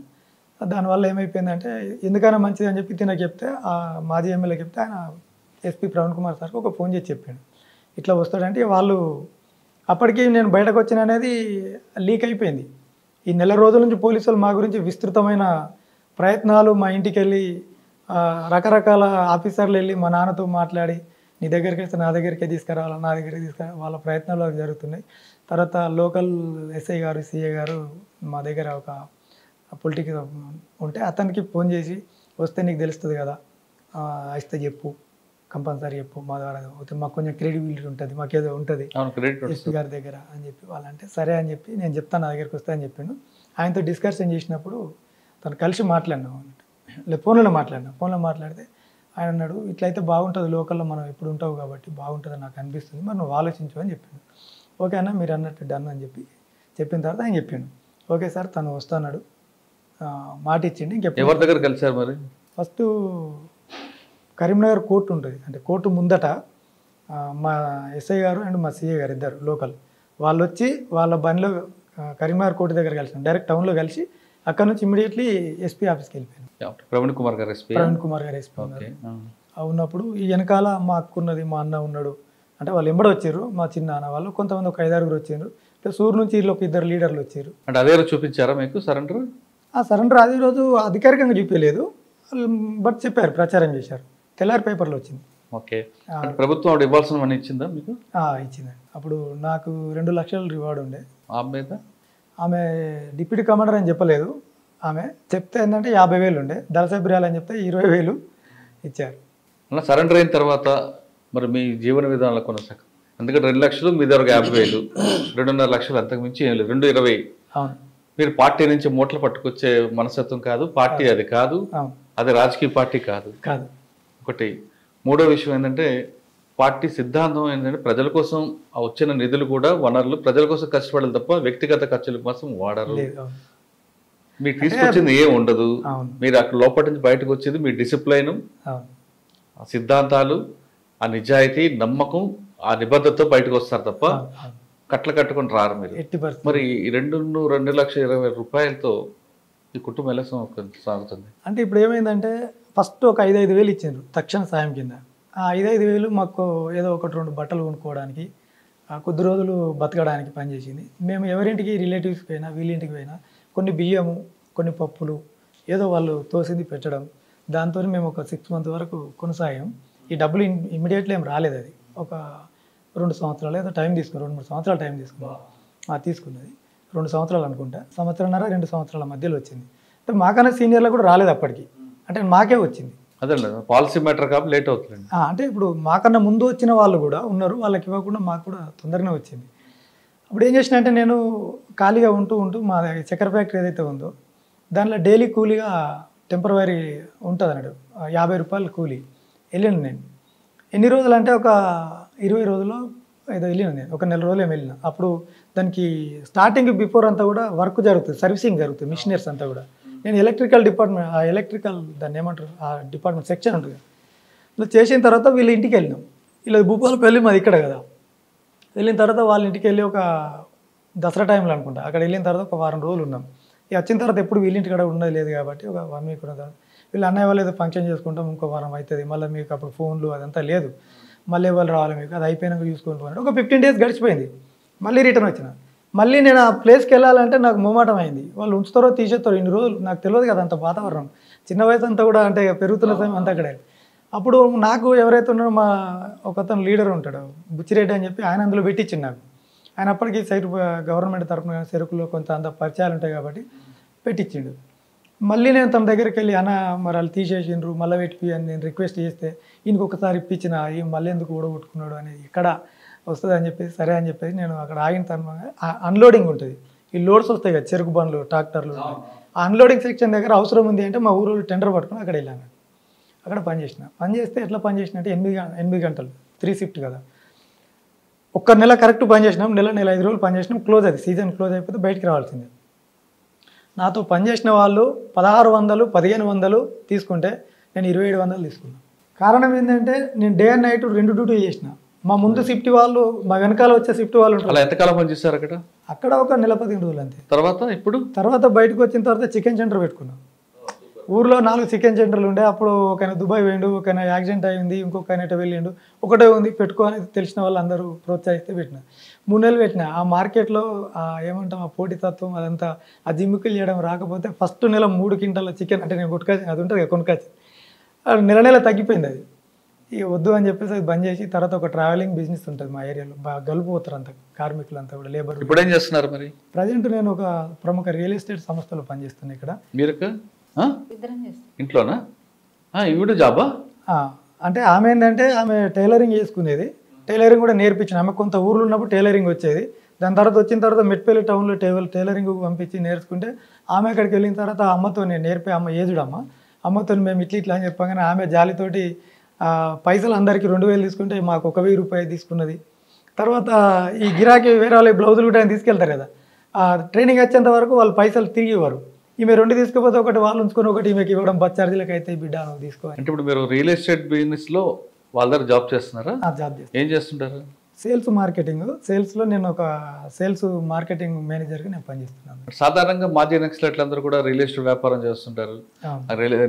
దానివల్ల ఏమైపోయిందంటే ఎందుకైనా మంచిది అని చెప్పి తినకు చెప్తే ఆ మాజీ ఎమ్మెల్యే చెప్తే ఆయన ఎస్పీ ప్రవీణ్ కుమార్ సార్కి ఒక ఫోన్ చేసి చెప్పాడు ఇట్లా వస్తాడంటే వాళ్ళు అప్పటికి నేను బయటకు వచ్చిన అనేది లీక్ అయిపోయింది. ఈ 1 నెల రోజుల నుంచి పోలీసులు మా గురించి విస్తృతమైన ప్రయత్నాలు, మా ఇంటికి వెళ్ళి రకరకాల ఆఫీసర్లు వెళ్ళి మా నాన్నతో మాట్లాడి నీ దగ్గరికి వస్తే నా దగ్గరికే తీసుకురావాలి, నా దగ్గరికి తీసుకురావాలి, వాళ్ళ ప్రయత్నాలు అవి జరుగుతున్నాయి. తర్వాత లోకల్ ఎస్ఐ గారు సిఏ గారు మా దగ్గర ఒక పొలిటికల్ ఉంటే అతనికి ఫోన్ చేసి వస్తే నీకు తెలుస్తుంది కదా, వస్తే చెప్పు, కంపల్సరీ చెప్పు, మా ద్వారా మాకు కొంచెం క్రెడిబిలిటీ ఉంటుంది, మాకేదో ఉంటుంది ఎస్పీ గారి దగ్గర అని చెప్పి వాళ్ళంటే సరే అని చెప్పి నేను చెప్తాను నా దగ్గరికి వస్తా అని చెప్పిండు. ఆయనతో డిస్కషన్ చేసినప్పుడు తను కలిసి మాట్లాడినాం, ఫోన్లో మాట్లాడితే ఆయన అన్నాడు ఇట్లయితే బాగుంటుంది, లోకల్లో మనం ఎప్పుడు ఉంటావు కాబట్టి బాగుంటుందని నాకు అనిపిస్తుంది, మరి నువ్వు ఆలోచించు అని చెప్పిండు. ఓకే అన్న మీరు అన్నట్టు డన్ అని చెప్పిన తర్వాత ఆయన చెప్పిండు ఓకే సార్ తను వస్తున్నాడు మాట ఇచ్చిండి. ఎవరి దగ్గర కలిసారు మరి? ఫస్ట్ కరీంనగర్ కోర్టు ఉంటుంది, అంటే కోర్టు ముందట మా ఎస్ఐ గారు అండ్ మా సిఏ గారు ఇద్దరు లోకల్ వాళ్ళు వచ్చి వాళ్ళ బండిలో కరీంనగర్ కోర్టు దగ్గర కలిసాం, డైరెక్ట్ టౌన్లో కలిసి అక్కడ నుంచి ఇమీడియట్లీ ఎస్పీ ఆఫీస్కి వెళ్ళిపోయాను. ప్రవీణ్ కుమార్ గారు ఎస్పీ ఉన్నప్పుడు ఈ వెనకాల మా అక్క ఉన్నది, మా అన్న ఉన్నాడు, అంటే వాళ్ళు ఎంబడి వచ్చారు, మా చిన్న అన్న వాళ్ళు కొంతమంది ఒక 5-6 వచ్చారు, ప్లస్ ఊరు నుంచి వీళ్ళు ఒక 2 లీడర్లు వచ్చారు. అంటే అదే రోజు చూపించారా మీకు సరెండర్? సరెండర్ అదే రోజు అధికారికంగా చూపించలేదు, బట్ చెప్పారు, ప్రచారం చేశారు, తెల్లారి పేపర్లో వచ్చింది. ఓకే, ప్రభుత్వం ఇవ్వాల్సిన మనీ ఇచ్చిందా మీకు? ఇచ్చిందండి. అప్పుడు నాకు 2 లక్షల రివార్డు ఉండే. ఆమె డిప్యూటీ కమాండర్ అని చెప్పలేదు, ఆమె చెప్తే ఏంటంటే 50,000 ఉండే, దళ సభ్యురాలు అని చెప్తే 20,000 ఇచ్చారు. అలా సరెండర్ అయిన తర్వాత మరి మీ జీవన విధానంలో కొనసాగ, ఎందుకంటే 2 లక్షలు మీ దగ్గర 50,000, 2.5 లక్షలు అంతకు మించి ఏం లేదు, 220. అవును, మీరు పార్టీ నుంచి మూటలు పట్టుకొచ్చే మనస్తత్వం కాదు, పార్టీ అది కాదు, అది రాజకీయ పార్టీ కాదు. ఒకటి మూడో విషయం ఏంటంటే పార్టీ సిద్ధాంతం ఏంటంటే ప్రజల కోసం వచ్చిన నిధులు కూడా వనరులు ప్రజల కోసం కష్టపడాలి తప్ప వ్యక్తిగత ఖర్చుల కోసం వాడరు. మీరు తీసుకొచ్చింది ఏం ఉండదు, మీరు అక్కడ లోపల నుంచి బయటకు వచ్చేది మీ డిసిప్లైన్, ఆ సిద్ధాంతాలు, ఆ నిజాయితీ, నమ్మకం, ఆ నిబద్ధతతో బయటకు వస్తారు తప్ప కట్టలు కట్టుకొని రారు మీరు. మరి 2,20,000 రూపాయలతో ఈ కుటుంబం ఎలా సాగుతుంది? అంటే ఇప్పుడు ఏమైందంటే ఫస్ట్ ఒక 5,000 ఇచ్చారు తక్షణ సాయం కింద. ఆ 5,000 మాకు ఏదో 1-2 బట్టలు కొనుక్కోవడానికి, కొద్ది రోజులు బతకడానికి పనిచేసింది. మేము ఎవరింటికి రిలేటివ్స్కి పోయినా వీళ్ళింటికి పోయినా కొన్ని బియ్యము, కొన్ని పప్పులు ఏదో వాళ్ళు తోసింది పెట్టడం, దాంతో మేము ఒక 6 months వరకు కొనసాగాం. ఈ డబ్బులు ఇమ్మీడియట్లీ ఏం రాలేదు, అది ఒక 2 సంవత్సరాలు ఏదో టైం తీసుకున్నాం, 2-3 సంవత్సరాలు టైం తీసుకున్నాం. తీసుకున్నది 2 సంవత్సరాలు అనుకుంటా, సంవత్సరంన్నర 2 సంవత్సరాల మధ్యలో వచ్చింది. అంటే మాకన్నా సీనియర్లకు కూడా రాలేదు అప్పటికి, అంటే మాకే వచ్చింది. అదే పాలసీ మ్యాటర్ కాబట్టి లేట్ అవుతుంది. అంటే ఇప్పుడు మాకన్నా ముందు వచ్చిన వాళ్ళు కూడా ఉన్నారు, వాళ్ళకి ఇవ్వకుండా మాకు కూడా తొందరగానే వచ్చింది. అప్పుడు ఏం చేసిన అంటే నేను ఖాళీగా ఉంటూ మా చక్కెర ఫ్యాక్టరీ ఏదైతే ఉందో దాంట్లో డైలీ కూలీగా టెంపరవరీ ఉంటుంది అన్నట్టు, 50 రూపాయలు కూలీ వెళ్ళాను నేను. ఎన్ని రోజులు అంటే ఒక 20 రోజుల్లో ఏదో వెళ్ళాను నేను, ఒక నెల రోజులు ఏమి వెళ్ళిన. అప్పుడు దానికి స్టార్టింగ్ బిఫోర్ అంతా కూడా వర్క్ జరుగుతుంది, సర్వీసింగ్ జరుగుతుంది, మిషనరీస్ అంతా కూడా. నేను ఎలక్ట్రికల్ డిపార్ట్మెంట్, ఆ ఎలక్ట్రికల్ దాన్ని ఏమంటారు, ఆ డిపార్ట్మెంట్ సెక్షన్ ఉంటుంది. ఇలా చేసిన తర్వాత వీళ్ళ ఇంటికి వెళ్ళినాం. ఇలా భూపాలపల్లి మాది ఇక్కడ కదా. వెళ్ళిన తర్వాత వాళ్ళ ఇంటికి వెళ్ళి ఒక దసరా టైంలో అనుకుంటా అక్కడ వెళ్ళిన తర్వాత ఒక వారం రోజులు ఉన్నాం. ఇక వచ్చిన తర్వాత ఎప్పుడు వీళ్ళింటి కూడా ఉన్నది లేదు కాబట్టి ఒక 1 వీక్ ఉన్న తర్వాత వీళ్ళు అన్నయ్య వాళ్ళు ఏదో ఫంక్షన్ చేసుకుంటాం, ఇంకో వారం అవుతుంది, మళ్ళీ మీకు అప్పుడు ఫోన్లు అదంతా లేదు, మళ్ళీ వాళ్ళు రావాలి మీకు, అది అయిపోయినాక చూసుకొని పోయినాడు. ఒక 15 డేస్ గడిచిపోయింది, మళ్ళీ రిటర్న్ వచ్చిన. మళ్ళీ నేను ఆ ప్లేస్కి వెళ్ళాలంటే నాకు మొమాటం అయింది, వాళ్ళు ఉంచుతారో తీసేస్తారో, ఇన్ని రోజులు నాకు తెలియదు కదా అంత వాతావరణం, చిన్న వయసు అంతా కూడా అంటే పెరుగుతున్న సమయం అంతా అక్కడే. అప్పుడు నాకు ఎవరైతే ఉన్నారో మా ఒకతను లీడర్ ఉంటాడు బుచ్చిరెడ్డి అని చెప్పి, ఆయన అందులో పెట్టించింది నాకు. ఆయన అప్పటికి సైట్ గవర్నమెంట్ తరఫున చెరుకులో కొంత అంత పరిచయాలు ఉంటాయి కాబట్టి పెట్టించిండు. మళ్ళీ నేను తన దగ్గరికి వెళ్ళి అన్న మరి వాళ్ళు తీసేసిండ్రు మళ్ళీ పెట్టిపి అని నేను రిక్వెస్ట్ చేస్తే ఇంకొకసారి ఇప్పించిన ఈ మళ్ళీ ఎందుకు ఊడగొట్టుకున్నాడు అనేది ఇక్కడ వస్తుంది అని చెప్పేసి సరే అని చెప్పేసి నేను అక్కడ ఆగిన తర్వాత అన్లోడింగ్ ఉంటుంది, ఈ లోడ్స్ వస్తాయి కదా చెరుకు బండ్లు ట్రాక్టర్లు, ఆ అన్లోడింగ్ సెక్షన్ దగ్గర అవసరం ఉంది అంటే మా ఊరు టెండర్ పట్టుకుని అక్కడ వెళ్ళాను. అక్కడ పని చేస్తే ఎట్లా పని చేసిన అంటే 8 గంటలు 3 షిఫ్ట్ కదా. ఒక్క నెల కరెక్ట్ పని చేసినాం, నెల 5 రోజులు పని చేసినాం, క్లోజ్ అది సీజన్ క్లోజ్ అయిపోతే బయటికి రావాల్సిందే. నాతో పనిచేసిన వాళ్ళు 1600 1500 తీసుకుంటే నేను 2700 తీసుకున్నాను. కారణం ఏంటంటే నేను డే అండ్ నైట్ 2 డ్యూటీ చేసిన. మా ముందు షిఫ్ట్ వాళ్ళు, మా వెనకాల వచ్చే షిఫ్ట్ వాళ్ళు ఉంటారు. ఎంతకాలం పనిచేస్తారు అక్కడ? అక్కడ ఒక నెల 15 రోజులు అంతే. తర్వాత బయటకు వచ్చిన తర్వాత చికెన్ సెంటర్ పెట్టుకున్నాం. ఊర్లో 4 చికెన్ సెంటర్లు ఉండే. అప్పుడు ఒకైనా దుబాయ్ పోయిండు, ఒకైనా యాక్సిడెంట్ అయింది, ఇంకొక ఆయన వెళ్ళిండు, ఒకటే ఉంది పెట్టుకోని తెలిసిన వాళ్ళు అందరూ ప్రోత్సహిస్తే పెట్టిన. 3 నెలలు పెట్టిన. ఆ మార్కెట్లో ఏమంటాం ఆ పోటీతత్వం అదంతా ఆ జిమ్ముకి చేయడం రాకపోతే ఫస్ట్ నెల 3 క్వింటాల చికెన్ అంటే నేను కొట్టుకొచ్చి అది ఉంటుంది కదా కొనుక్కొచ్చి నెల తగ్గిపోయింది. అది ఇక వద్దు అని చెప్పేసి అది బంద్ చేసి తర్వాత ఒక ట్రావెలింగ్ బిజినెస్ ఉంటుంది మా ఏరియాలో, బాగా గలుపుపోతారు అంత కార్మికులు అంతా కూడా లేబర్. ఇప్పుడు ఏం చేస్తున్నారు మరి? ప్రజెంట్ నేను ఒక ప్రముఖ రియల్ ఎస్టేట్ సంస్థలో పనిచేస్తున్నాను ఇక్కడ. ఇంట్లోనా? ఇవిడ జాబా? అంటే ఆమె ఏంటంటే ఆమె టైలరింగ్ చేసుకునేది, టైలరింగ్ కూడా నేర్పించిన. ఆమె కొంత ఊర్లో ఉన్నప్పుడు టైలరింగ్ వచ్చేది, దాని తర్వాత వచ్చిన తర్వాత మెట్పల్లి టౌన్లో టైలరింగ్ పంపించి నేర్చుకుంటే ఆమె అక్కడికి వెళ్ళిన తర్వాత అమ్మతో నేను నేర్పే, అమ్మ ఏజుడు అమ్మతో మేము ఇట్లా అని చెప్పగానే ఆమె జాలితోటి పైసలు అందరికీ 2000 తీసుకుంటే మాకు 1000 రూపాయలు తీసుకున్నది. తర్వాత ఈ గిరాకీ వేరే వాళ్ళ బ్లౌజులు కూడా తీసుకెళ్తారు కదా, ట్రైనింగ్ వచ్చేంత వరకు వాళ్ళు పైసలు తిరిగి ఇవ్వరు. ఈమె 2 తీసుకుపోతే ఒకటి వాళ్ళు ఉంచుకొని ఒకటి ఈమెకి ఇవ్వడం, బస్ ఛార్జీలకు అయితే బిడ్డ తీసుకోవాలి. అంటే ఇప్పుడు మీరు రియల్ ఎస్టేట్ బిజినెస్లో వాళ్ళ దగ్గర జాబ్ చేస్తున్నారా? జాబ్ చేస్తాను. ఏం చేస్తుంటారు? Sales marketing. సేల్స్లో నేను ఒక సేల్స్ మార్కెటింగ్ మేనేజర్గా నేను పనిచేస్తున్నాను. సాధారణంగా మాజీ నక్సలైట్లు అందరూ కూడా రియల్ ఎస్టేట్ వ్యాపారం చేస్తుంటారు,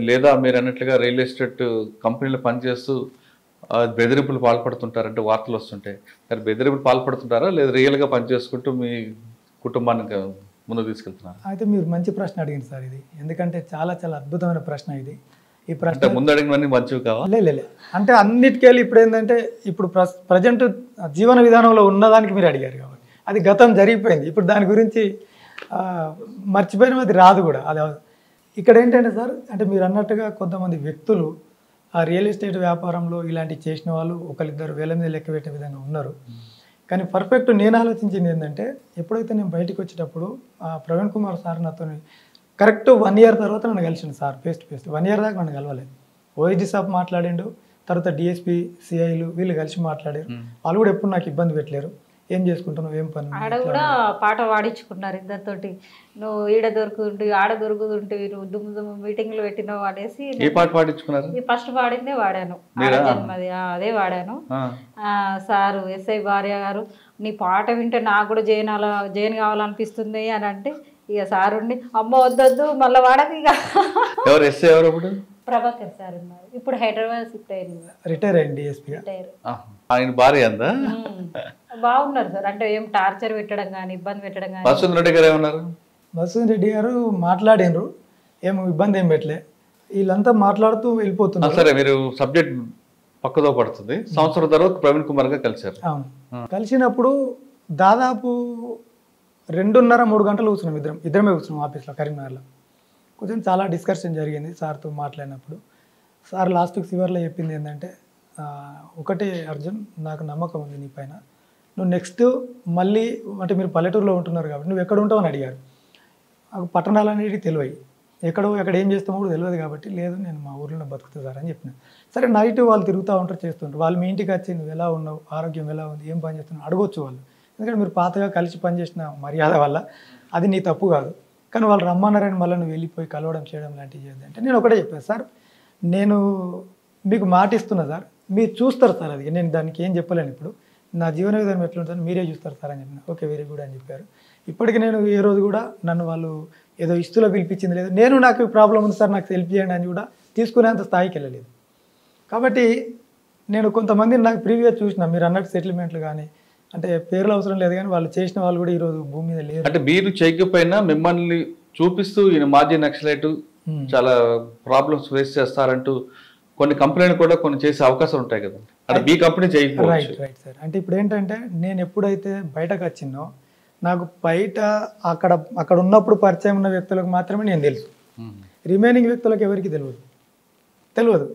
లేదా మీరు అన్నట్లుగా రియల్ ఎస్టేట్ కంపెనీలో పనిచేస్తూ బెదిరింపులు పాల్పడుతుంటారు అంటే వార్తలు వస్తుంటాయి. మరి బెదిరింపులు పాల్పడుతుంటారా లేదా రియల్గా పనిచేసుకుంటూ మీ కుటుంబాన్ని ముందుకు తీసుకెళ్తున్నారు? అయితే మీరు మంచి ప్రశ్న అడిగింది సార్ ఇది, ఎందుకంటే చాలా చాలా అద్భుతమైన ప్రశ్న ఇది. ఈ ప్రశ్న ముందు అడిగినవన్నీ మంచివి కావాలి లే అంటే అన్నిటికెళ్ళి ఇప్పుడు ఏంటంటే ఇప్పుడు ప్రజెంట్ జీవన విధానంలో ఉన్నదానికి మీరు అడిగారు కాబట్టి అది గతం జరిగిపోయింది. ఇప్పుడు దాని గురించి మర్చిపోయిన అది రాదు కూడా. అది ఇక్కడ ఏంటంటే సార్, అంటే మీరు అన్నట్టుగా కొంతమంది వ్యక్తులు ఆ రియల్ ఎస్టేట్ వ్యాపారంలో ఇలాంటివి చేసిన వాళ్ళు ఒకరిద్దరు వేల మీద లెక్క పెట్టే విధంగా ఉన్నారు. కానీ పర్ఫెక్ట్ నేను ఆలోచించింది ఏంటంటే, ఎప్పుడైతే నేను బయటకు వచ్చేటప్పుడు ప్రవీణ్ కుమార్ సార్ నాతో కరెక్ట్ 1 ఇయర్ తర్వాత నన్ను కలిసిండు sir face to face. 1 year దాకా నన్ను కలవలేదు. ఓఎస్డీ సాబ్ మాట్లాడిండు, తర్వాత డిఎస్పీ సిఐలు వీళ్ళు కలిసి మాట్లాడారు. వాళ్ళు కూడా ఎప్పుడు నాకు ఇబ్బంది పెట్టలేరు, ఏం చేసుకుంటున్నావు ఏం పని. ఆడ కూడా పాట పాడించుకున్నారు ఇద్దరితోటి, నువ్వు ఈడ దొరుకుతుంటే ఆడ దొరుకుతుంటే నువ్వు దుమ్ము మీటింగ్లు పెట్టినావు అనేసి. ఏ పాట పాడించుకున్నారు? ఫస్ట్ పాడిందే వాడాను, జన్మది అదే వాడాను. సారు ఎస్ఐ భార్య గారు నీ పాట వింటే నాకు కూడా జైన్ కావాలనిపిస్తుంది అని అంటే ఇక సార్ ఉండి అమ్మ వద్దొద్దు మళ్ళీ వాడక. ఇక ఎవరు ఎస్ఐ ఎవరు? ప్రభాకర్ సార్ ఉన్నారు, ఇప్పుడు హైదరాబాద్ షిఫ్ట్ అయింది, రిటైర్ అయింది డిఎస్పీ. ఆయన భార్య అందా? బాగున్నారు సార్, అంటే ఏం టార్చర్ పెట్టడం కానీ ఇబ్బంది పెట్టడం కానీ. మసూద్ రెడ్డి గారు ఏమన్నారు? మసూద్ రెడ్డి గారు మాట్లాడినరు, ఏం ఇబ్బంది ఏం పెట్టలే, వీళ్ళంతా మాట్లాడుతూ వెళ్ళిపోతున్నారు. సరే, మీరు సబ్జెక్ట్ పక్కదో పడుతుంది. సంవత్సరం తర్వాత ప్రవీణ్ కుమార్ గారు కలిశారు. అవును, కలిసినప్పుడు దాదాపు 2:30-3 గంటలు కూర్చున్నాం ఇద్దరమే కూర్చున్నాం ఆఫీస్లో కరీంనగర్లో. కొంచెం చాలా డిస్కషన్ జరిగింది సార్తో మాట్లాడినప్పుడు. సార్ లాస్ట్కి చివర్లో చెప్పింది ఏంటంటే, ఒకటే అర్జున్, నాకు నమ్మకం ఉంది నీ పైన, నువ్వు నెక్స్ట్ మళ్ళీ అంటే మీరు పల్లెటూరులో ఉంటున్నారు కాబట్టి నువ్వు ఎక్కడ ఉంటావు అని అడిగారు. నాకు పట్టణాలు అనేవి తెలివాయి, ఎక్కడ ఏం చేస్తామో కూడా తెలియదు కాబట్టి, లేదు నేను మా ఊర్లో బతుకుతా సార్ అని చెప్పిన. సరే నైట్ వాళ్ళు తిరుగుతూ ఉంటారు, చేస్తుంటారు. వాళ్ళు మీ ఇంటికి వచ్చి నువ్వు ఎలా ఉన్నావు, ఆరోగ్యం ఎలా ఉంది, ఏం పని చేస్తున్నావు అడగొచ్చు వాళ్ళు. ఎందుకంటే మీరు పాతగా కలిసి పనిచేసిన మర్యాద వల్ల అది నీ తప్పు కాదు. కానీ వాళ్ళు రమ్మన్నారని మళ్ళీ నువ్వు వెళ్ళిపోయి కలవడం చేయడం లాంటివి చేయదు అంటే నేను ఒకటే చెప్పాను, సార్ నేను మీకు మాట ఇస్తున్నా సార్, మీరు చూస్తారు సార్, అది నేను దానికి ఏం చెప్పలేను, ఇప్పుడు నా జీవన విధానం ఎట్లా ఉంటుందో మీరే చూస్తారు సార్ అని చెప్పిన. ఓకే వెరీ గుడ్ అని చెప్పారు. ఇప్పటికీ నేను ఏ రోజు కూడా నన్ను వాళ్ళు ఏదో ఇస్తులో పిలిపించింది లేదు, నేను నాకు ప్రాబ్లం ఉంది సార్ నాకు హెల్ప్ చేయండి అని కూడా తీసుకునేంత స్థాయికి వెళ్ళలేదు. కాబట్టి నేను కొంతమందిని నాకు ప్రీవియస్ చూసిన, మీరు అన్నట్టు సెటిల్మెంట్లు కానీ అంటే పేర్లు అవసరం లేదు కానీ వాళ్ళు చేసిన వాళ్ళు కూడా ఈరోజు భూమి మీద లేరు. అంటే మీరు చేయకపోయినా మిమ్మల్ని చూపిస్తూ ఈయన మాజీ నక్సలైట్ చాలా ప్రాబ్లమ్స్ ఫేస్ చేస్తారంటూ కొన్ని కంపెనీలు కూడా కొన్ని చేసే అవకాశాలు ఉంటాయి కదా, అంటే మీ కంపెనీ చేయకపోవచ్చు. Right sir. అంటే ఇప్పుడు ఏంటంటే నేను ఎప్పుడైతే బయటకు వచ్చినో నాకు బయట అక్కడ ఉన్నప్పుడు పరిచయం ఉన్న వ్యక్తులకు మాత్రమే నేను తెలుసు, రిమైనింగ్ వ్యక్తులకు ఎవరికి తెలియదు.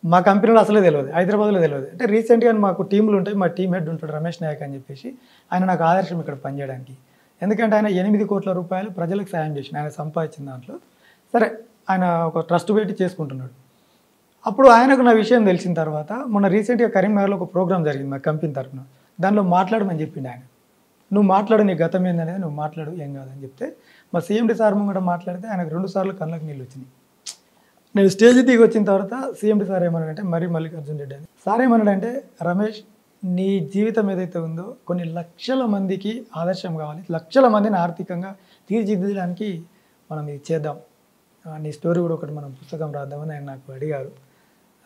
మా కంపెనీలో అసలే తెలియదు, హైదరాబాద్లో తెలియదు. అంటే రీసెంట్గా మాకు టీంలు ఉంటాయి, మా టీమ్ హెడ్ ఉంటాడు రమేష్ నాయక్ అని చెప్పేసి, ఆయన నాకు ఆదర్శం ఇక్కడ పనిచేయడానికి. ఎందుకంటే ఆయన 8 కోట్ల రూపాయలు ప్రజలకు సాయం చేసిన, ఆయన సంపాదించిన దాంట్లో. సరే ఆయన ఒక ట్రస్ట్ పెట్టి చేసుకుంటున్నాడు. అప్పుడు ఆయనకు నా విషయం తెలిసిన తర్వాత మొన్న రీసెంట్గా కరీంనగర్లో ఒక ప్రోగ్రామ్ జరిగింది మా కంపెనీ తరఫున, దానిలో మాట్లాడమని చెప్పిండు ఆయన. నువ్వు మాట్లాడు, నీ గతం ఏందనేది నువ్వు మాట్లాడు, ఏం కాదని చెప్తే మా సీఎండి సార్ ముంగట మాట్లాడితే ఆయనకు 2 సార్లు కళ్ళకు నీళ్ళు వచ్చినాయి. నేను స్టేజ్ దిగి వచ్చిన తర్వాత సీఎండి సార్ ఏమన్నాడంటే, మరి మల్లికార్జున రెడ్డి అని సార్ ఏమన్నాడంటే, రమేష్ నీ జీవితం ఏదైతే ఉందో కొన్ని లక్షల మందికి ఆదర్శం కావాలి, లక్షల మందిని ఆర్థికంగా తీర్చిదిద్దడానికి మనం ఇది చేద్దాం, నీ స్టోరీ కూడా ఒకటి మనం పుస్తకం రాద్దామని ఆయన నాకు అడిగారు.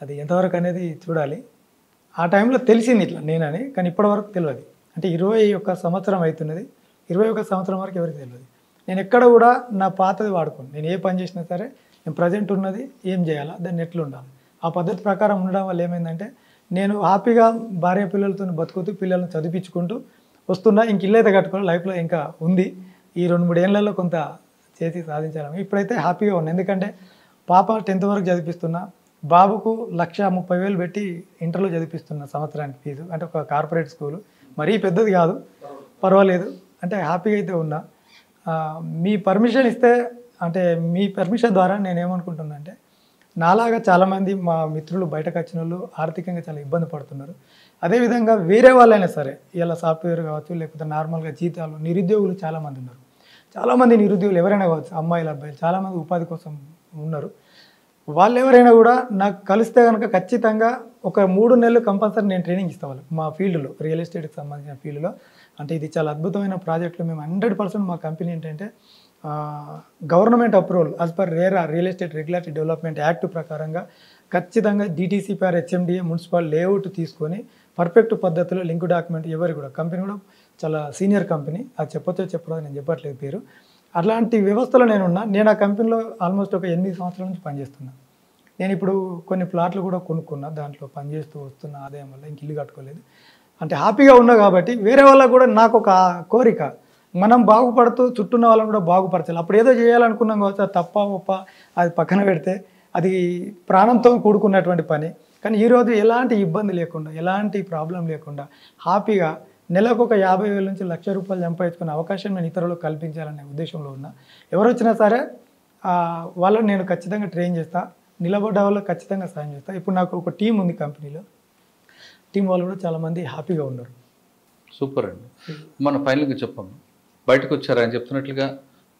అది ఎంతవరకు అనేది చూడాలి. ఆ టైంలో తెలిసింది ఇట్లా నేనని, కానీ ఇప్పటివరకు తెలియదు. అంటే 21 సంవత్సరం అవుతున్నది, 21 సంవత్సరం వరకు ఎవరికి తెలియదు. నేను ఎక్కడ కూడా నా పాతది వాడుకోను. నేను ఏ పని చేసినా సరే నేను ప్రజెంట్ ఉన్నది ఏం చేయాలా, దాన్ని ఎట్లా ఉండాలి, ఆ పద్ధతి ప్రకారం ఉండడం వల్ల ఏమైందంటే నేను హ్యాపీగా భార్య పిల్లలతో బతుకుతూ పిల్లల్ని చదివించుకుంటూ వస్తున్నా. ఇంక ఇల్లు అయితే కట్టుకోవాలి, లైఫ్లో ఇంకా ఉంది. ఈ 2-3 ఏళ్లలో కొంత చేసి సాధించాలని ఇప్పుడైతే హ్యాపీగా ఉన్నాను. ఎందుకంటే పాప 10th వరకు చదివిస్తున్నా, బాబుకు 1,30,000 పెట్టి ఇంటర్లో చదివిస్తున్నా సంవత్సరానికి ఫీజు. అంటే ఒక కార్పొరేట్ స్కూలు, మరీ పెద్దది కాదు, పర్వాలేదు. అంటే హ్యాపీగా అయితే ఉన్నా. మీ పర్మిషన్ ఇస్తే, అంటే మీ పర్మిషన్ ద్వారా నేను ఏమనుకుంటున్నా అంటే, నాలాగా చాలామంది మా మిత్రులు బయటకు వచ్చిన వాళ్ళు ఆర్థికంగా చాలా ఇబ్బంది పడుతున్నారు. అదేవిధంగా వేరే వాళ్ళైనా సరే, ఇలా సాఫ్ట్వేర్ కావచ్చు, లేకపోతే నార్మల్గా జీతాలు, నిరుద్యోగులు చాలామంది ఉన్నారు. చాలామంది నిరుద్యోగులు ఎవరైనా కావచ్చు, అమ్మాయిలు అబ్బాయిలు చాలామంది ఉపాధి కోసం ఉన్నారు. వాళ్ళు ఎవరైనా కూడా నాకు కలిస్తే కనుక ఖచ్చితంగా ఒక 3 నెలలు కంపల్సరీ నేను ట్రైనింగ్ ఇస్తాను వాళ్ళకి. మా ఫీల్డ్లో రియల్ ఎస్టేట్కి సంబంధించిన ఫీల్డ్లో, అంటే ఇది చాలా అద్భుతమైన ప్రాజెక్టులు. మేము 100% మా కంపెనీ ఏంటంటే government approval as per RERA real estate regulatory development act ప్రకారంగా ఖచ్చితంగా DTCPR HMDA మున్సిపల్ లేఅవుట్ తీసుకొని పర్ఫెక్ట్ పద్ధతిలో లింక్ డాక్యుమెంట్ ఎవరు కూడా, కంపెనీ కూడా చాలా సీనియర్ కంపెనీ, అది చెప్పొచ్చో చెప్పదో నేను చెప్పట్లేదు పేరు, అలాంటి వ్యవస్థలో నేను ఆ కంపెనీలో ఆల్మోస్ట్ ఒక 8 సంవత్సరాల నుంచి పనిచేస్తున్నాను. నేను ఇప్పుడు కొన్ని ప్లాట్లు కూడా కొనుక్కున్నా, దాంట్లో పనిచేస్తూ వస్తున్న ఆదాయం వల్ల ఇంక ఇల్లు కట్టుకోలేదు. అంటే హ్యాపీగా ఉన్నా కాబట్టి వేరే వాళ్ళకు కూడా నాకు ఒక కోరిక, మనం బాగుపడుతూ చుట్టూన్న వాళ్ళని కూడా బాగుపరచాలి. అప్పుడు ఏదో చేయాలనుకున్నాం కావచ్చు, అది తప్ప ఒప్ప అది పక్కన పెడితే అది ప్రాణంతో కూడుకున్నటువంటి పని. కానీ ఈరోజు ఎలాంటి ఇబ్బంది లేకుండా, ఎలాంటి ప్రాబ్లం లేకుండా హ్యాపీగా నెలకు ఒక 50,000 నుంచి ₹1,00,000 సంపాదించుకునే అవకాశం నేను ఇతరులకు కల్పించాలనే ఉద్దేశంలో ఉన్నా. ఎవరు వచ్చినా సరే వాళ్ళని నేను ఖచ్చితంగా ట్రైన్ చేస్తా, నిలబడ్డ వాళ్ళకి ఖచ్చితంగా సాయం చేస్తా. ఇప్పుడు నాకు ఒక టీం ఉంది కంపెనీలో, టీం వాళ్ళు కూడా చాలామంది హ్యాపీగా ఉన్నారు. సూపర్ అండి. మన ఫైనల్గా చెప్పాము, బయటకు వచ్చారని చెప్తున్నట్లుగా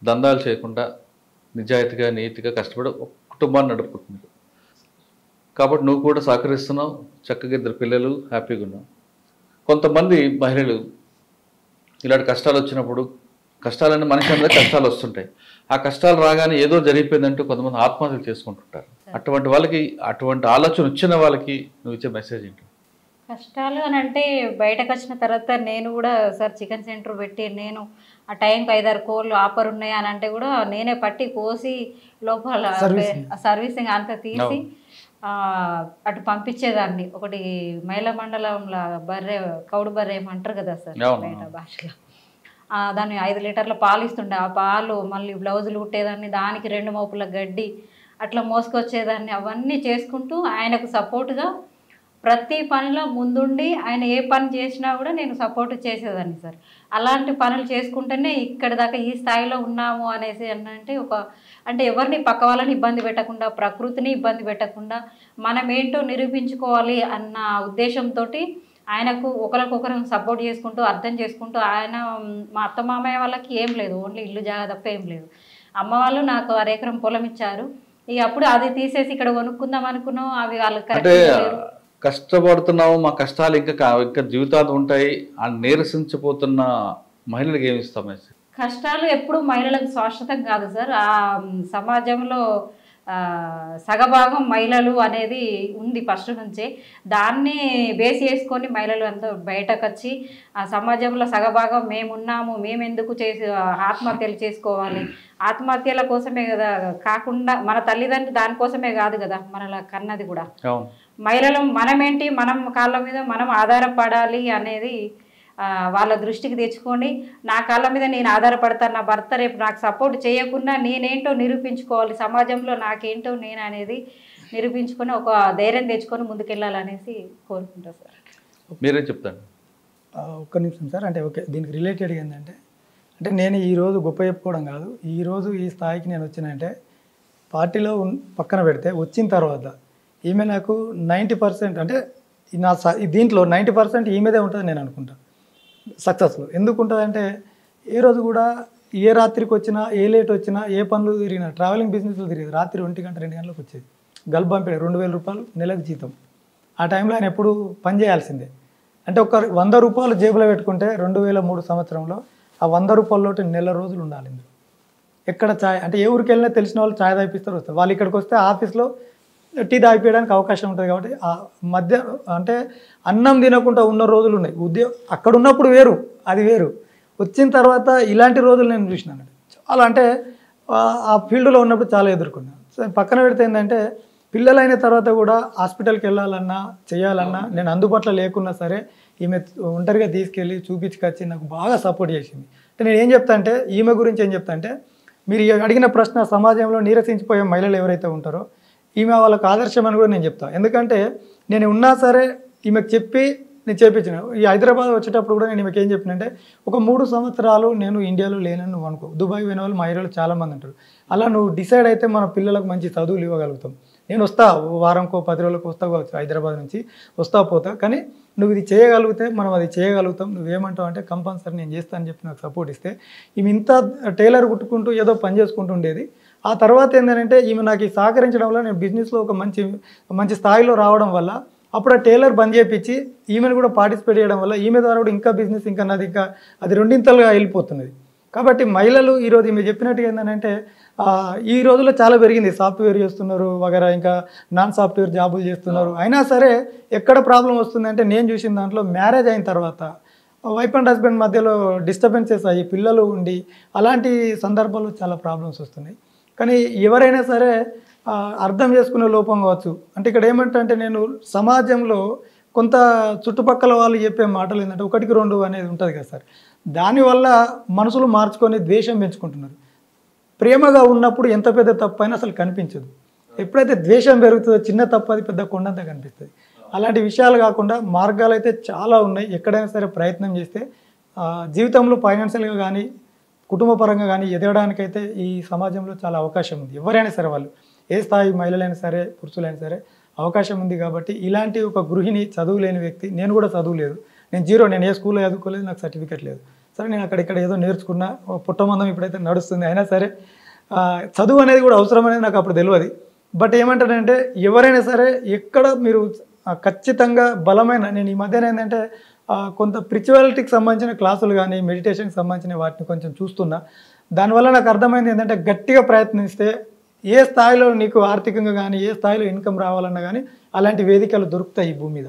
దందాలు చేయకుండా నిజాయితీగా నీతిగా కష్టపడి ఒక కుటుంబాన్ని నడుపుకుంటున్నారు కాబట్టి నువ్వు కూడా సహకరిస్తున్నావు, చక్కగా 2 పిల్లలు హ్యాపీగా ఉన్నావు. కొంతమంది మహిళలు ఇలాంటి కష్టాలు వచ్చినప్పుడు, కష్టాలన్నీ మనిషి అందరూ కష్టాలు వస్తుంటాయి, ఆ కష్టాలు రాగానే ఏదో జరిగిపోయిందంటూ కొంతమంది ఆత్మహత్యలు చేసుకుంటుంటారు. అటువంటి వాళ్ళకి, అటువంటి ఆలోచన వచ్చిన వాళ్ళకి నువ్వు ఇచ్చే మెసేజ్ ఏంటి? కష్టాలు అని అంటే బయటకు వచ్చిన తర్వాత నేను కూడా సార్ చికెన్ సెంటర్ పెట్టి నేను ఆ టైంకి 5-6 కోళ్ళు ఆఫర్ ఉన్నాయి అని అంటే కూడా నేనే పట్టి కోసి లోపల సర్వీసింగ్ అంతా తీసి అటు పంపించేదాన్ని. ఒకటి మైల మండలంలో బర్రె, కౌడు బర్రె ఏమంటారు కదా సార్ బయట భాషలో, దాన్ని 5 లీటర్ల పాలు ఇస్తుండే, ఆ పాలు మళ్ళీ బ్లౌజులు కుట్టేదాన్ని, దానికి 2 మోపుల గడ్డి అట్లా మోసుకొచ్చేదాన్ని. అవన్నీ చేసుకుంటూ ఆయనకు సపోర్ట్గా ప్రతి పనిలో ముందుండి ఆయన ఏ పని చేసినా కూడా నేను సపోర్ట్ చేసేదాన్ని సార్. అలాంటి పనులు చేసుకుంటేనే ఇక్కడి దాకా ఈ స్థాయిలో ఉన్నాము అనేసి అంటే ఎవరిని పక్క వాళ్ళని ఇబ్బంది పెట్టకుండా, ప్రకృతిని ఇబ్బంది పెట్టకుండా మనం ఏంటో నిరూపించుకోవాలి అన్న ఉద్దేశంతో ఆయనకు ఒకరికొకరు సపోర్ట్ చేసుకుంటూ, అర్థం చేసుకుంటూ, ఆయన మా అత్తమామయ్య వాళ్ళకి ఏం లేదు, ఓన్లీ ఇల్లు జాగా తప్ప ఏం లేదు. అమ్మ వాళ్ళు నాకు 1 ఎకరం పొలం ఇచ్చారు. ఇక అప్పుడు అది తీసేసి ఇక్కడ కొనుక్కుందాం అనుకున్నాం, అవి వాళ్ళకి కరెక్ట్. కష్టపడుతున్నాము, మా కష్టాలు ఇంకా జీవితాలు ఉంటాయి అని నీరసించిపోతున్న మహిళలకు ఏమి ఇస్తాం? కష్టాలు ఎప్పుడు మహిళలకు శాశ్వతం కాదు సార్. ఆ సమాజంలో సగభాగం మహిళలు అనేది ఉంది ఫస్ట్ నుంచే. దాన్ని బేస్ చేసుకొని మహిళలు అంతా బయటకు వచ్చి ఆ సమాజంలో సగభాగం మేమున్నాము, మేమెందుకు ఆత్మహత్యలు చేసుకోవాలి, ఆత్మహత్యల కోసమే కదా కాకుండా మన తల్లిదండ్రులు దానికోసమే కాదు కదా మనలా కన్నది కూడా. మహిళలు మనమేంటి, మనం కాళ్ళ మీద మనం ఆధారపడాలి అనేది వాళ్ళ దృష్టికి తెచ్చుకొని, నా కాళ్ళ మీద నేను ఆధారపడతాను, నా భర్త రేపు నాకు సపోర్ట్ చేయకుండా నేనేంటో నిరూపించుకోవాలి, సమాజంలో నాకేంటో నేను అనేది నిరూపించుకొని ఒక ధైర్యం తెచ్చుకొని ముందుకెళ్ళాలనేసి కోరుకుంటాను సార్. మీరేం చెప్తాను? ఒక్క నిమిషం సార్. అంటే ఓకే, దీనికి రిలేటెడ్గా ఏంటంటే, నేను ఈరోజు గొప్ప చెప్పుకోవడం కాదు, ఈరోజు ఈ స్థాయికి నేను వచ్చినంటే పార్టీలో పక్కన పెడితే వచ్చిన తర్వాత ఈమె నాకు 90% అంటే దీంట్లో 90% ఈమెదే ఉంటుంది నేను అనుకుంటాను సక్సెస్లో. ఎందుకు ఉంటుందంటే ఏ రోజు కూడా ఏ రాత్రికి వచ్చినా, ఏ లేట్ వచ్చినా, ఏ పనులు తిరిగినా, ట్రావెలింగ్ బిజినెస్లో తిరిగేది, రాత్రి 1 గంట 2 గంటలకు వచ్చేది. గల్ఫ్ పంపాడు 2000 రూపాయలు నెలకు జీతం. ఆ టైంలో ఆయన ఎప్పుడు పని చేయాల్సిందే. అంటే ఒక 100 రూపాయలు జేబులో పెట్టుకుంటే 2003 సంవత్సరంలో ఆ 100 రూపాయలతోటి నెల రోజులు ఉండాలి. ఎక్కడ ఛాయ్ అంటే ఏ ఊరికి వెళ్ళినా తెలిసిన వాళ్ళు ఛాయ్ తాగిపిస్తారు, వస్తారు. వాళ్ళు ఇక్కడికి వస్తే ఆఫీస్లో టీ తాగిపోయడానికి అవకాశం ఉంటుంది. కాబట్టి ఆ మధ్య అంటే అన్నం తినకుండా ఉన్న రోజులు ఉన్నాయి. అక్కడ ఉన్నప్పుడు వేరు, అది వేరు. వచ్చిన తర్వాత ఇలాంటి రోజులు నేను చూసినాను చాలా. అంటే ఆ ఫీల్డ్లో ఉన్నప్పుడు చాలా ఎదుర్కొన్నాను. సో పక్కన పెడితే ఏంటంటే పిల్లలైన తర్వాత కూడా హాస్పిటల్కి వెళ్ళాలన్నా చేయాలన్నా నేను అందుబాటులో లేకున్నా సరే ఈమె ఒంటరిగా తీసుకెళ్ళి చూపించుకొచ్చి నాకు బాగా సపోర్ట్ చేసింది. అంటే నేను ఏం చెప్తా అంటే ఈమె గురించి ఏం చెప్తా అంటే, మీరు అడిగిన ప్రశ్న సమాజంలో నీరసించిపోయే మహిళలు ఎవరైతే ఉంటారో ఈమె వాళ్ళకు ఆదర్శం అని కూడా నేను చెప్తాను. ఎందుకంటే నేను ఉన్నా సరే ఈమెకు చెప్పి నేను చేయించిన. ఈ హైదరాబాద్ వచ్చేటప్పుడు కూడా నేను ఈమెకి ఏం చెప్పినంటే, ఒక 3 సంవత్సరాలు నేను ఇండియాలో లేనని నువ్వు అనుకో. దుబాయ్ పోయిన వాళ్ళు మా ఏరియాలో చాలామంది ఉంటారు. అలా నువ్వు డిసైడ్ అయితే మన పిల్లలకు మంచి చదువులు ఇవ్వగలుగుతాం. నేను వస్తా, వారంకో 10 రోజులకు వస్తా కావచ్చు, హైదరాబాద్ నుంచి వస్తా పోతా. కానీ నువ్వు ఇది చేయగలిగితే మనం అది చేయగలుగుతాం, నువ్వేమంటావు అంటే కంపల్సరీ నేను చేస్తాను అని చెప్పి నాకు సపోర్ట్ ఇస్తే ఈమె ఇంత టైలర్ కుట్టుకుంటూ ఏదో పని చేసుకుంటూ ఉండేది. ఆ తర్వాత ఏంటంటే ఈమె నాకు సహకరించడం వల్ల నేను బిజినెస్లో ఒక మంచి స్థాయిలో రావడం వల్ల అప్పుడు ఆ టైలర్ బంద్ చేయించి ఈమెను కూడా పార్టిసిపేట్ చేయడం వల్ల ఈమె ద్వారా కూడా ఇంకా బిజినెస్ ఇంకా నాది ఇంకా అది రెండింతలుగా వెళ్ళిపోతున్నది. కాబట్టి మహిళలు ఈరోజు ఈమె చెప్పినట్టుగా ఏంటంటే ఈ రోజుల్లో చాలా పెరిగింది. సాఫ్ట్వేర్ చేస్తున్నారు వగైరా, ఇంకా నాన్ సాఫ్ట్వేర్ జాబులు చేస్తున్నారు. అయినా సరే ఎక్కడ ప్రాబ్లం వస్తుందంటే నేను చూసిన దాంట్లో మ్యారేజ్ అయిన తర్వాత వైఫ్ అండ్ హస్బెండ్ మధ్యలో డిస్టర్బెన్సెస్ అయ్యి పిల్లలు ఉండి అలాంటి సందర్భాల్లో చాలా ప్రాబ్లమ్స్ వస్తున్నాయి. కానీ ఎవరైనా సరే అర్థం చేసుకునే లోపం కావచ్చు. అంటే ఇక్కడ ఏమంటే నేను సమాజంలో కొంత చుట్టుపక్కల వాళ్ళు చెప్పే మాటలు ఏంటంటే 1కి 2 అనేది ఉంటుంది కదా సార్. దానివల్ల మనసులు మార్చుకొని ద్వేషం పెంచుకుంటున్నారు. ప్రేమగా ఉన్నప్పుడు ఎంత పెద్ద తప్పు అయినా అసలు కనిపించదు. ఎప్పుడైతే ద్వేషం పెరుగుతుందో చిన్న తప్పు అది పెద్ద కొండంతా కనిపిస్తుంది. అలాంటి విషయాలు కాకుండా మార్గాలు అయితే చాలా ఉన్నాయి. ఎక్కడైనా సరే ప్రయత్నం చేస్తే జీవితంలో ఫైనాన్షియల్గా కానీ కుటుంబ పరంగా కానీ ఎదగడానికైతే ఈ సమాజంలో చాలా అవకాశం ఉంది. ఎవరైనా సరే వాళ్ళు ఏ స్థాయి మహిళలైనా సరే పురుషులైనా సరే అవకాశం ఉంది. కాబట్టి ఇలాంటి ఒక గృహిణి, చదువు లేని వ్యక్తి, నేను కూడా చదువు లేదు, నేను జీరో, నేను ఏ స్కూల్లో చదువుకోలేదు, నాకు సర్టిఫికేట్ లేదు. సరే నేను అక్కడిక్కడ ఏదో నేర్చుకున్నా, పుట్టమందం ఇప్పుడైతే నడుస్తుంది. అయినా సరే చదువు అనేది కూడా అవసరం అనేది నాకు అప్పుడు తెలియదు. బట్ ఏమంటానంటే ఎవరైనా సరే ఎక్కడ మీరు ఖచ్చితంగా బలమైన, నేను ఈ మధ్యన ఏంటంటే కొంత స్పిరిచువాలిటీకి సంబంధించిన క్లాసులు కానీ మెడిటేషన్కి సంబంధించిన వాటిని కొంచెం చూస్తున్నా. దానివల్ల నాకు అర్థమైంది ఏంటంటే గట్టిగా ప్రయత్నిస్తే ఏ స్థాయిలో నీకు ఆర్థికంగా కానీ ఏ స్థాయిలో ఇన్కమ్ రావాలన్నా కానీ అలాంటి వేదికలు దొరుకుతాయి ఈ భూమి మీద.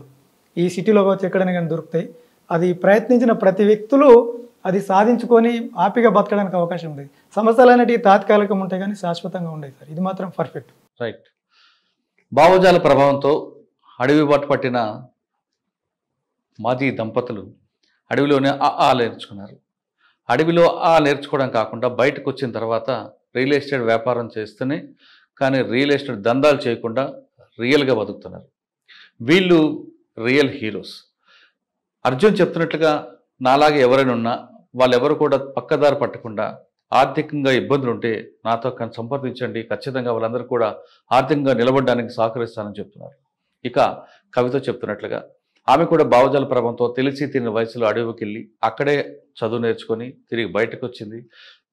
ఈ సిటీలో కావచ్చు ఎక్కడైనా కానీ దొరుకుతాయి. అది ప్రయత్నించిన ప్రతి వ్యక్తులు అది సాధించుకొని హ్యాపీగా బతకడానికి అవకాశం ఉంది. సమస్యలు అనేటివి తాత్కాలికం ఉంటాయి కానీ శాశ్వతంగా ఉండేవి సార్. ఇది మాత్రం పర్ఫెక్ట్. రైట్. భావజాల ప్రభావంతో అడవి బాట పట్టిన మాజీ దంపతులు అడవిలోనే నేర్చుకున్నారు. అడవిలో నేర్చుకోవడం కాకుండా బయటకు వచ్చిన తర్వాత రియల్ ఎస్టేట్ వ్యాపారం చేస్తూనే కానీ రియల్ ఎస్టేట్ దందాలు చేయకుండా రియల్గా బతుకుతున్నారు. వీళ్ళు రియల్ హీరోస్. అర్జున్ చెప్తున్నట్లుగా నాలాగే ఎవరైనా ఉన్నా వాళ్ళెవరు కూడా పక్కదారి పట్టకుండా ఆర్థికంగా ఇబ్బందులు ఉంటే నాతో సంప్రదించండి, ఖచ్చితంగా వాళ్ళందరూ కూడా ఆర్థికంగా నిలబడడానికి సహకరిస్తానని చెప్తున్నారు. ఇక కవిత చెప్తున్నట్లుగా ఆమె కూడా భావజాల ప్రభావంతో తెలిసి తిరిగిన వయసులో అడవికి వెళ్ళి అక్కడే చదువు నేర్చుకొని తిరిగి బయటకు వచ్చింది.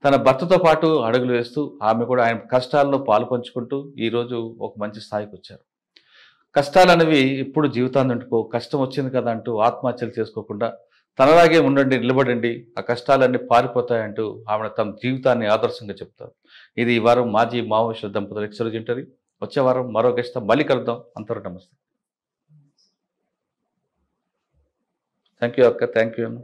తన భర్తతో పాటు అడుగులు వేస్తూ ఆమె కూడా ఆయన కష్టాలను పాలు పంచుకుంటూ ఈరోజు ఒక మంచి స్థాయికి వచ్చారు. కష్టాలు అనేవి ఇప్పుడు జీవితాన్ని అంటుకో, కష్టం వచ్చింది కదా అంటూ ఆత్మహత్యలు చేసుకోకుండా తనలాగే ఉండండి, నిలబడండి, ఆ కష్టాలన్నీ పారిపోతాయంటూ ఆమె తమ జీవితాన్ని ఆదర్శంగా చెప్తారు. ఇది ఈ వారం మాజీ మావోయిస్టుల దంపతుల ఎక్స్‌రోజెంటరీ. వచ్చే వారం మరో గెస్ట్‌తో మళ్ళీ కలుద్దాం. అంతవరకు నమస్తే. థ్యాంక్ యూ అక్క. థ్యాంక్ యూ అన్న.